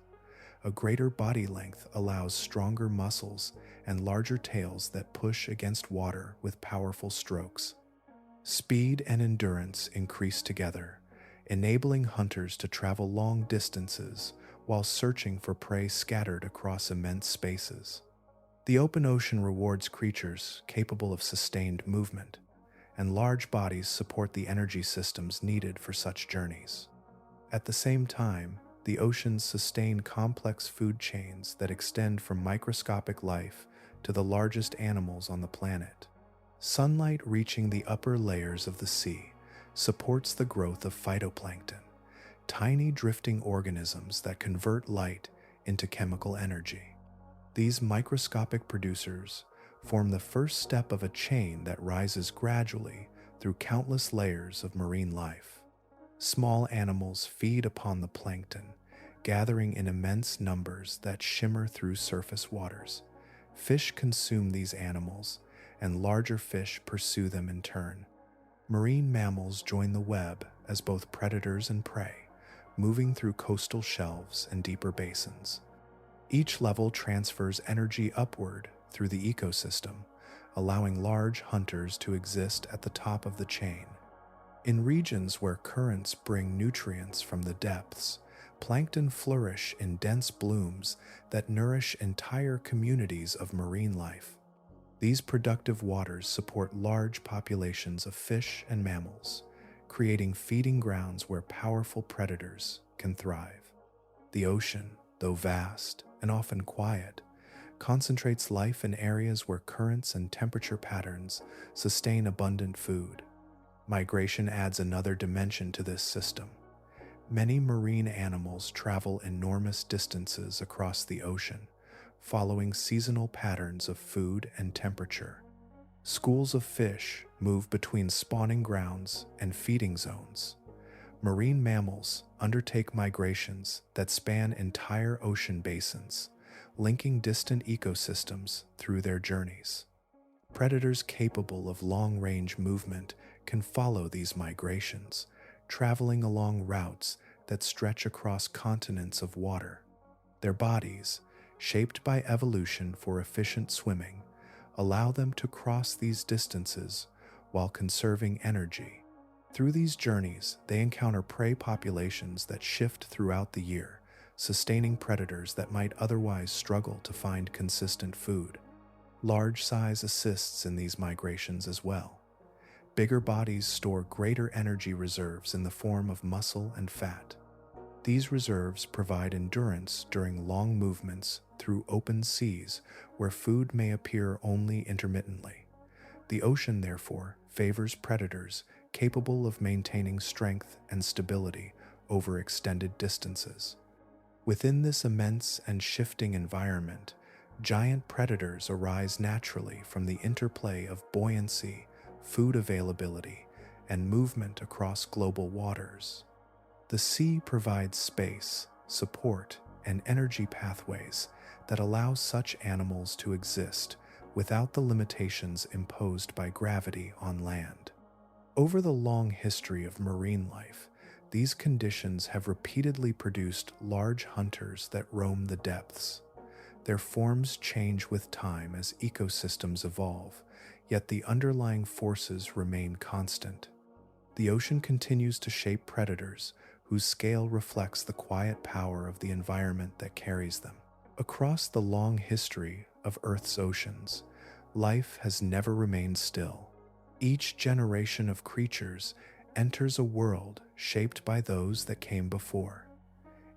A greater body length allows stronger muscles and larger tails that push against water with powerful strokes. Speed and endurance increase together, enabling hunters to travel long distances while searching for prey scattered across immense spaces. The open ocean rewards creatures capable of sustained movement, and large bodies support the energy systems needed for such journeys. At the same time, the oceans sustain complex food chains that extend from microscopic life to the largest animals on the planet. Sunlight reaching the upper layers of the sea supports the growth of phytoplankton, tiny drifting organisms that convert light into chemical energy. These microscopic producers form the first step of a chain that rises gradually through countless layers of marine life. Small animals feed upon the plankton, gathering in immense numbers that shimmer through surface waters. Fish consume these animals, and larger fish pursue them in turn. Marine mammals join the web as both predators and prey, moving through coastal shelves and deeper basins. Each level transfers energy upward through the ecosystem, allowing large hunters to exist at the top of the chain. In regions where currents bring nutrients from the depths, plankton flourish in dense blooms that nourish entire communities of marine life. These productive waters support large populations of fish and mammals, creating feeding grounds where powerful predators can thrive. The ocean, though vast and often quiet, concentrates life in areas where currents and temperature patterns sustain abundant food. Migration adds another dimension to this system. Many marine animals travel enormous distances across the ocean, following seasonal patterns of food and temperature. Schools of fish move between spawning grounds and feeding zones. Marine mammals undertake migrations that span entire ocean basins, linking distant ecosystems through their journeys. Predators capable of long-range movement can follow these migrations, traveling along routes that stretch across continents of water. Their bodies, shaped by evolution for efficient swimming, allow them to cross these distances while conserving energy. Through these journeys, they encounter prey populations that shift throughout the year, sustaining predators that might otherwise struggle to find consistent food. Large size assists in these migrations as well. Bigger bodies store greater energy reserves in the form of muscle and fat. These reserves provide endurance during long movements through open seas where food may appear only intermittently. The ocean, therefore, favors predators capable of maintaining strength and stability over extended distances. Within this immense and shifting environment, giant predators arise naturally from the interplay of buoyancy, food availability, and movement across global waters. The sea provides space, support, and energy pathways that allow such animals to exist without the limitations imposed by gravity on land. Over the long history of marine life, these conditions have repeatedly produced large hunters that roam the depths. Their forms change with time as ecosystems evolve, yet the underlying forces remain constant. The ocean continues to shape predators whose scale reflects the quiet power of the environment that carries them. Across the long history of Earth's oceans, life has never remained still. Each generation of creatures enters a world shaped by those that came before,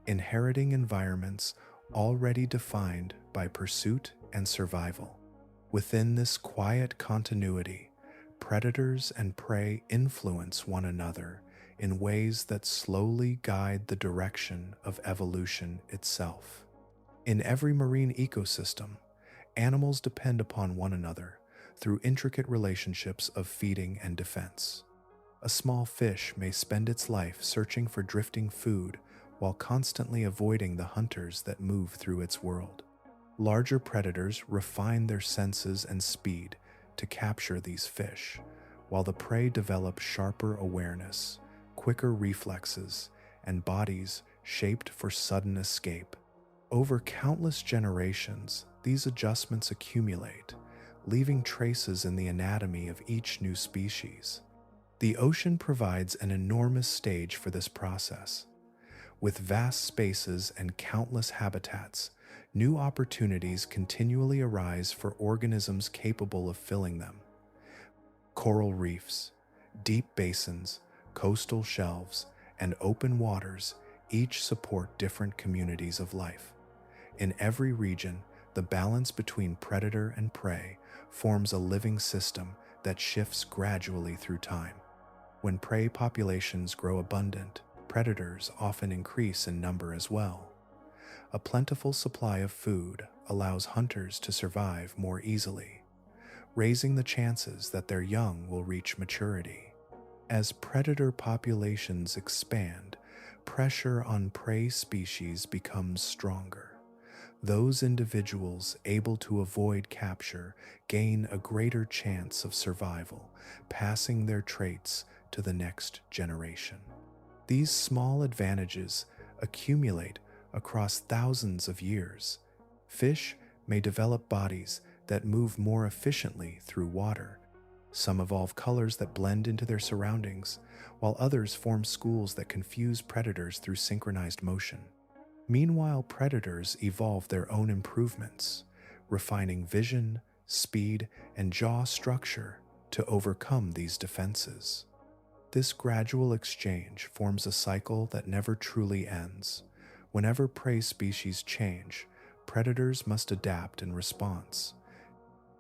inheriting environments already defined by pursuit and survival. Within this quiet continuity, predators and prey influence one another in ways that slowly guide the direction of evolution itself. In every marine ecosystem, animals depend upon one another through intricate relationships of feeding and defense. A small fish may spend its life searching for drifting food while constantly avoiding the hunters that move through its world. Larger predators refine their senses and speed to capture these fish, while the prey develop sharper awareness, quicker reflexes, and bodies shaped for sudden escape. Over countless generations, these adjustments accumulate, leaving traces in the anatomy of each new species. The ocean provides an enormous stage for this process. With vast spaces and countless habitats, new opportunities continually arise for organisms capable of filling them. Coral reefs, deep basins, coastal shelves, and open waters each support different communities of life. In every region, the balance between predator and prey forms a living system that shifts gradually through time. When prey populations grow abundant, predators often increase in number as well. A plentiful supply of food allows hunters to survive more easily, raising the chances that their young will reach maturity. As predator populations expand, pressure on prey species becomes stronger. Those individuals able to avoid capture gain a greater chance of survival, passing their traits to the next generation. These small advantages accumulate across thousands of years, Fish may develop bodies that move more efficiently through water. Some evolve colors that blend into their surroundings, while others form schools that confuse predators through synchronized motion. Meanwhile, predators evolve their own improvements, refining vision, speed, and jaw structure to overcome these defenses. This gradual exchange forms a cycle that never truly ends. Whenever prey species change, predators must adapt in response.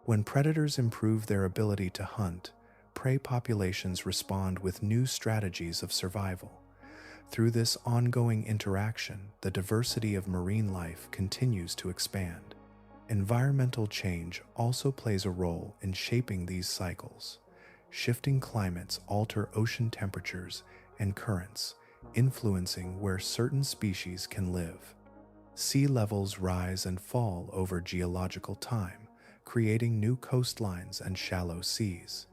When predators improve their ability to hunt, prey populations respond with new strategies of survival. Through this ongoing interaction, the diversity of marine life continues to expand. Environmental change also plays a role in shaping these cycles. Shifting climates alter ocean temperatures and currents, influencing where certain species can live. Sea levels rise and fall over geological time, creating new coastlines and shallow seas.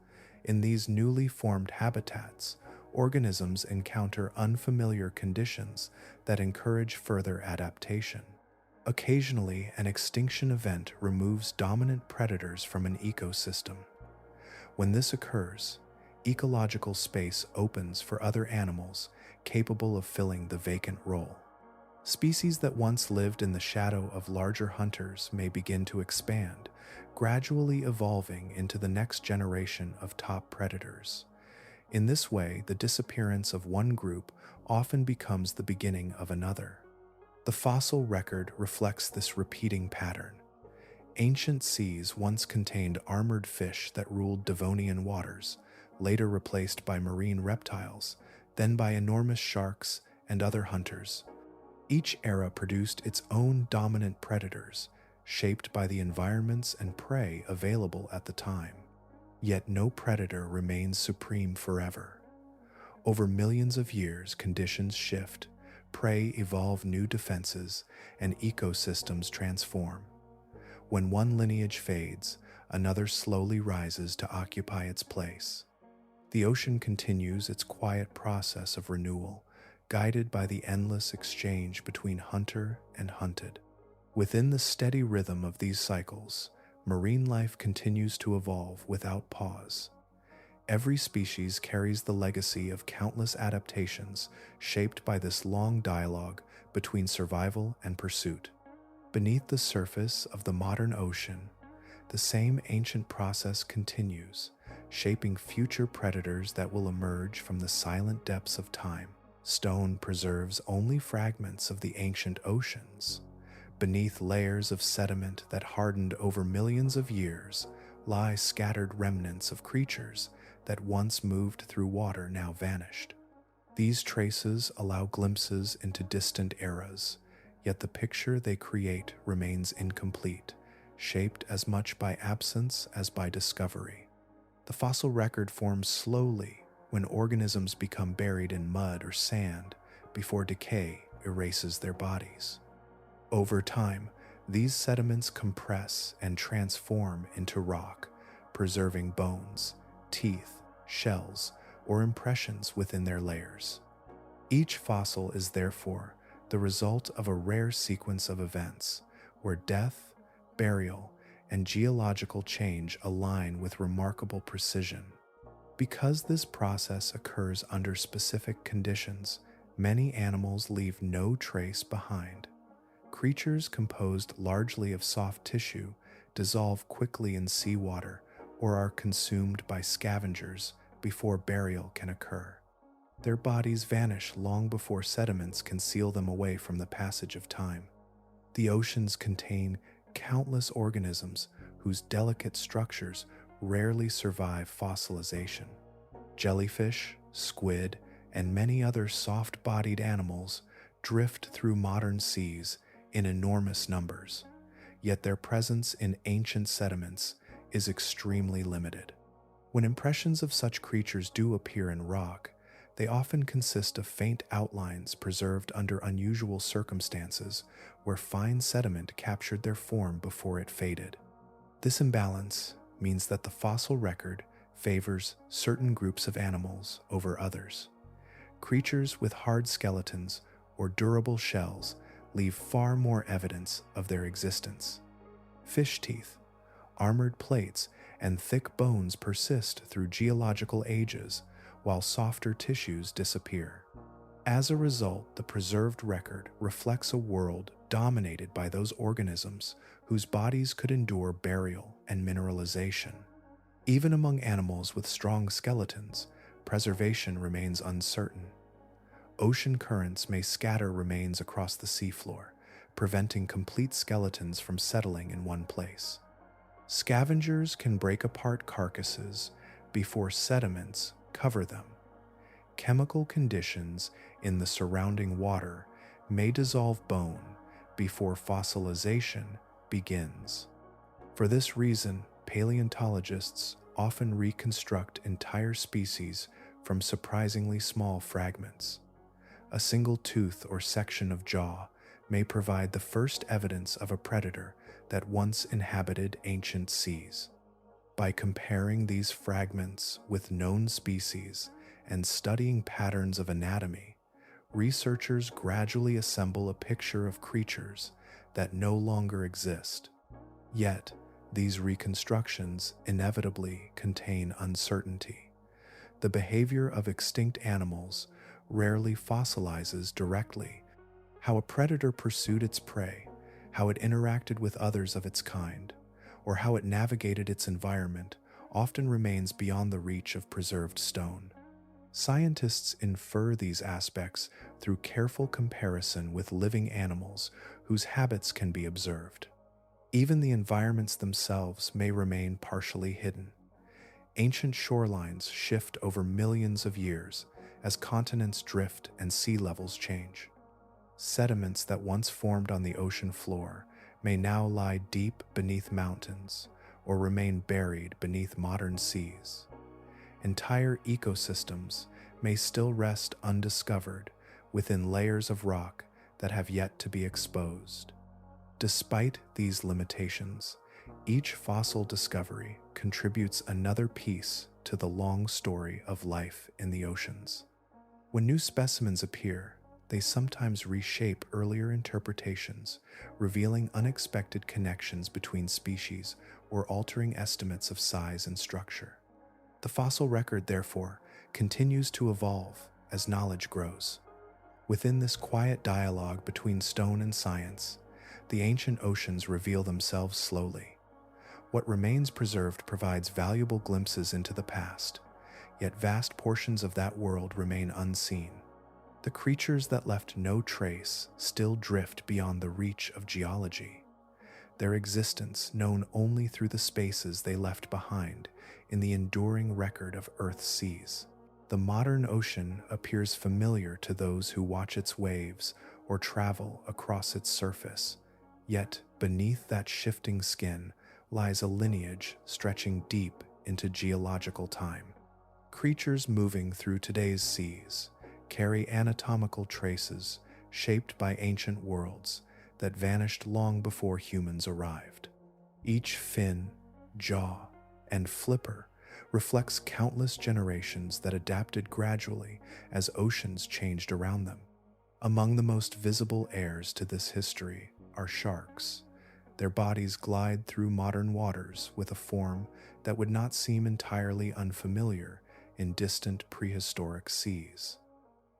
In these newly formed habitats, organisms encounter unfamiliar conditions that encourage further adaptation. Occasionally, an extinction event removes dominant predators from an ecosystem. When this occurs, ecological space opens for other animals capable of filling the vacant role. Species that once lived in the shadow of larger hunters may begin to expand, gradually evolving into the next generation of top predators. In this way, the disappearance of one group often becomes the beginning of another. The fossil record reflects this repeating pattern. Ancient seas once contained armored fish that ruled Devonian waters, later replaced by marine reptiles, then by enormous sharks and other hunters. Each era produced its own dominant predators, shaped by the environments and prey available at the time. Yet no predator remains supreme forever. Over millions of years, conditions shift, prey evolve new defenses, and ecosystems transform. When one lineage fades, another slowly rises to occupy its place. The ocean continues its quiet process of renewal, guided by the endless exchange between hunter and hunted. Within the steady rhythm of these cycles, marine life continues to evolve without pause. Every species carries the legacy of countless adaptations shaped by this long dialogue between survival and pursuit. Beneath the surface of the modern ocean, the same ancient process continues, shaping future predators that will emerge from the silent depths of time. Stone preserves only fragments of the ancient oceans. Beneath layers of sediment that hardened over millions of years lie scattered remnants of creatures that once moved through water now vanished. These traces allow glimpses into distant eras, yet the picture they create remains incomplete, shaped as much by absence as by discovery. The fossil record forms slowly when organisms become buried in mud or sand before decay erases their bodies. Over time, these sediments compress and transform into rock, preserving bones, teeth, shells, or impressions within their layers. Each fossil is therefore the result of a rare sequence of events where death, burial, and geological change align with remarkable precision. Because this process occurs under specific conditions, many animals leave no trace behind. Creatures composed largely of soft tissue dissolve quickly in seawater or are consumed by scavengers before burial can occur. Their bodies vanish long before sediments can seal them away from the passage of time. The oceans contain countless organisms whose delicate structures rarely survive fossilization. Jellyfish, squid, and many other soft-bodied animals drift through modern seas in enormous numbers, yet their presence in ancient sediments is extremely limited. When impressions of such creatures do appear in rock, they often consist of faint outlines preserved under unusual circumstances where fine sediment captured their form before it faded. This imbalance means that the fossil record favors certain groups of animals over others. Creatures with hard skeletons or durable shells leave far more evidence of their existence. Fish teeth, armored plates, and thick bones persist through geological ages, while softer tissues disappear. As a result, the preserved record reflects a world dominated by those organisms whose bodies could endure burial and mineralization. Even among animals with strong skeletons, preservation remains uncertain. Ocean currents may scatter remains across the seafloor, preventing complete skeletons from settling in one place. Scavengers can break apart carcasses before sediments cover them. Chemical conditions in the surrounding water may dissolve bone before fossilization begins. For this reason, paleontologists often reconstruct entire species from surprisingly small fragments. A single tooth or section of jaw may provide the first evidence of a predator that once inhabited ancient seas. By comparing these fragments with known species and studying patterns of anatomy, researchers gradually assemble a picture of creatures that no longer exist. Yet, these reconstructions inevitably contain uncertainty. The behavior of extinct animals rarely fossilizes directly. How a predator pursued its prey, how it interacted with others of its kind, or how it navigated its environment often remains beyond the reach of preserved stone. Scientists infer these aspects through careful comparison with living animals whose habits can be observed. Even the environments themselves may remain partially hidden. Ancient shorelines shift over millions of years as continents drift and sea levels change. Sediments that once formed on the ocean floor may now lie deep beneath mountains or remain buried beneath modern seas. Entire ecosystems may still rest undiscovered within layers of rock that have yet to be exposed. Despite these limitations, each fossil discovery contributes another piece to the long story of life in the oceans. When new specimens appear, they sometimes reshape earlier interpretations, revealing unexpected connections between species or altering estimates of size and structure. The fossil record, therefore, continues to evolve as knowledge grows. Within this quiet dialogue between stone and science, the ancient oceans reveal themselves slowly. What remains preserved provides valuable glimpses into the past, yet vast portions of that world remain unseen. The creatures that left no trace still drift beyond the reach of geology, their existence known only through the spaces they left behind in the enduring record of Earth's seas. The modern ocean appears familiar to those who watch its waves or travel across its surface, yet beneath that shifting skin lies a lineage stretching deep into geological time. Creatures moving through today's seas carry anatomical traces shaped by ancient worlds that vanished long before humans arrived. Each fin, jaw, and flipper reflects countless generations that adapted gradually as oceans changed around them. Among the most visible heirs to this history are sharks. Their bodies glide through modern waters with a form that would not seem entirely unfamiliar in distant prehistoric seas.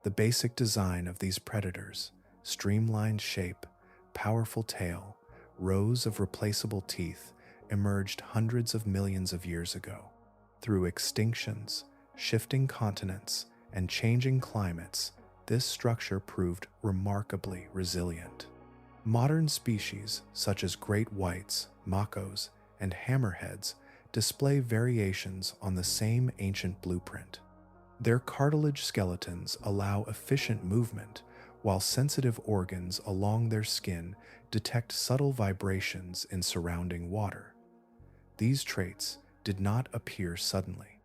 The basic design of these predators, streamlined shape, powerful tail, rows of replaceable teeth, emerged hundreds of millions of years ago. Through extinctions, shifting continents, and changing climates, this structure proved remarkably resilient. Modern species such as great whites, makos, and hammerheads display variations on the same ancient blueprint. Their cartilage skeletons allow efficient movement, while sensitive organs along their skin detect subtle vibrations in surrounding water. These traits did not appear suddenly.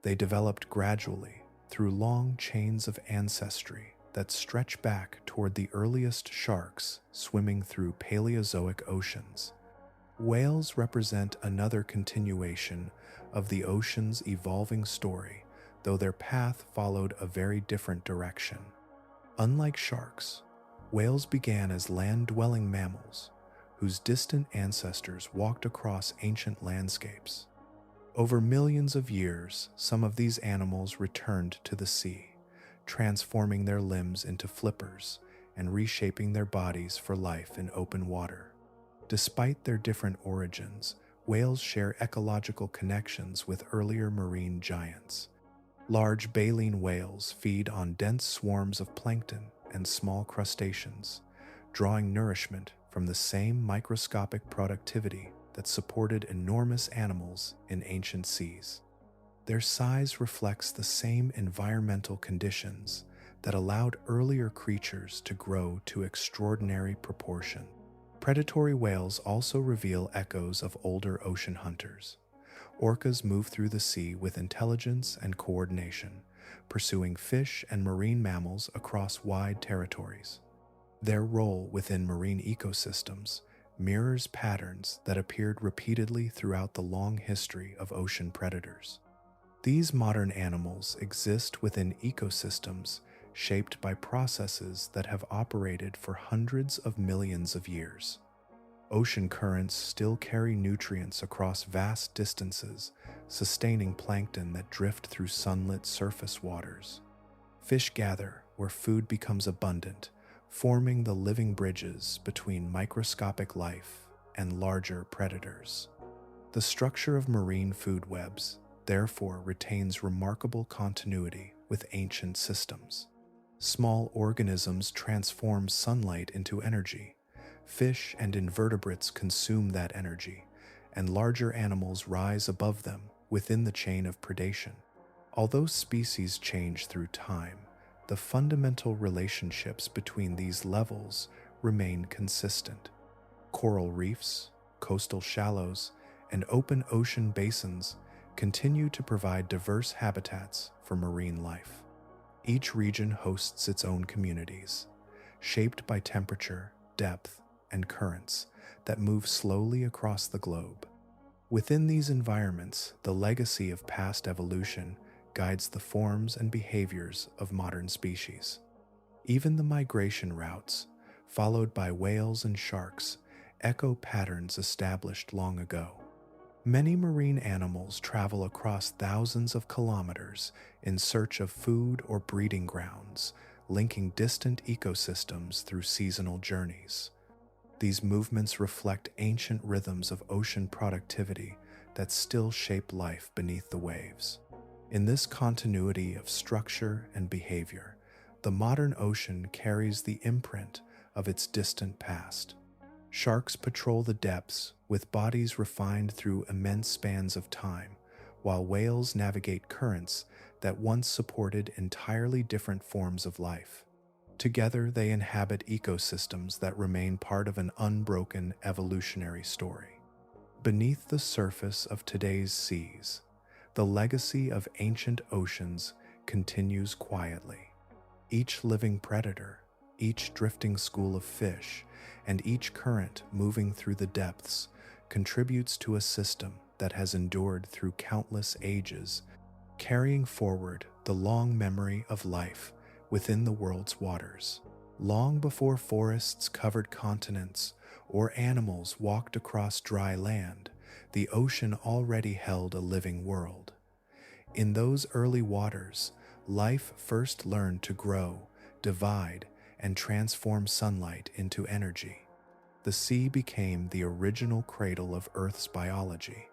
They developed gradually through long chains of ancestry that stretch back toward the earliest sharks swimming through Paleozoic oceans. Whales represent another continuation of the ocean's evolving story, though their path followed a very different direction. Unlike sharks, Whales began as land-dwelling mammals, whose distant ancestors walked across ancient landscapes. Over millions of years, some of these animals returned to the sea, transforming their limbs into flippers and reshaping their bodies for life in open water. Despite their different origins, whales share ecological connections with earlier marine giants. Large baleen whales feed on dense swarms of plankton and small crustaceans, drawing nourishment from the same microscopic productivity that supported enormous animals in ancient seas. Their size reflects the same environmental conditions that allowed earlier creatures to grow to extraordinary proportion. Predatory whales also reveal echoes of older ocean hunters. Orcas move through the sea with intelligence and coordination, pursuing fish and marine mammals across wide territories. Their role within marine ecosystems mirrors patterns that appeared repeatedly throughout the long history of ocean predators. These modern animals exist within ecosystems shaped by processes that have operated for hundreds of millions of years. Ocean currents still carry nutrients across vast distances, sustaining plankton that drift through sunlit surface waters. Fish gather where food becomes abundant, forming the living bridges between microscopic life and larger predators. The structure of marine food webs, therefore, retains remarkable continuity with ancient systems. Small organisms transform sunlight into energy. Fish and invertebrates consume that energy, and larger animals rise above them within the chain of predation. Although species change through time, the fundamental relationships between these levels remain consistent. Coral reefs, coastal shallows, and open ocean basins continue to provide diverse habitats for marine life. Each region hosts its own communities, shaped by temperature, depth, and currents that move slowly across the globe. Within these environments, the legacy of past evolution guides the forms and behaviors of modern species. Even the migration routes, followed by whales and sharks, echo patterns established long ago. Many marine animals travel across thousands of kilometers in search of food or breeding grounds, linking distant ecosystems through seasonal journeys. These movements reflect ancient rhythms of ocean productivity that still shape life beneath the waves. In this continuity of structure and behavior, the modern ocean carries the imprint of its distant past. Sharks patrol the depths with bodies refined through immense spans of time, while whales navigate currents that once supported entirely different forms of life. Together, they inhabit ecosystems that remain part of an unbroken evolutionary story. Beneath the surface of today's seas, the legacy of ancient oceans continues quietly. Each living predator, each drifting school of fish, and each current moving through the depths contributes to a system that has endured through countless ages, carrying forward the long memory of life within the world's waters. Long before forests covered continents or animals walked across dry land, the ocean already held a living world. In those early waters, life first learned to grow, divide, and transform sunlight into energy. The sea became the original cradle of Earth's biology,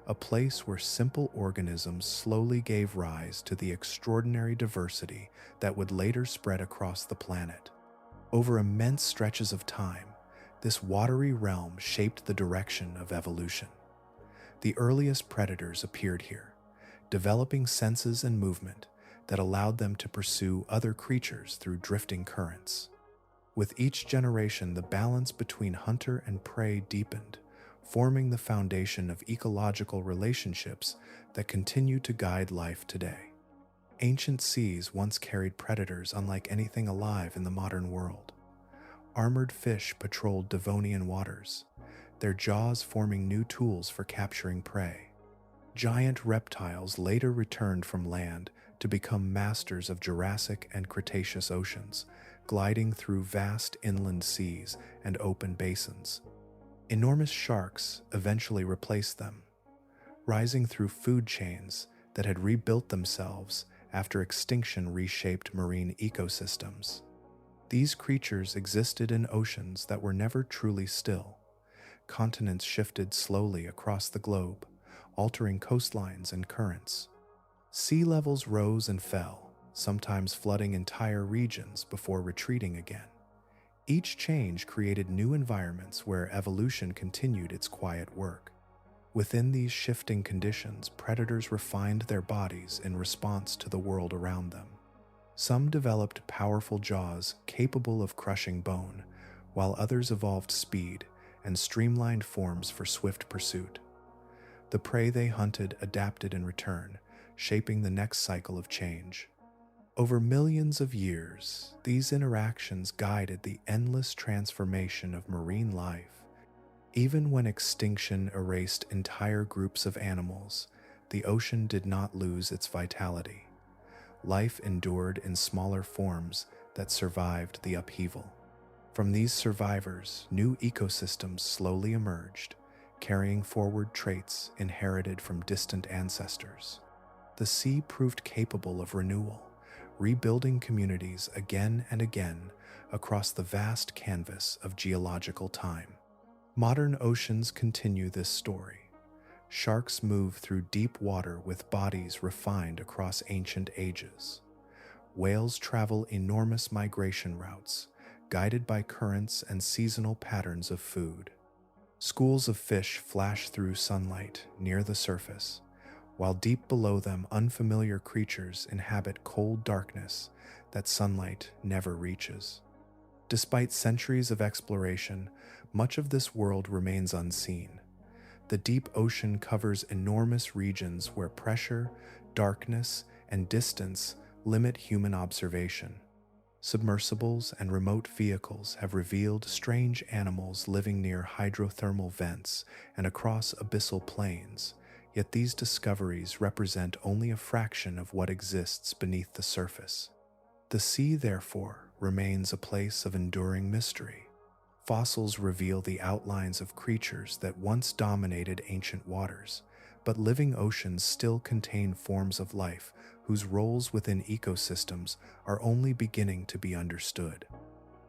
a place where simple organisms slowly gave rise to the extraordinary diversity that would later spread across the planet. Over immense stretches of time, this watery realm shaped the direction of evolution. The earliest predators appeared here, developing senses and movement that allowed them to pursue other creatures through drifting currents. With each generation, the balance between hunter and prey deepened, forming the foundation of ecological relationships that continue to guide life today. Ancient seas once carried predators unlike anything alive in the modern world. Armored fish patrolled Devonian waters, their jaws forming new tools for capturing prey. Giant reptiles later returned from land to become masters of Jurassic and Cretaceous oceans, gliding through vast inland seas and open basins. Enormous sharks eventually replaced them, rising through food chains that had rebuilt themselves after extinction reshaped marine ecosystems. These creatures existed in oceans that were never truly still. Continents shifted slowly across the globe, altering coastlines and currents. Sea levels rose and fell, sometimes flooding entire regions before retreating again. Each change created new environments where evolution continued its quiet work. Within these shifting conditions, predators refined their bodies in response to the world around them. Some developed powerful jaws capable of crushing bone, while others evolved speed and streamlined forms for swift pursuit. The prey they hunted adapted in return, shaping the next cycle of change. Over millions of years, these interactions guided the endless transformation of marine life. Even when extinction erased entire groups of animals, the ocean did not lose its vitality. Life endured in smaller forms that survived the upheaval. From these survivors, new ecosystems slowly emerged, carrying forward traits inherited from distant ancestors. The sea proved capable of renewal, rebuilding communities again and again across the vast canvas of geological time. Modern oceans continue this story. Sharks move through deep water with bodies refined across ancient ages. Whales travel enormous migration routes, guided by currents and seasonal patterns of food. Schools of fish flash through sunlight near the surface, while deep below them unfamiliar creatures inhabit cold darkness that sunlight never reaches. Despite centuries of exploration, much of this world remains unseen. The deep ocean covers enormous regions where pressure, darkness, and distance limit human observation. Submersibles and remote vehicles have revealed strange animals living near hydrothermal vents and across abyssal plains, yet these discoveries represent only a fraction of what exists beneath the surface. The sea, therefore, remains a place of enduring mystery. Fossils reveal the outlines of creatures that once dominated ancient waters, but living oceans still contain forms of life whose roles within ecosystems are only beginning to be understood.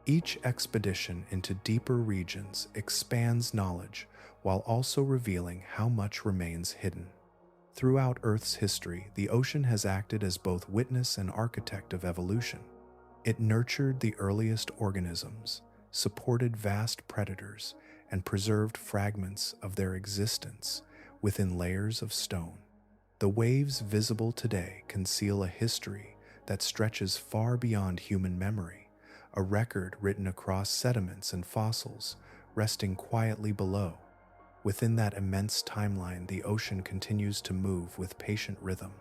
Each expedition into deeper regions expands knowledge while also revealing how much remains hidden. Throughout Earth's history, the ocean has acted as both witness and architect of evolution. It nurtured the earliest organisms, supported vast predators, and preserved fragments of their existence within layers of stone. The waves visible today conceal a history that stretches far beyond human memory, a record written across sediments and fossils, resting quietly below. Within that immense timeline, the ocean continues to move with patient rhythm.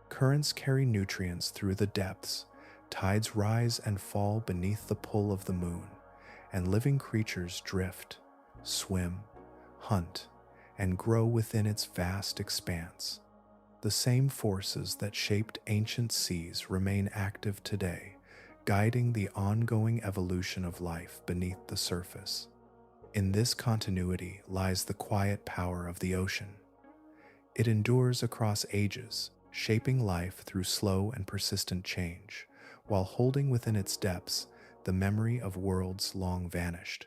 Currents carry nutrients through the depths, tides rise and fall beneath the pull of the moon, and living creatures drift, swim, hunt, and grow within its vast expanse. The same forces that shaped ancient seas remain active today, guiding the ongoing evolution of life beneath the surface. In this continuity lies the quiet power of the ocean. It endures across ages, shaping life through slow and persistent change, while holding within its depths the memory of worlds long vanished.